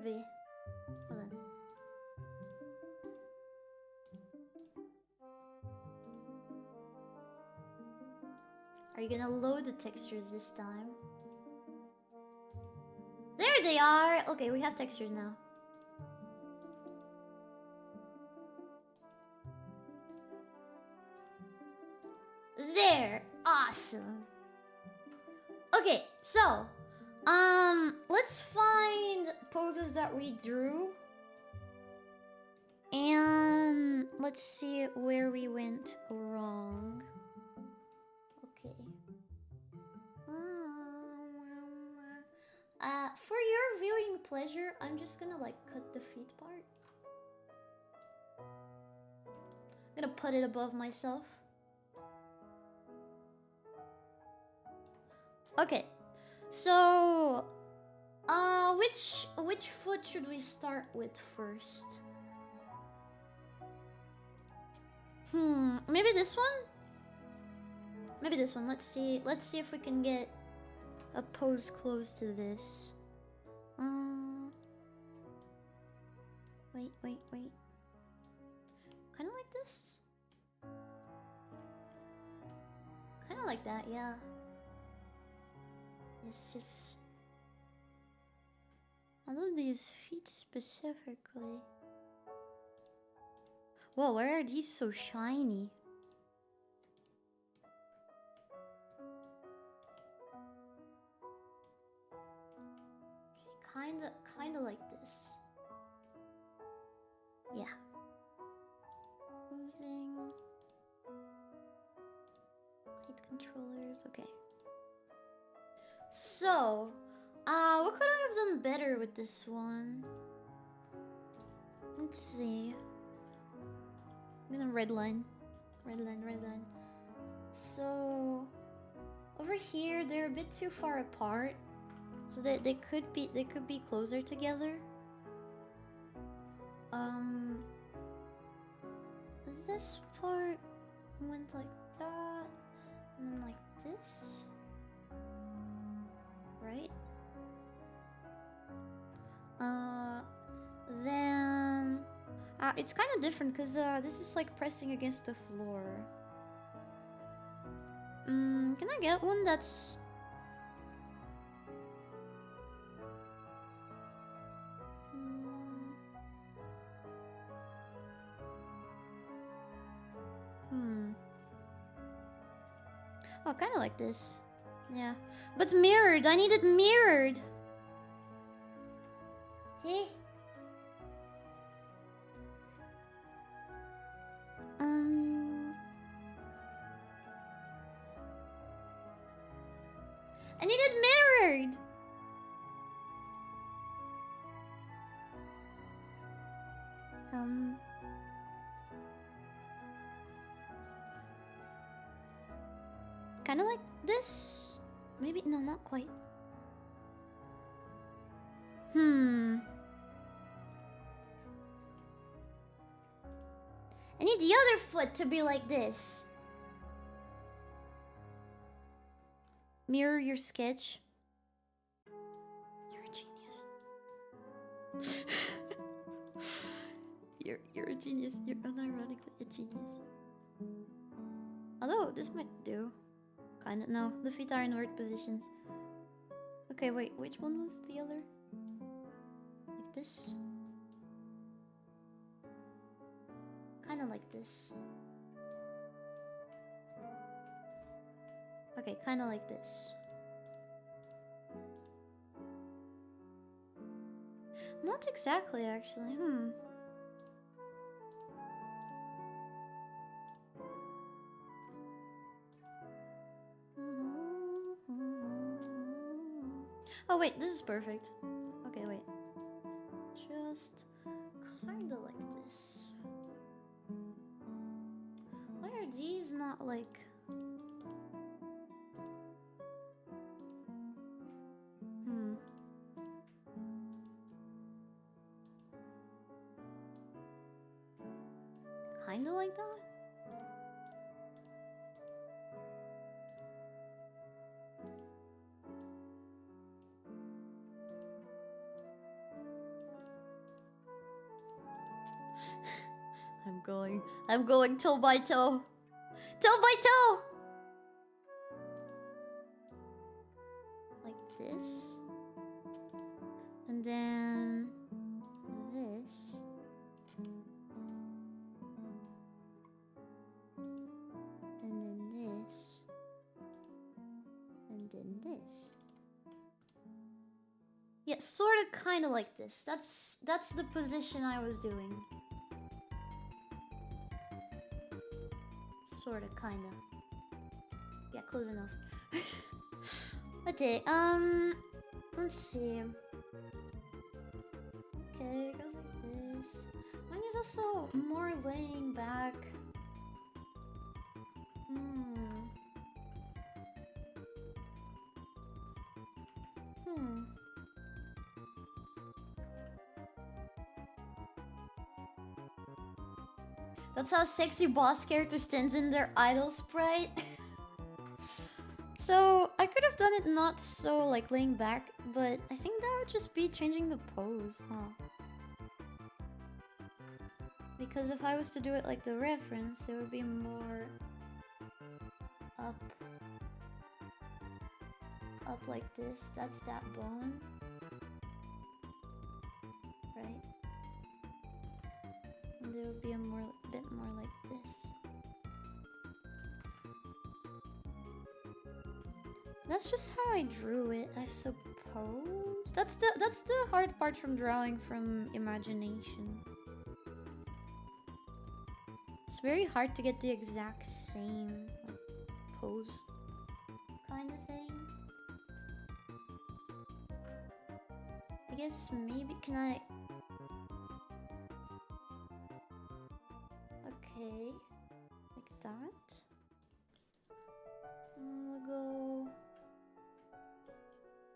could be. Hold on. Are you gonna load the textures this time? There they are! Okay, we have textures now. There! Awesome! Okay, so... let's find poses that we drew. And let's see where we went wrong. Okay. For your viewing pleasure, I'm just gonna like cut the feet part. I'm gonna put it above myself. Okay. So, which foot should we start with first? Maybe this one? Maybe this one. Let's see if we can get a pose close to this. Wait. Kind of like this? Kind of like that, yeah. It's just... I love these feet specifically. Whoa, why are these so shiny? Okay, kinda like this. Yeah. Posing. Height controllers, okay. So, what could I have done better with this one? Let's see. I'm gonna redline. Redline. So, over here, they're a bit too far apart. So they could be closer together. This part went like that, and then like this. Right? Then... it's kind of different because this is like pressing against the floor. Can I get one that's... Oh, kind of like this. Yeah. But mirrored! I need it mirrored! Hey? I need it mirrored! Kind of like this? Maybe, no, not quite. I need the other foot to be like this. Mirror your sketch. You're a genius. You're a genius. You're unironically a genius. Although, this might do. Kinda, no. The feet are in weird positions. Okay, wait. Which one was the other? Like this? Kinda like this. Okay, kinda like this. Not exactly, actually. Oh wait, this is perfect. Okay, wait. Just kinda like this. Why are these not like... Kinda like that? I'm going toe by toe. Toe by toe! Like this. And then this. And then this. And then this. Yeah, sort of kind of like this. That's the position I was doing. Sort of, kind of. Yeah, close enough. Okay, let's see. Okay, it goes like this. Mine is also more laying back. That's how sexy boss character stands in their idol sprite. So I could have done it not so like laying back, but I think that would just be changing the pose, huh? Because if I was to do it like the reference, it would be more up like this. That's that bone, right? And it would be a bit more like this. That's just how I drew it, I suppose. That's the hard part from drawing from imagination. It's very hard to get the exact same like, pose kind of thing. I guess maybe can I? Okay, like that. We'll go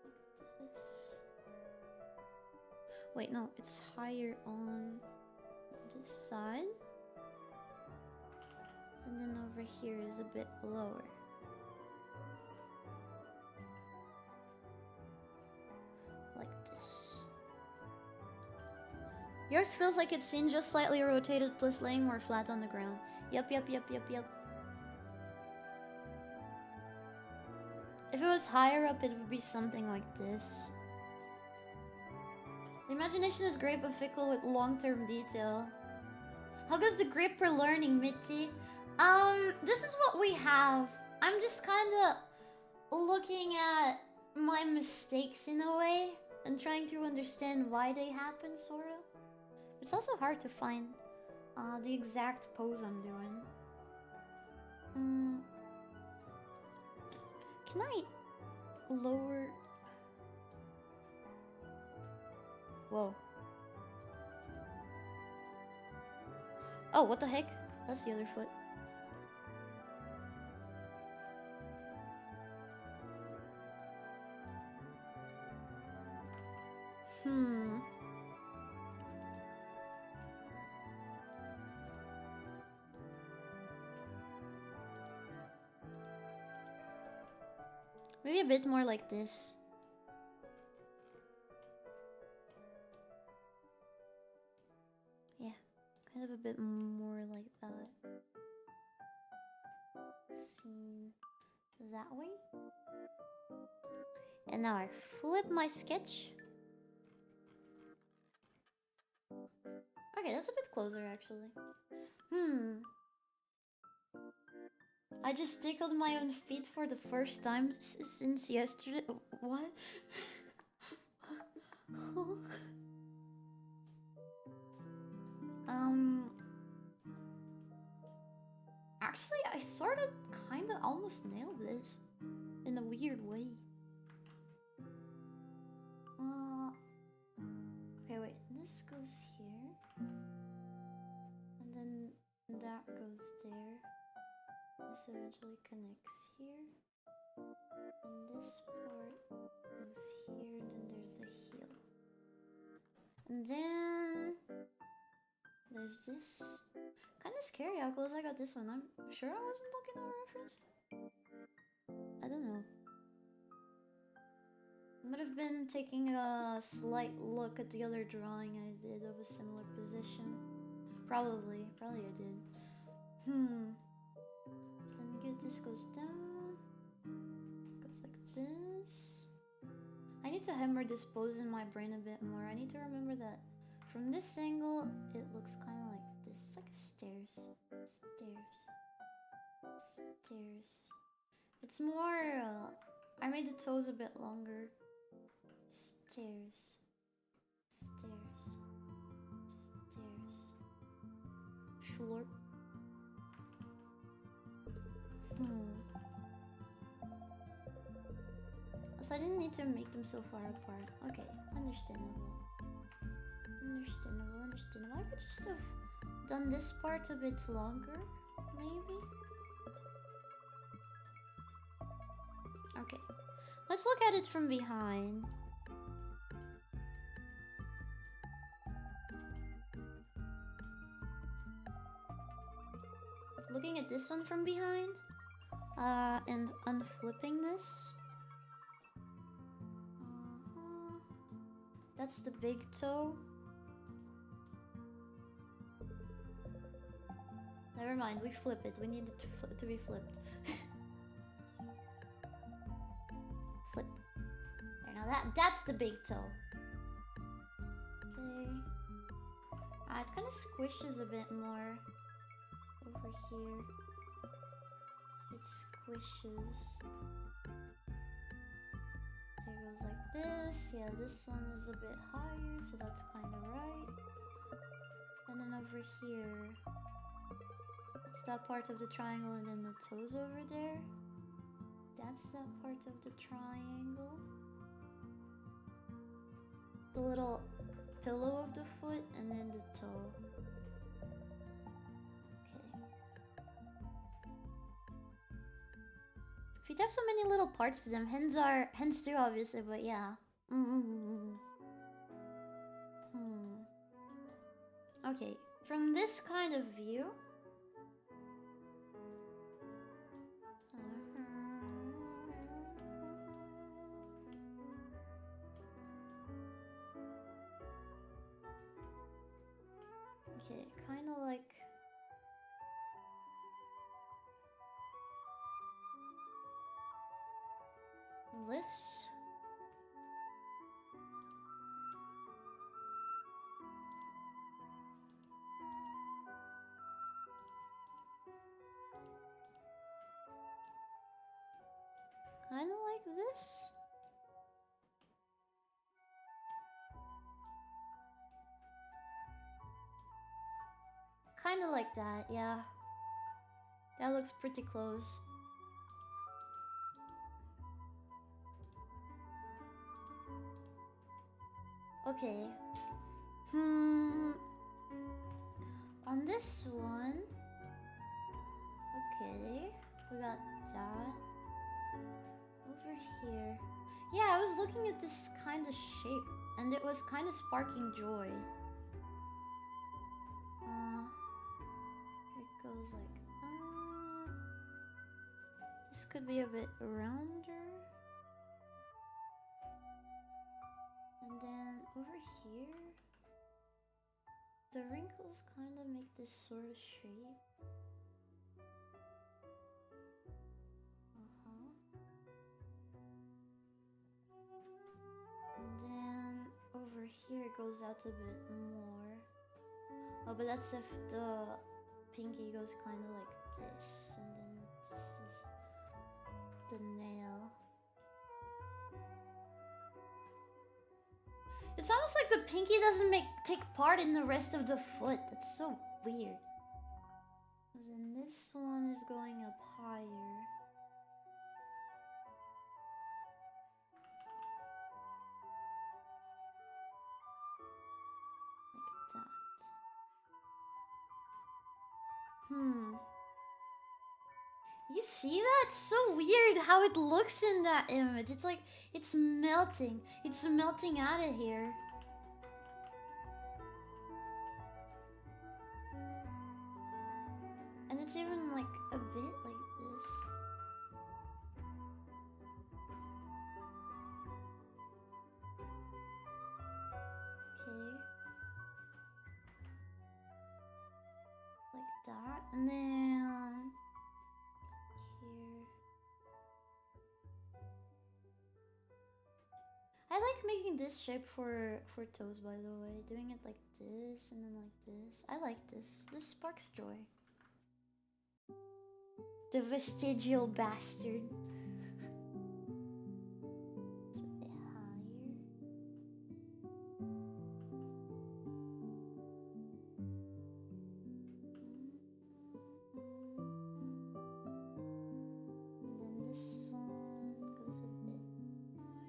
like this. Wait, no, it's higher on this side. And then over here is a bit lower. Like this. Yours feels like it's seen just slightly rotated plus laying more flat on the ground. Yep. If it was higher up, it would be something like this. The imagination is great but fickle with long-term detail. How goes the grip for learning, Mitty? This is what we have. I'm just kinda looking at my mistakes in a way and trying to understand why they happen, sorta. It's also hard to find the exact pose I'm doing. Can I lower? Whoa. Oh, what the heck? That's the other foot. Maybe a bit more like this. Yeah, kind of a bit more like that. See, that way. And now I flip my sketch. Okay, that's a bit closer actually. I just tickled my own feet for the first time since yesterday. What? Actually, I sort of kind of almost nailed this in a weird way. Okay, wait. This goes here. And then that goes there. This eventually connects here. And this part goes here, and then there's a heel. And then there's this. Kind of scary how close I got this one. I'm sure I wasn't looking at a reference. I don't know. I might have been taking a slight look at the other drawing I did of a similar position. Probably I did. So then get this goes down. Goes like this. I need to hammer this pose in my brain a bit more. I need to remember that from this angle, it looks kind of like this. It's like stairs. Stairs. It's more, I made the toes a bit longer. Stairs. Schlorp. So I didn't need to make them so far apart. Okay, understandable. I could just have done this part a bit longer, maybe? Okay, let's look at it from behind. Looking at this one from behind, and unflipping this. That's the big toe. Never mind, we flip it. We need it to be flipped. Flip. There, now that's the big toe. Okay. It kind of squishes a bit more over here. It squishes. It goes like this. Yeah, this one is a bit higher, so that's kind of right. And then over here, it's that part of the triangle, and then the toes over there. That's that part of the triangle. The little pillow of the foot, and then the toe. Okay. Feet have so many little parts to them. Hands too, obviously, but yeah. Okay, from this kind of view. Okay, kind of like this. Kind of like this. Kind of like that, yeah. That looks pretty close. Okay. On this one. Okay. We got that. Over here. Yeah, I was looking at this kind of shape, and it was kind of sparking joy. It goes like this could be a bit rounder. And then over here, the wrinkles kind of make this sort of shape. And then over here it goes out a bit more. Oh, but that's if the pinky goes kind of like this, and then this is the nail. It's almost like the pinky doesn't take part in the rest of the foot. That's so weird. And then this one is going up higher. Like that. You see that? It's so weird how it looks in that image. It's like, it's melting. It's melting out of here. And it's even like a bit like this. Okay. And then here. I like making this shape for toes, by the way. Doing it like this and then like this. I like this. This sparks joy. The vestigial bastard. It's a bit higher. And then this one goes a bit higher.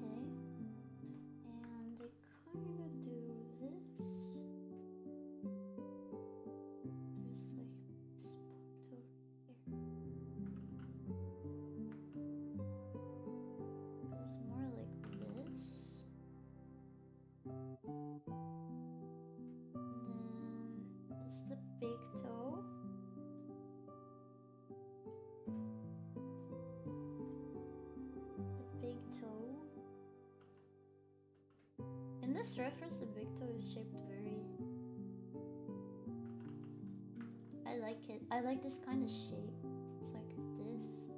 Okay. And they kind of do this. There's like this part over here. Goes more like this. And then it's the big toe. The big toe. In this reference, the big toe is shaped very... I like it. I like this kind of shape. It's like this.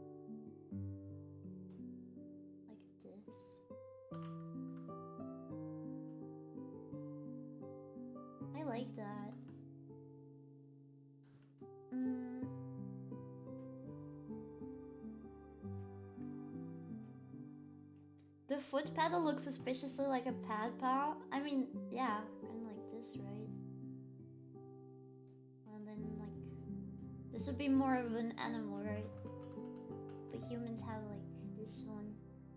Like this. I like that. The foot pedal looks suspiciously like a pad pal. I mean, yeah, kind of like this, right? And then, like, this would be more of an animal, right? But humans have, like, this one.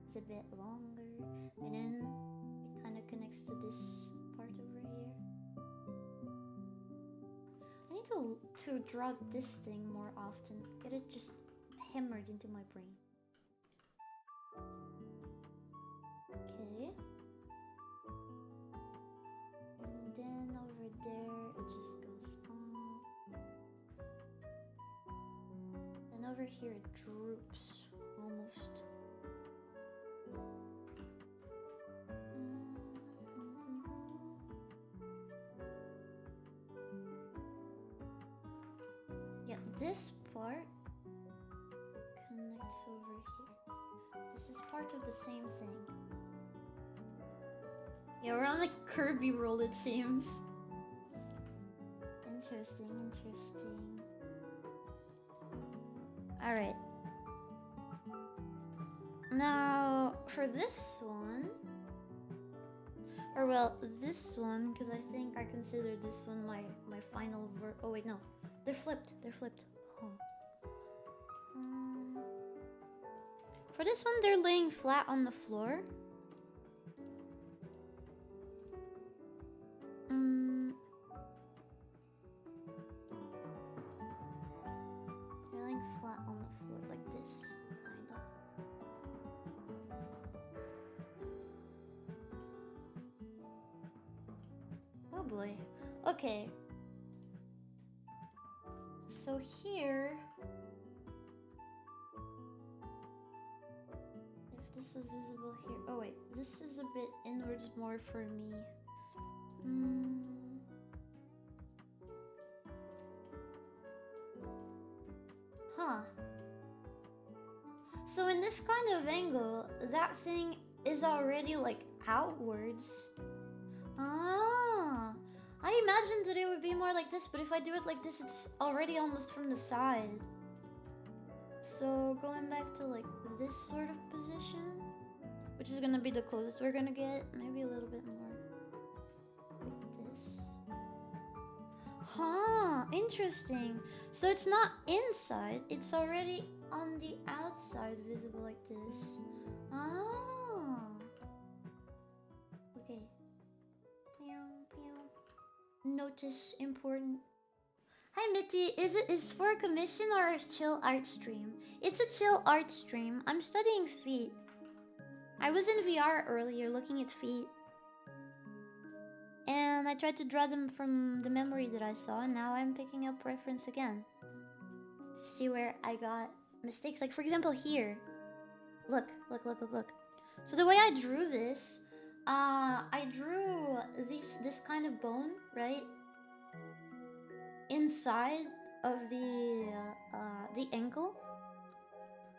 It's a bit longer. And then it kind of connects to this part over here. I need to draw this thing more often. Get it just hammered into my brain. Okay. And then over there, it just goes on. And over here, it droops almost. Yeah, this part connects over here. This is part of the same thing. Yeah, we're on like Kirby roll, it seems. Interesting, interesting. Alright. Now, for this one... Or well, this one, because I think I consider this one my final oh wait, no. They're flipped, they're flipped. Oh. For this one, they're laying flat on the floor. They're laying flat on the floor like this, kinda. Oh boy. Okay. So here... This is visible here. Oh wait, this is a bit inwards more for me. Huh. So in this kind of angle, that thing is already like outwards. Ah. I imagined that it would be more like this, but if I do it like this, it's already almost from the side. So going back to like this sort of position, which is gonna be the closest we're gonna get, maybe a little bit more like this. Huh, interesting. So it's not inside, it's already on the outside, visible like this. Ah. Okay. Pew, pew. Notice important. Hi Mitty, is for a commission or a chill art stream? It's a chill art stream. I'm studying feet. I was in VR earlier looking at feet. And I tried to draw them from the memory that I saw, and now I'm picking up reference again. To see where I got mistakes. Like for example here. Look. So the way I drew this, I drew this kind of bone, right? Inside of the ankle.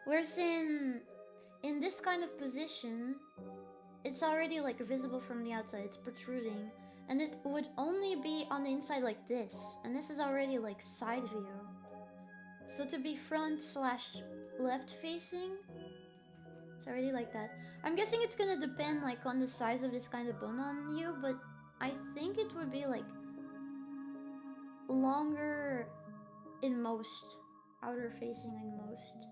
Whereas in this kind of position, it's already like visible from the outside, it's protruding. And it would only be on the inside like this. And this is already like side view. So to be front slash left facing, it's already like that. I'm guessing it's gonna depend like on the size of this kind of bone on you, but I think it would be like longer in most. Outer facing in most.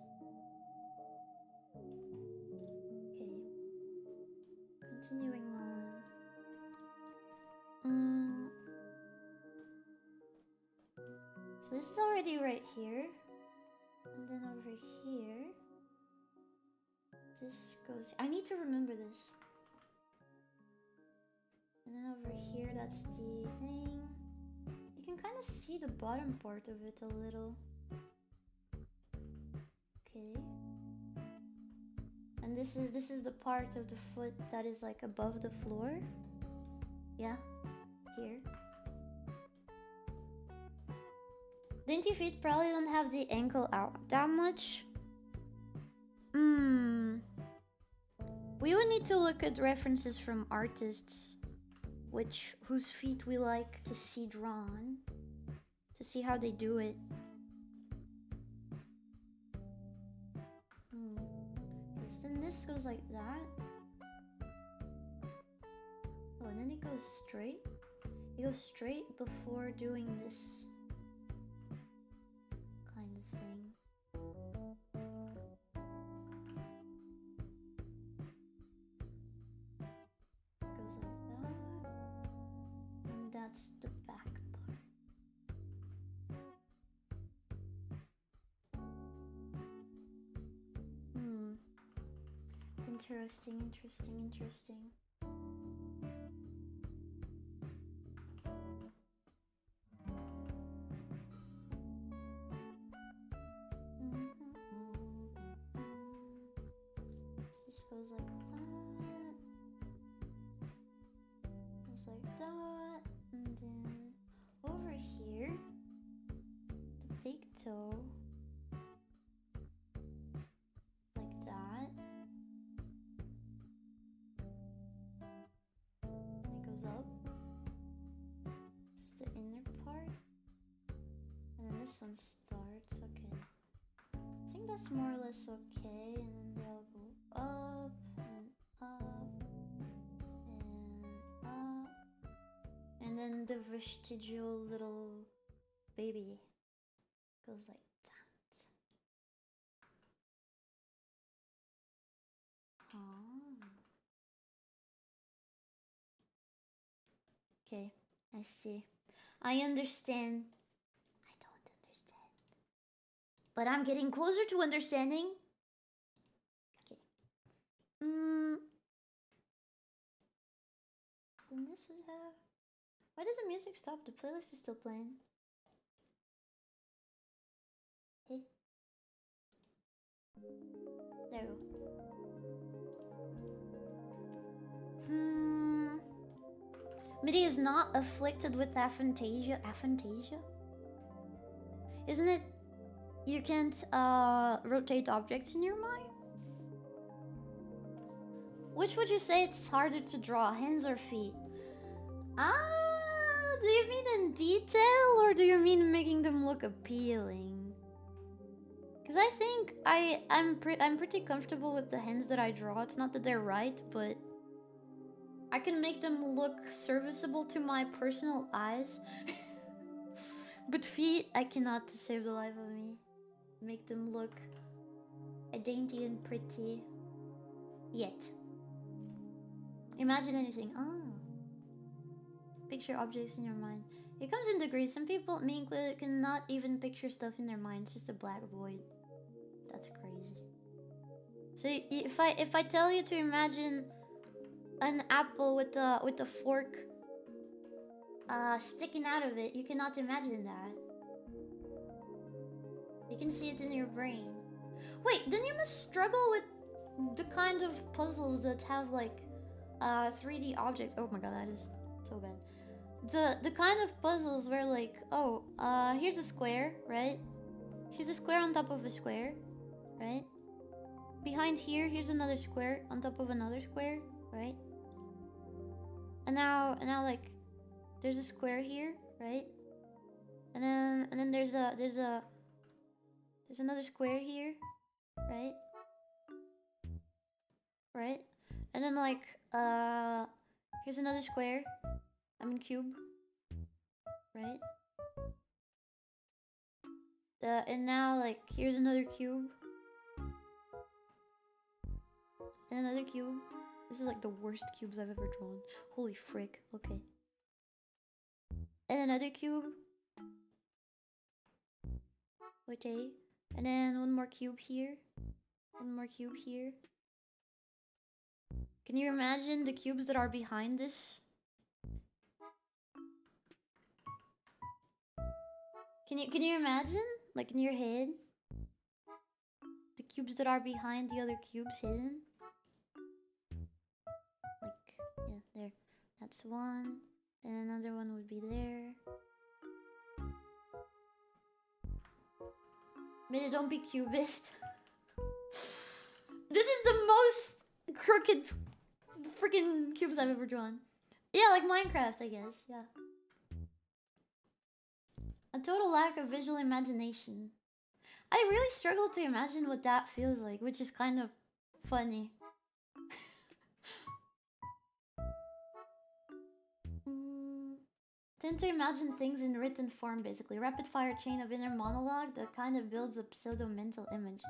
Okay. Continuing on. So this is already right here. And then over here. This goes... I need to remember this. And then over here, that's the thing. You can kind of see the bottom part of it a little. Okay. And this is the part of the foot that is like above the floor. Yeah. Here. Dainty feet probably don't have the ankle out that much. We would need to look at references from artists whose feet we like to see drawn, to see how they do it. Okay, so then this goes like that. Oh, and then it goes straight. It goes straight before doing this kind of thing. That's the back part. Interesting. This goes like that. Goes like that. And then over here, the big toe, like that. And it goes up. It's the inner part. And then this one starts, okay. I think that's more or less okay. And then they all go up and up and up. And then the vestigial little baby goes like that. Okay, I see. I understand. I don't understand. But I'm getting closer to understanding. Okay. So this is how... Why did the music stop? The playlist is still playing. Hey. There we go. Mitty is not afflicted with aphantasia. Aphantasia? Isn't it... You can't rotate objects in your mind? Which would you say it's harder to draw, hands or feet? Do you mean in detail, or do you mean making them look appealing? Because I think I'm pretty comfortable with the hands that I draw. It's not that they're right, but I can make them look serviceable to my personal eyes. But feet, I cannot, to save the life of me. Make them look dainty and pretty. Yet. Imagine anything. Picture objects in your mind. It comes in degrees. Some people, me included, cannot even picture stuff in their mind. It's just a black void. That's crazy. So if I tell you to imagine an apple with a fork sticking out of it, you cannot imagine that. You can see it in your brain. Wait, then you must struggle with the kind of puzzles that have like 3D objects. Oh my god, that is so bad. The kind of puzzles where like, oh, here's a square, right? Here's a square on top of a square, right? Behind here, here's another square on top of another square, right? And now like, there's a square here, right? And then there's another square here, right? Right? And then like, here's another square. I mean cube, right? And now like, here's another cube. And another cube. This is like the worst cubes I've ever drawn. Holy frick. Okay. And another cube. Okay. And then one more cube here. One more cube here. Can you imagine the cubes that are behind this? Can you imagine? Like in your head? The cubes that are behind the other cubes hidden? Like, yeah, there. That's one. And another one would be there. Mitty, don't be cubist. This is the most crooked freaking cubes I've ever drawn. Yeah, like Minecraft, I guess. Yeah. A total lack of visual imagination. I really struggle to imagine what that feels like, which is kind of funny. Tend to imagine things in written form, basically. Rapid fire chain of inner monologue that kind of builds a pseudo mental image.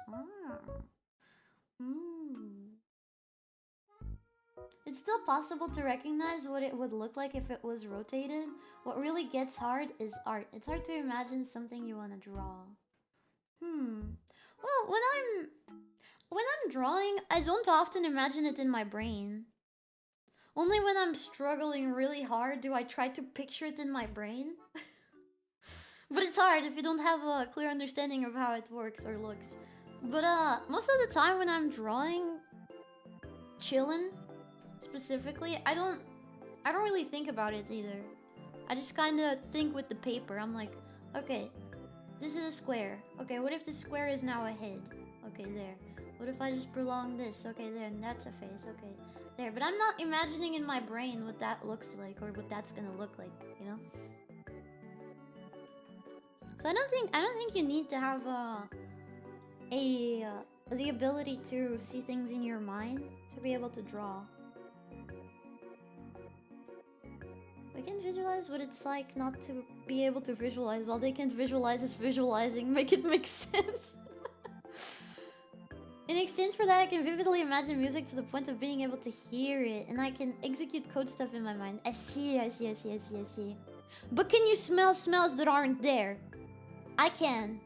It's still possible to recognize what it would look like if it was rotated. What really gets hard is art. It's hard to imagine something you want to draw. Well, when I'm drawing, I don't often imagine it in my brain. Only when I'm struggling really hard do I try to picture it in my brain. But it's hard if you don't have a clear understanding of how it works or looks. But most of the time when I'm drawing, chillin', specifically, I don't really think about it either. I just kind of think with the paper. I'm like, okay, this is a square. Okay, what if the square is now a head? Okay, there. What if I just prolong this? Okay, there, and that's a face. Okay, there. But I'm not imagining in my brain what that looks like or what that's gonna look like, you know? So I don't think you need to have the ability to see things in your mind to be able to draw. We can visualize what it's like not to be able to visualize. All they can't visualize is visualizing. Make it make sense. In exchange for that, I can vividly imagine music to the point of being able to hear it, and I can execute code stuff in my mind. I see. But can you smell smells that aren't there? I can.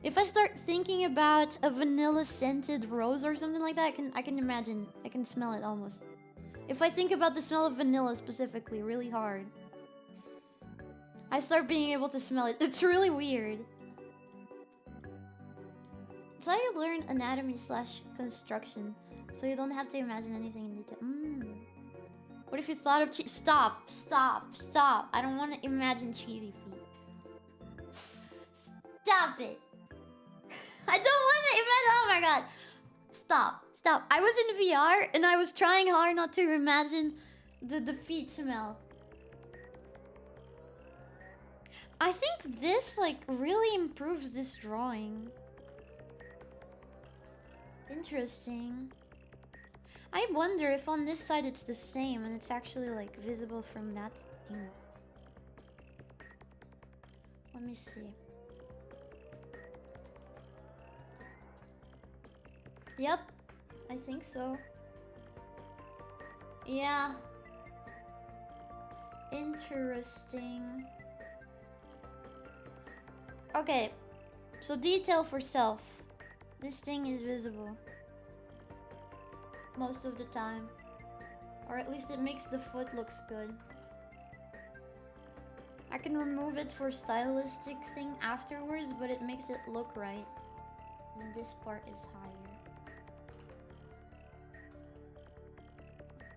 If I start thinking about a vanilla scented rose or something like that, I can imagine. I can smell it almost. If I think about the smell of vanilla specifically really hard, I start being able to smell it. It's really weird. It's how you learn anatomy / construction, so you don't have to imagine anything in detail. What if you thought of cheese? Stop. I don't want to imagine cheesy feet. Stop it. I don't want to imagine. Oh my god. Stop. I was in VR and I was trying hard not to imagine the feet smell. I think this like really improves this drawing. Interesting. I wonder if on this side it's the same and it's actually like visible from that angle. Let me see. Yep, I think so. Yeah. Interesting. Okay, so detail for self. This thing is visible. Most of the time. Or at least it makes the foot looks good. I can remove it for stylistic thing afterwards, but it makes it look right. And this part is higher. Okay.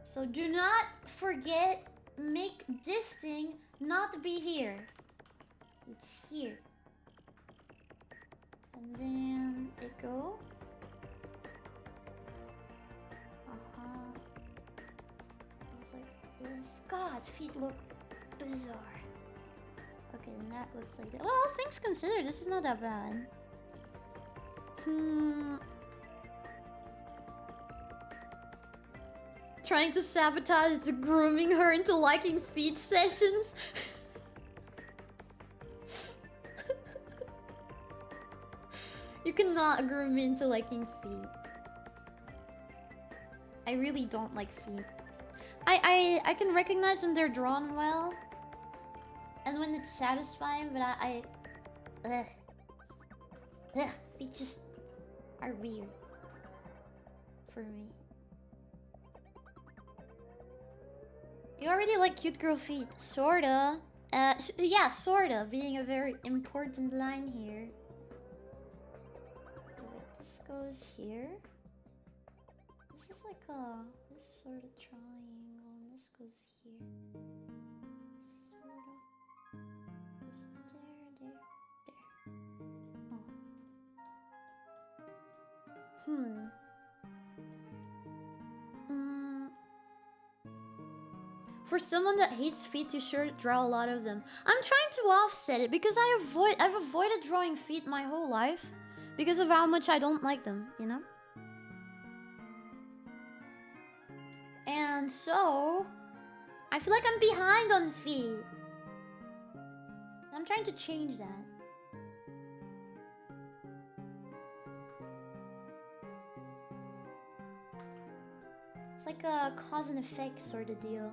So do not forget, make this thing not be here. It's here. And then it go. It's like this. God, feet look bizarre. Okay, then that looks like that. Well, all things considered, this is not that bad. Trying to sabotage the grooming her into liking feet sessions. You cannot groom me into liking feet. I really don't like feet. I can recognize when they're drawn well. And when it's satisfying, but feet just are weird for me. You already like cute girl feet, sorta. Yeah, sorta, being a very important line here. Wait, this goes here. This is like this sort of triangle, and this goes here. Sorta. Goes there. Oh. For someone that hates feet, you sure draw a lot of them. I'm trying to offset it because I've avoided drawing feet my whole life because of how much I don't like them, you know? And so I feel like I'm behind on feet. I'm trying to change that. It's like a cause and effect sort of deal.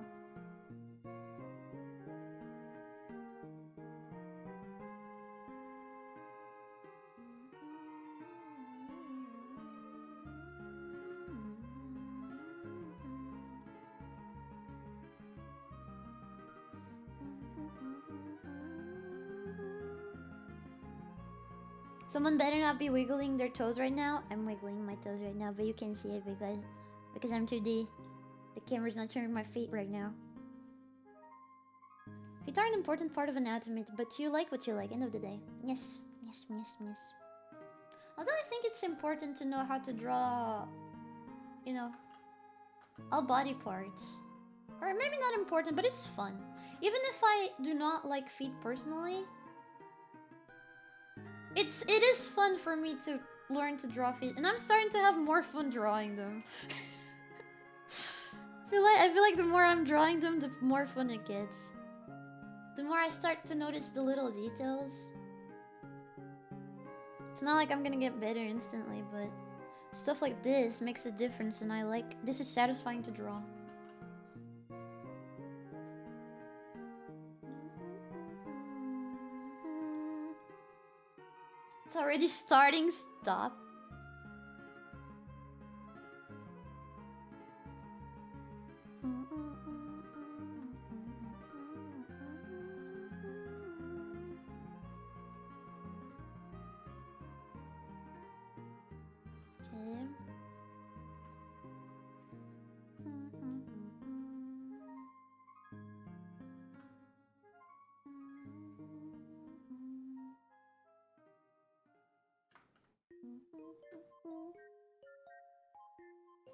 Someone better not be wiggling their toes right now. I'm wiggling my toes right now, but you can't see it because I'm 2D. The camera's not showing my feet right now. Feet are an important part of anatomy, but you like what you like, end of the day. Yes. Although I think it's important to know how to draw, you know, all body parts. Or maybe not important, but it's fun. Even if I do not like feet personally, it is fun for me to learn to draw feet, and I'm starting to have more fun drawing them. I feel like the more I'm drawing them, the more fun it gets. The more I start to notice the little details. It's not like I'm gonna get better instantly, but stuff like this makes a difference, and this is satisfying to draw. It's already starting. Stop.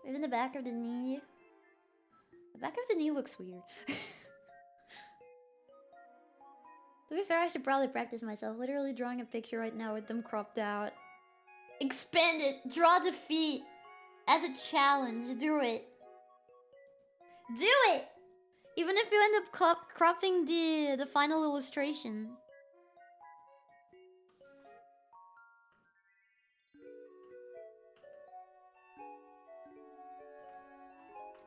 Even the back of the knee. The back of the knee looks weird. To be fair, I should probably practice myself. Literally drawing a picture right now with them cropped out. Expand it! Draw the feet! As a challenge. Do it! Do it! Even if you end up cropping the final illustration.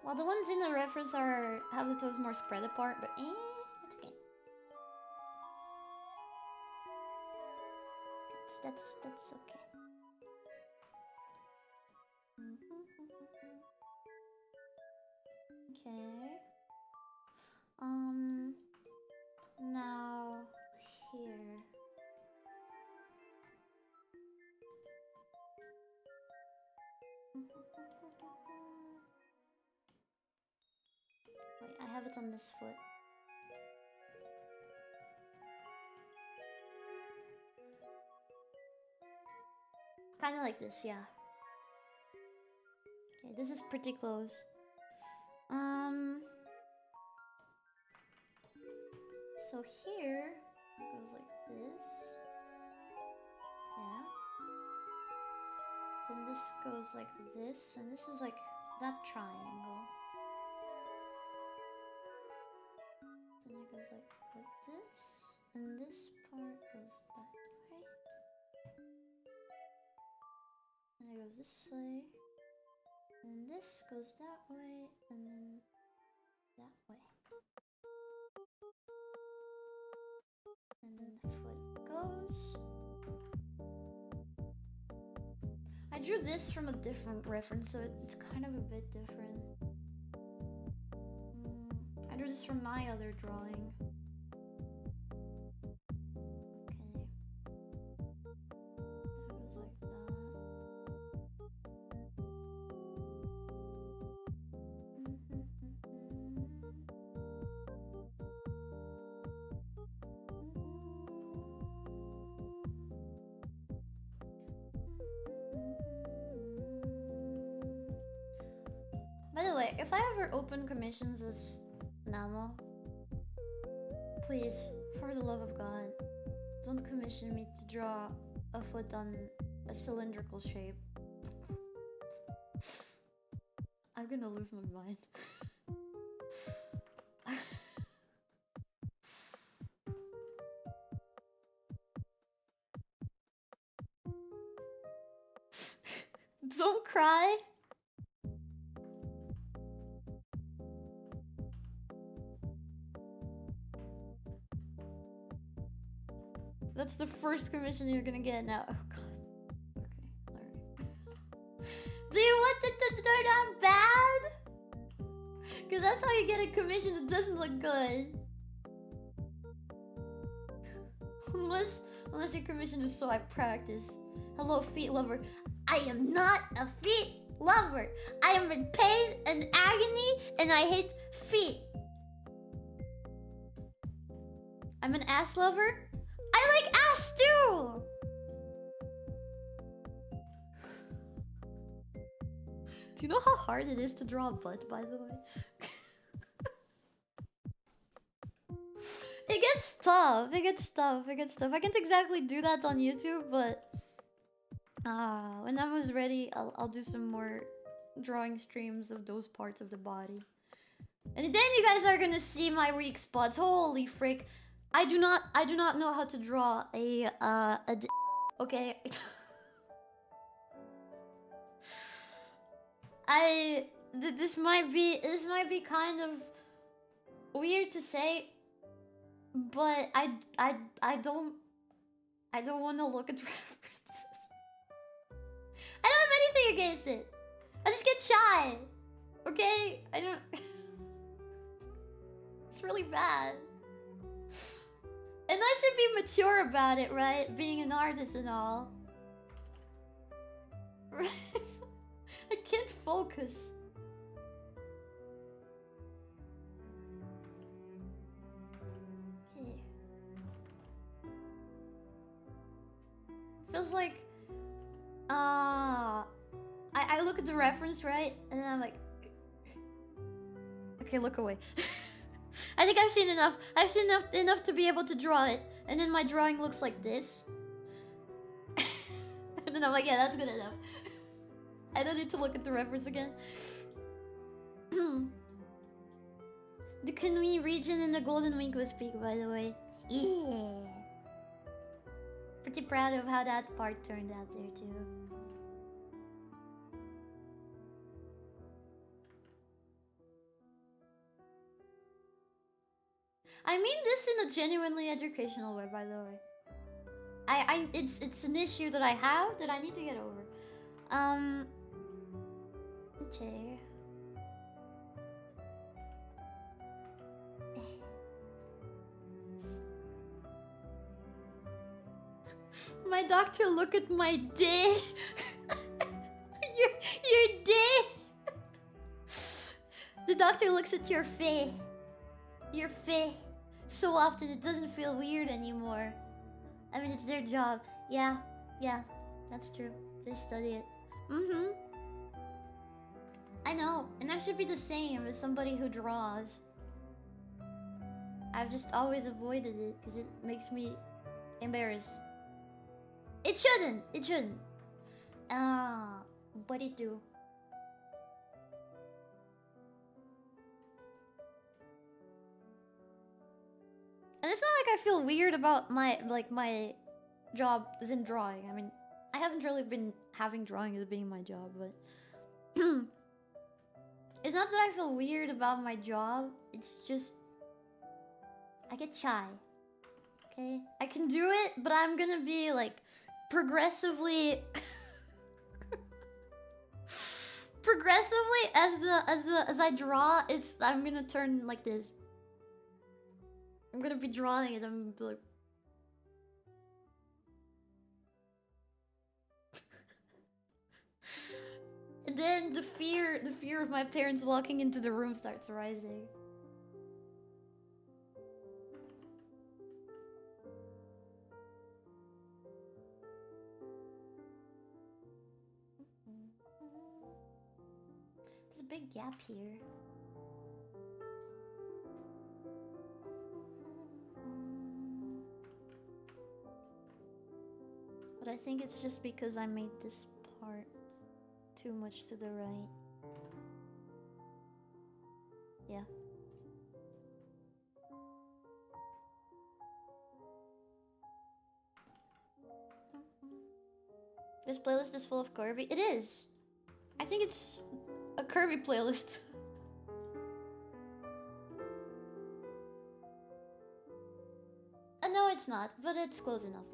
Well, the ones in the reference have the toes more spread apart, but that's okay. That's okay. Okay. Now here. Wait, I have it on this foot. Kind of like this, yeah. Okay, this is pretty close. So here it goes like this. Yeah. Then this goes like this, and this is like that triangle. Then it goes like this, and this part goes that way. And it goes this way. And this goes that way, and then that way. And then the foot goes. I drew this from a different reference, so it's kind of a bit different. I drew this from my other drawing. Okay. That goes like that. By the way, if I ever open commissions as Namo, please, for the love of God, don't commission me to draw a foot on a cylindrical shape. I'm gonna lose my mind. Don't cry. That's the first commission you're gonna get now. Oh god. Okay, alright. Do you want it to turn out bad? Because that's how you get a commission that doesn't look good. Unless your commission is so I practice. Hello, feet lover. I am not a feet lover. I am in pain and agony, and I hate feet. I'm an ass lover. I like ass too! Do you know how hard it is to draw a butt, by the way? It gets tough, it gets tough. I can't exactly do that on YouTube, but... when I was ready, I'll do some more drawing streams of those parts of the body. And then you guys are gonna see my weak spots. Holy frick. I do not know how to draw a okay. This might be kind of weird to say, but I don't want to look at references. I don't have anything against it. I just get shy. Okay? I don't... It's really bad. And I should be mature about it, right? Being an artist and all. Right? I can't focus. Okay. Feels like... I look at the reference, right? And then I'm like... Okay, look away. I think I've seen enough. I've seen enough to be able to draw it. And then my drawing looks like this. And then I'm like, yeah, that's good enough. I don't need to look at the reference again. The Kanui region in the Golden Week was big, by the way. Yeah. Pretty proud of how that part turned out there, too. I mean this in a genuinely educational way, by the way. It's an issue that I have that I need to get over. Okay. My doctor, look at my dick. your dick. The doctor looks at your face. Your face. So often it doesn't feel weird anymore. I mean, it's their job. Yeah, that's true. They study it. I know, and I should be the same as somebody who draws. I've just always avoided it because it makes me embarrassed. It shouldn't. It shouldn't. What it do? And it's not like I feel weird about my job is in drawing. I mean, I haven't really been having drawing as being my job, but it's not that I feel weird about my job. It's just I get shy. Okay, I can do it, but I'm gonna be like progressively, as I draw, I'm gonna turn like this. I'm gonna be drawing it. I'm gonna be like. And then the fear of my parents walking into the room starts rising. There's a big gap here. But I think it's just because I made this part too much to the right. Yeah. This playlist is full of Kirby. It is! I think it's a Kirby playlist. No, it's not, but it's close enough.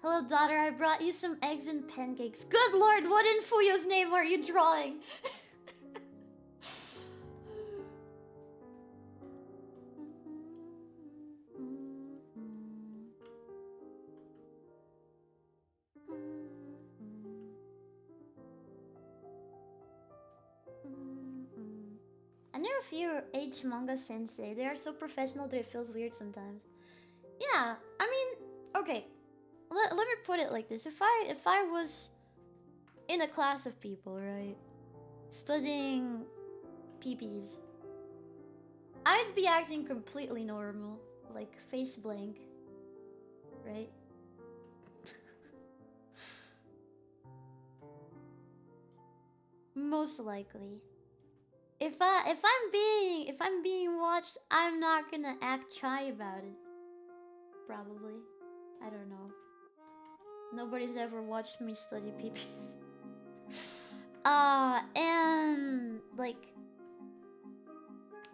Hello, daughter. I brought you some eggs and pancakes. Good lord, what in Fuyo's name are you drawing? I know a few H manga sensei. They are so professional that it feels weird sometimes. Yeah, I mean, okay. Let me put it like this. If I was in a class of people, right, studying PPs, I'd be acting completely normal, like face blank, right? Most likely. If I'm being watched, I'm not gonna act shy about it. Probably. I don't know. Nobody's ever watched me study PPs. And like,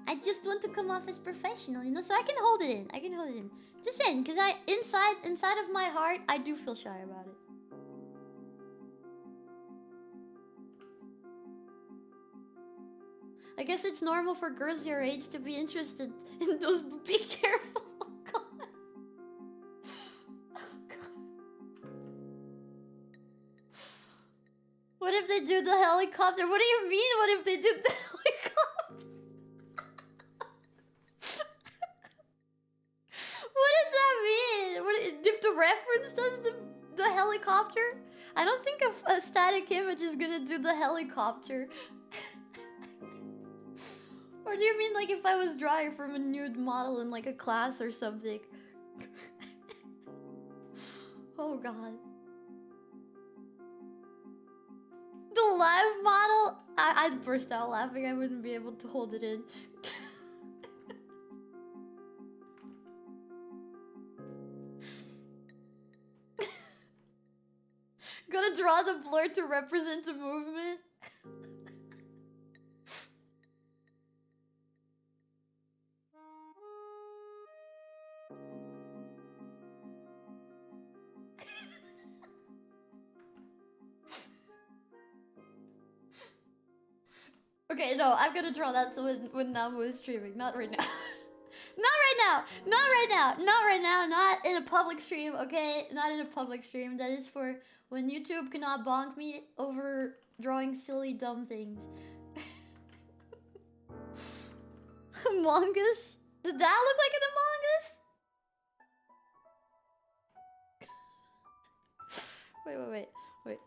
I just want to come off as professional, you know, so I can hold it in. I can hold it in. Just saying, because inside of my heart, I do feel shy about it. I guess it's normal for girls your age to be interested in those. Be careful. Oh god. Oh god. What if they do the helicopter? What do you mean, what if they did the helicopter? What does that mean? If the reference does the helicopter? I don't think a static image is gonna do the helicopter. Or do you mean like if I was drawing from a nude model in like a class or something? Oh god. The live model? I'd burst out laughing. I wouldn't be able to hold it in. Gotta draw the blur to represent the movement. Okay, no, I'm gonna draw that when Namu is streaming. Not right now. Not right now! Not right now! Not right now! Not in a public stream, okay? Not in a public stream. That is for when YouTube cannot bonk me over drawing silly, dumb things. Among Us? Did that look like an Among Us? Wait.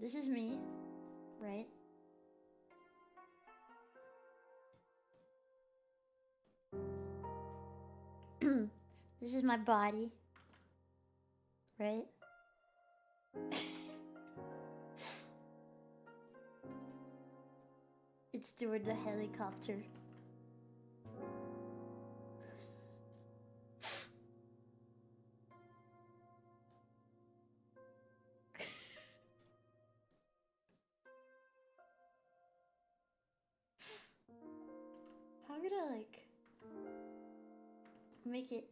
This is me, right? This is my body, right? It's toward the helicopter. How could I, like, make it...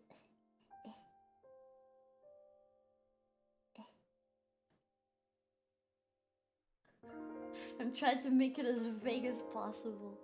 I'm trying to make it as vague as possible.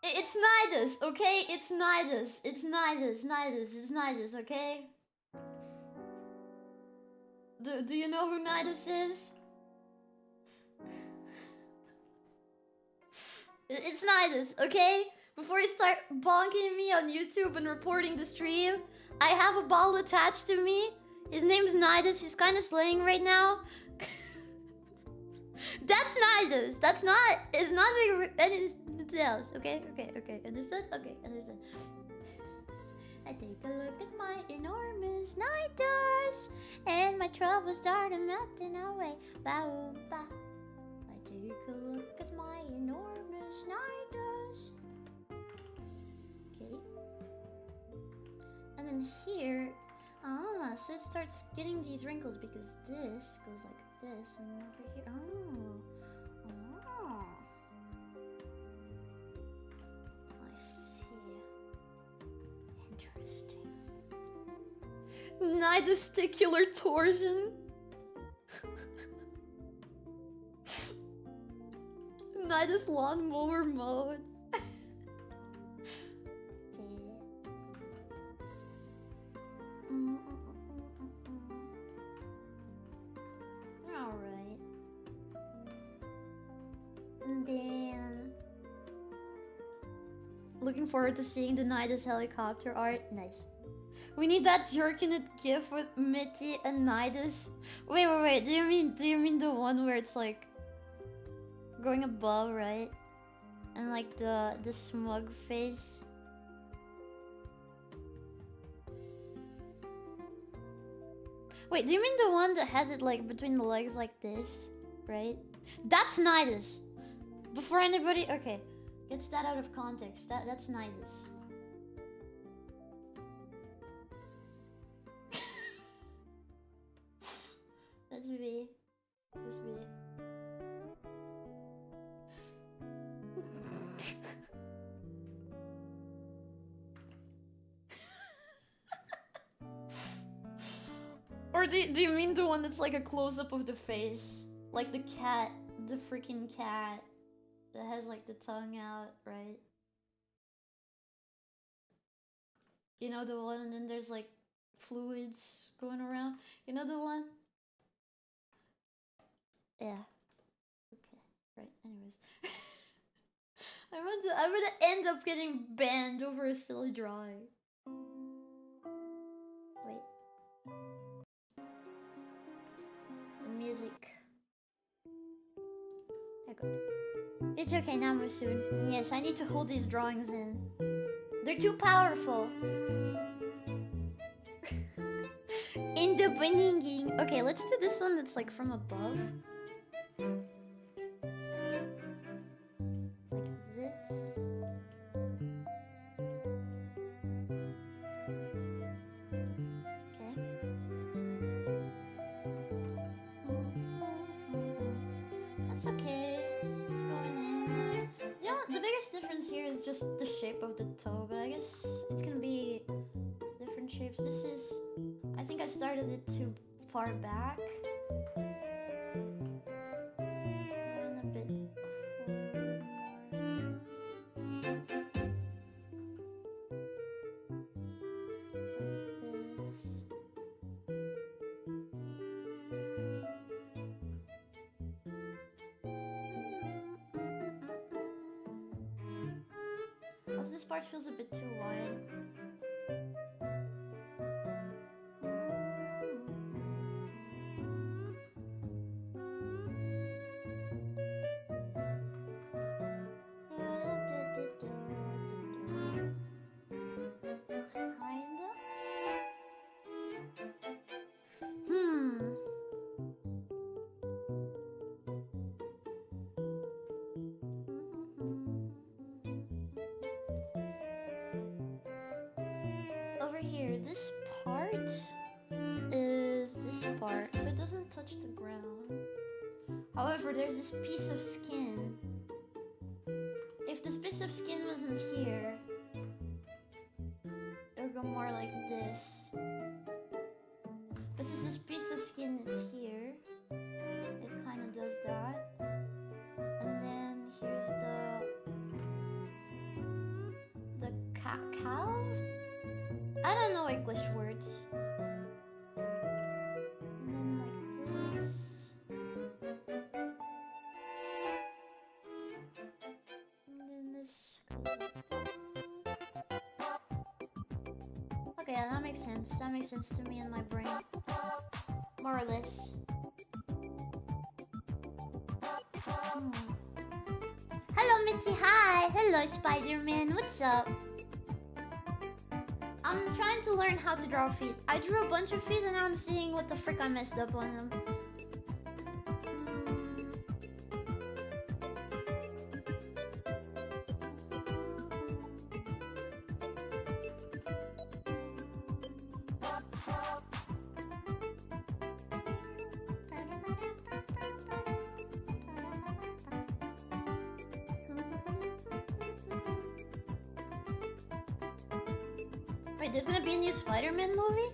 It's Nidus, okay? It's Nidus. It's Nidus, okay? Do you know who Nidus is? It's Nidus, okay? Before you start bonking me on YouTube and reporting the stream, I have a ball attached to me. His name's Nidus. He's kind of slaying right now. That's Nidus. That's not... It's nothing... anything else. Okay? Understood? Okay, understood. I take a look at my enormous Nidus, and my troubles start melting away. Ba-oom-ba. I take a look at my enormous Nidus. Okay. And then here... so it starts getting these wrinkles because this goes like this, and over here... Oh. I see. Interesting. Nidus-ticular torsion. Nidus lawnmower mode. Alright. Damn. Looking forward to seeing the Nidus helicopter art. Nice. We need that jerking it gif with Mitty and Nidus. Wait. Do you mean the one where it's like going above, right? And like the smug face? Wait, do you mean the one that has it like between the legs like this, right? That's Nidus. Before anybody, okay, gets that out of context. That's Nidus. That's me. That's me. Or do you mean the one that's like a close-up of the face? Like the cat, the freaking cat that has like the tongue out, right? You know the one, and then there's like fluids going around. You know the one? Yeah. Okay. Right. Anyways. I'm gonna end up getting banned over a silly drawing. Wait. The music. There we go. It's okay, now soon. Yes, I need to hold these drawings in. They're too powerful. In the beginning. Okay, let's do this one that's like from above. Like this. I think I started it too far back. And a bit also, this part feels a bit too wide. Over here, this part is this part, so it doesn't touch the ground. However, there's this piece of skin. If this piece of skin wasn't here, it would go more like this. But since this piece of skin is here, it kind of does that. And then here's the calf? I don't know English words. And then like this. And then this. Okay, yeah, that makes sense. That makes sense to me in my brain. More or less. Hello, Mitty. Hi. Hello, Spider-Man. What's up? I'm trying to learn how to draw feet. I drew a bunch of feet and now I'm seeing what the frick I messed up on them. Wait, there's gonna be a new Spider-Man movie?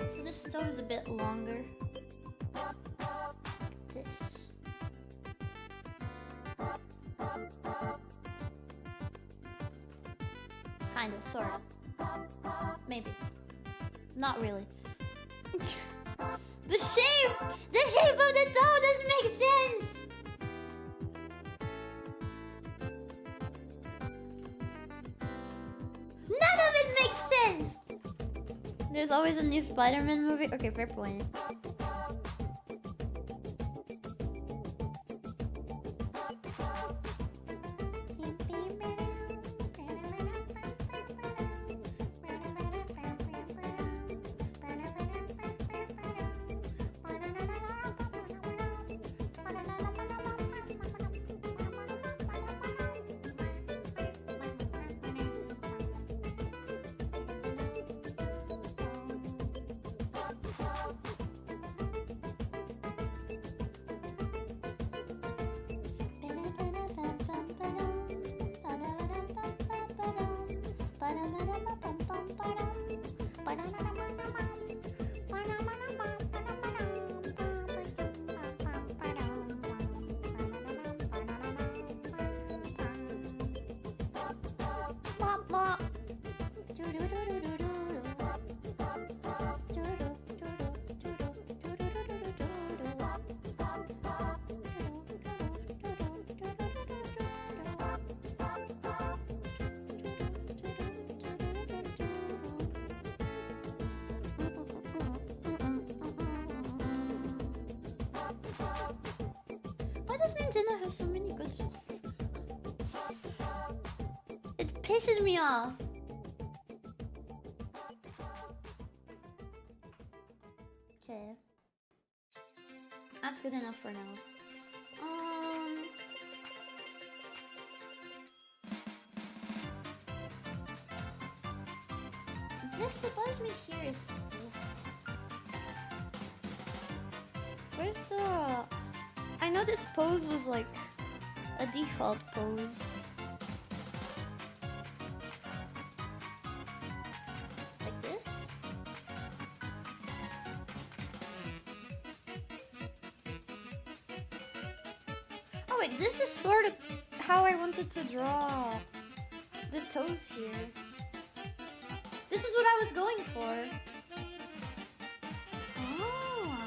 So this stove is a bit longer. Like this. Kinda, sorta. Maybe. Not really. The shape of the dough doesn't make sense! None of it makes sense! There's always a new Spider-Man movie? Okay, fair point. Why does Nintendo have so many good songs? It pisses me off. Okay. That's good enough for now. This, what bothers me here is this. Where's the... I know this pose was like a default pose. wait, this is sort of how I wanted to draw the toes here. This is what I was going for. Oh.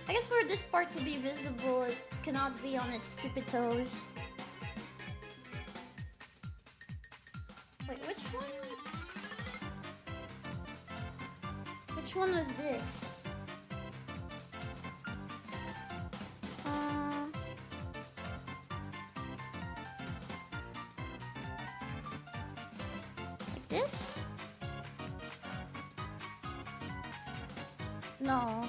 I guess for this part to be visible, it cannot be on its stupid toes. Wait, which one? Which one was this? Like this? No.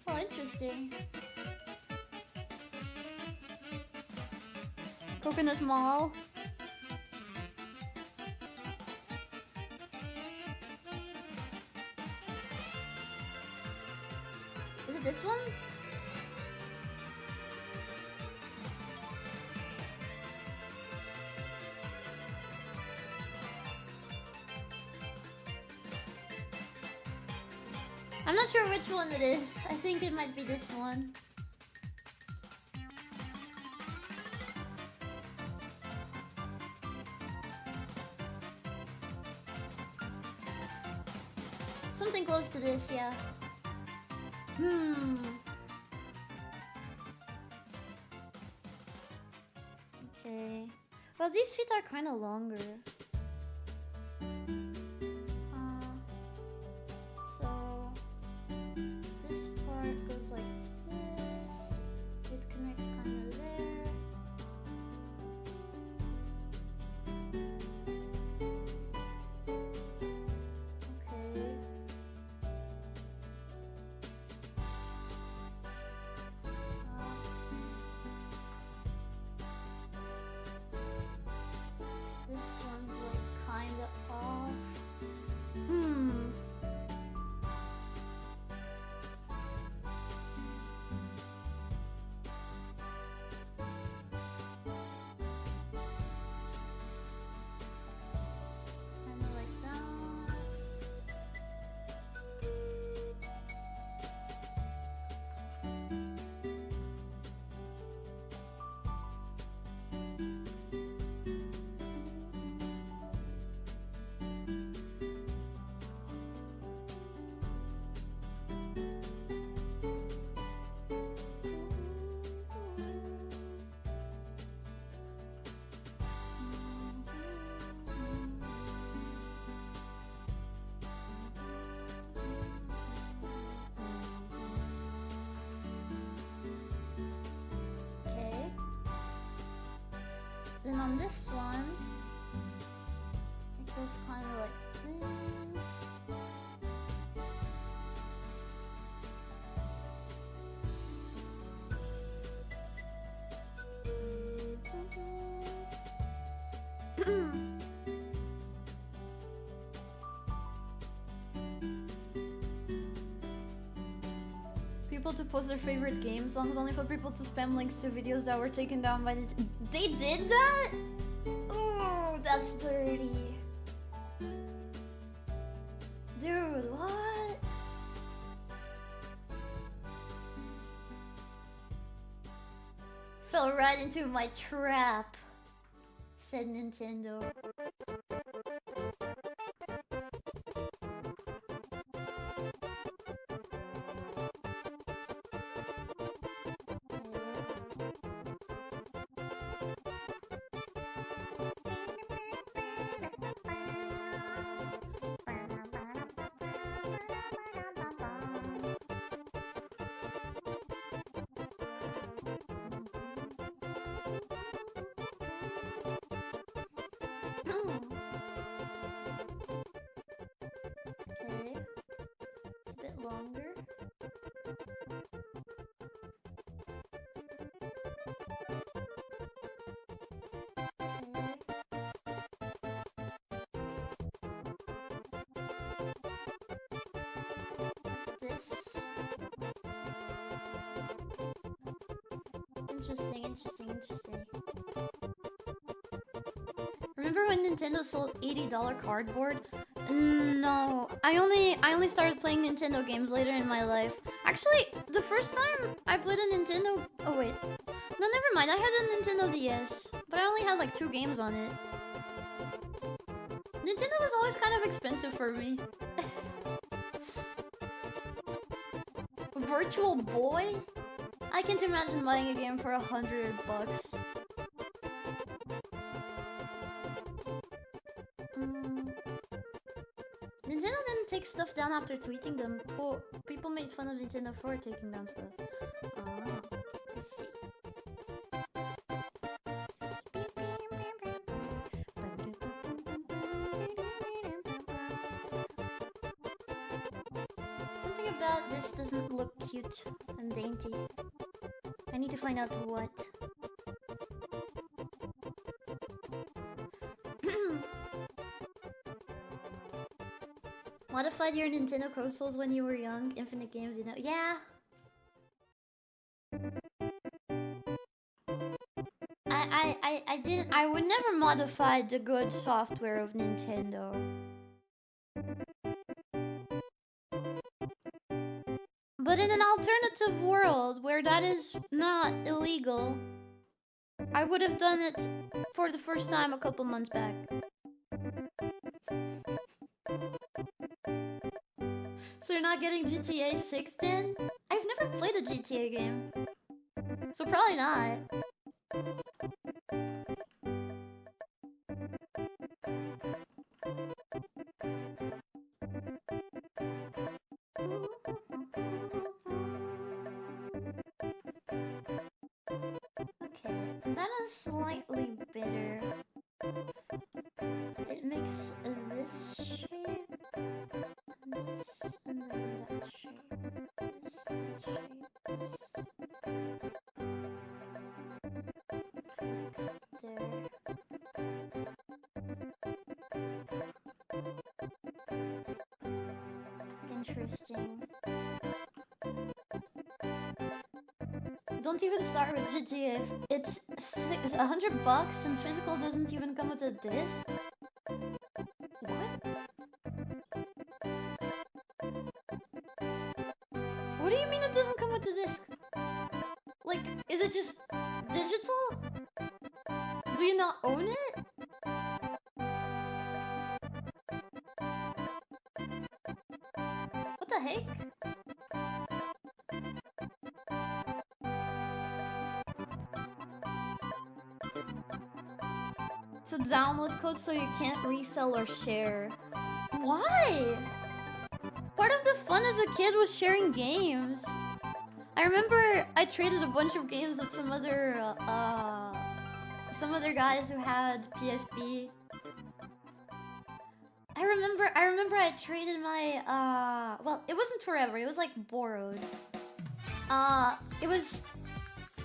Oh, interesting. Coconut Mall. Is it this one? I'm not sure which one it is. I think it might be this one. Something close to this, yeah. Okay. Well, these feet are kind of longer. So this part goes like this. It connects kind of there. Okay. This one's like kinda off. Kinda like that. Okay. Then on this one, it goes kind of like this. People to post their favorite game songs, only for people to spam links to videos that were taken down by the... They did that? Ooh, that's dirty. Dude, what? Fell right into my trap, said Nintendo. Okay, it's a bit longer. Interesting. Remember when Nintendo sold $80 cardboard? No, I only started playing Nintendo games later in my life. Actually, the first time I played a Nintendo... Oh wait, no, never mind. I had a Nintendo DS, but I only had like 2 games on it. Nintendo was always kind of expensive for me. Virtual Boy? I can't imagine buying a game for $100. Nintendo didn't take stuff down after tweeting them. Oh, people made fun of Nintendo for taking down stuff. Oh, I see. Something about this doesn't look cute and dainty. I need to find out what. Modified your Nintendo consoles when you were young? Infinite games, you know? Yeah! I would never modify the good software of Nintendo. But in an alternative world where that is not illegal, I would have done it for the first time a couple months back. So you're not getting GTA 6 then? I've never played a GTA game. So probably not. Okay, that is slightly bitter. It makes this shape. This, and then that shape. This, that shape, this. Next there. Interesting. Don't even start with GTA. It's $100 and physical doesn't even come with a disc? What? What do you mean it doesn't come with a disc? Like, is it just digital? Do you not own it? What the heck? So download code so you can't resell or share. Why? Part of the fun as a kid was sharing games. I remember I traded a bunch of games with some other guys who had PSP. I remember I traded my well, it wasn't forever. It was like borrowed. It was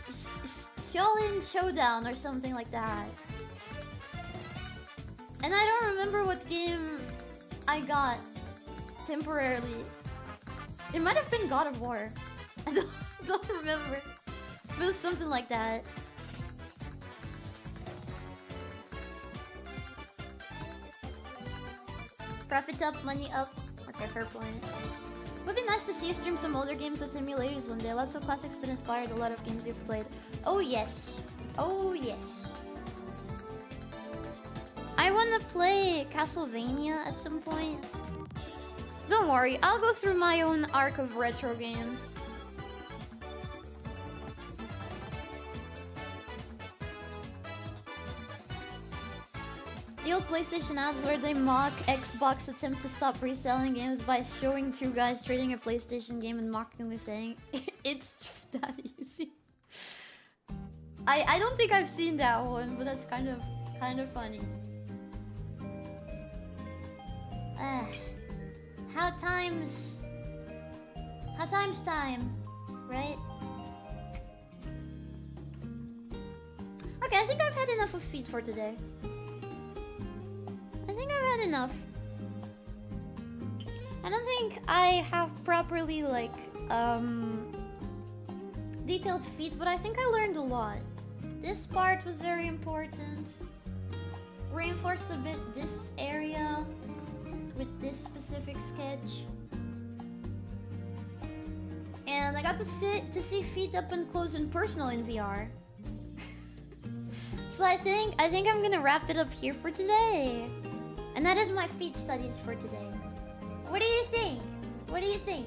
Xiaolin Showdown or something like that. And I don't remember what game I got temporarily. It might have been God of War. I don't remember. It was something like that. Profit up, money up. Okay, fair point. Would be nice to see you stream some older games with emulators one day. Lots of classics that inspired a lot of games you've played. Oh yes. Oh yes. I wanna play Castlevania at some point. Don't worry, I'll go through my own arc of retro games. The old PlayStation ads where they mock Xbox attempt to stop reselling games by showing 2 guys trading a PlayStation game and mockingly saying, it's just that easy. I don't think I've seen that one, but that's kind of funny. How times time, right? Okay, I think I've had enough of feet for today. I think I've had enough. I don't think I have properly, like, detailed feet, but I think I learned a lot. This part was very important. Reinforced a bit this area with this specific sketch. And I got to see feet up and close and personal in VR. So I think I'm gonna wrap it up here for today. And that is my feet studies for today. What do you think? What do you think?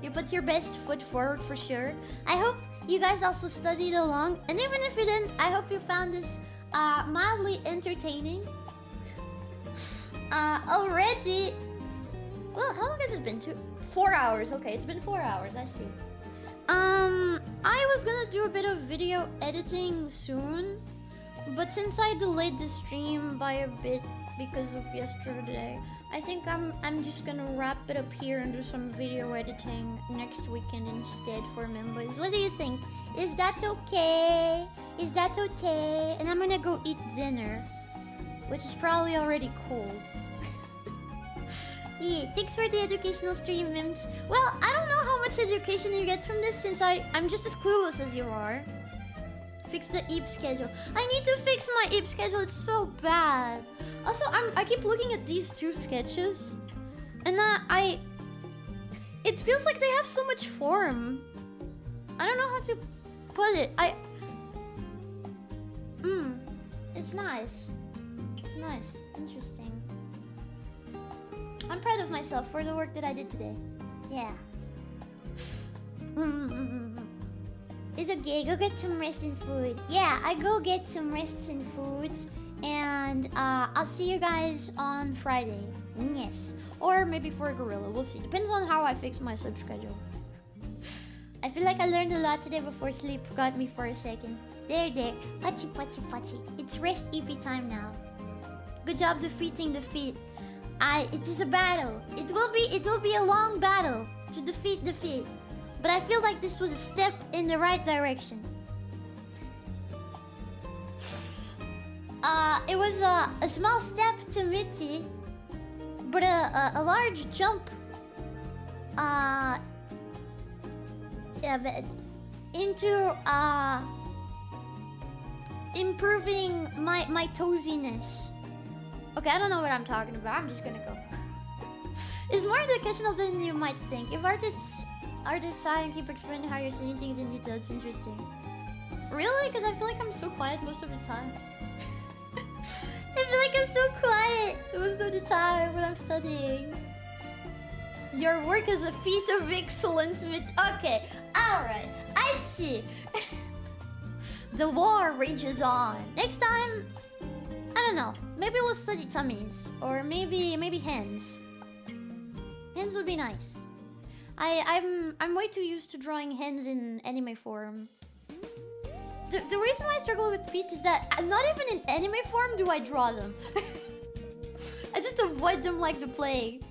You put your best foot forward for sure. I hope you guys also studied along. And even if you didn't, I hope you found this mildly entertaining. Already... Well, how long has it been? 4 hours. Okay, it's been 4 hours. I see. I was gonna do a bit of video editing soon. But since I delayed the stream by a bit because of yesterday, I think I'm just gonna wrap it up here and do some video editing next weekend instead for members. What do you think? Is that okay? Is that okay? And I'm gonna go eat dinner, which is probably already cold. Yeah, thanks for the educational stream, Mims. Well, I don't know how much education you get from this since I'm just as clueless as you are. Fix the EEP schedule. I need to fix my EEP schedule. It's so bad. Also, I keep looking at these two sketches, and it feels like they have so much form. I don't know how to put it. It's nice. It's nice. Interesting. I'm proud of myself for the work that I did today. Yeah. It's okay, go get some rest and food. Yeah, I go get some rest and foods. And I'll see you guys on Friday. Yes. Or maybe for a gorilla, we'll see. Depends on how I fix my sleep schedule. I feel like I learned a lot today before sleep got me for a second. There. Pachi, pachi, pachi. It's rest EP time now. Good job defeating the feet. It is a battle. It will be a long battle to defeat the feet. But I feel like this was a step in the right direction. It was a small step to Mitty, but a large jump into improving my toesiness. Okay, I don't know what I'm talking about. I'm just gonna go. It's more educational than you might think. If artists sigh and keep explaining how you're seeing things in detail, it's interesting. Really? Because I feel like I'm so quiet most of the time. I feel like I'm so quiet most of the time when I'm studying. Your work is a feat of excellence, Mitch. Okay, alright. I see. The war rages on. Next time, I don't know. Maybe we'll study tummies. Or maybe hens. Hens would be nice. I'm way too used to drawing hens in anime form. The reason why I struggle with feet is that not even in anime form do I draw them. I just avoid them like the plague.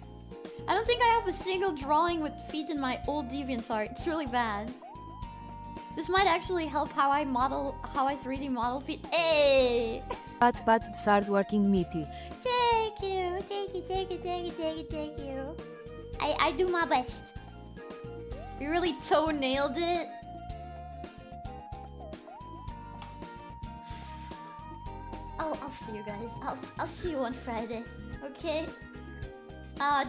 I don't think I have a single drawing with feet in my old DeviantArt. It's really bad. This might actually help how I 3D model feet. Hey! But start working, Mitty. Thank you. I do my best. You really toe-nailed it. I'll see you guys. I'll see you on Friday. Okay?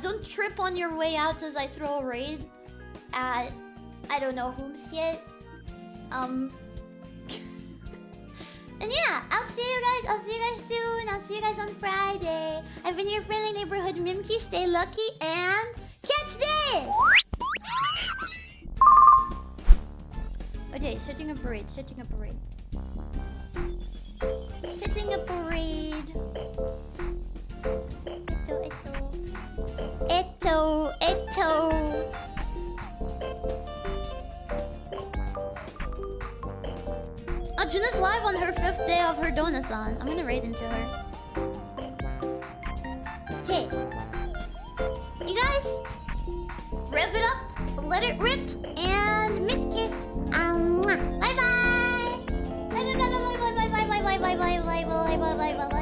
Don't trip on your way out as I throw a raid at I don't know whom's yet. And yeah, I'll see you guys soon. I'll see you guys on Friday. I've been your friendly neighborhood Mimty. Stay lucky and catch this! Okay, setting up a raid. Setting up a raid. Eto. Oh, Juna's live on her 5th day of her donathon. I'm gonna raid into her. Okay. You guys, rev it up, let it rip, and Mitty. Bye bye. Bye.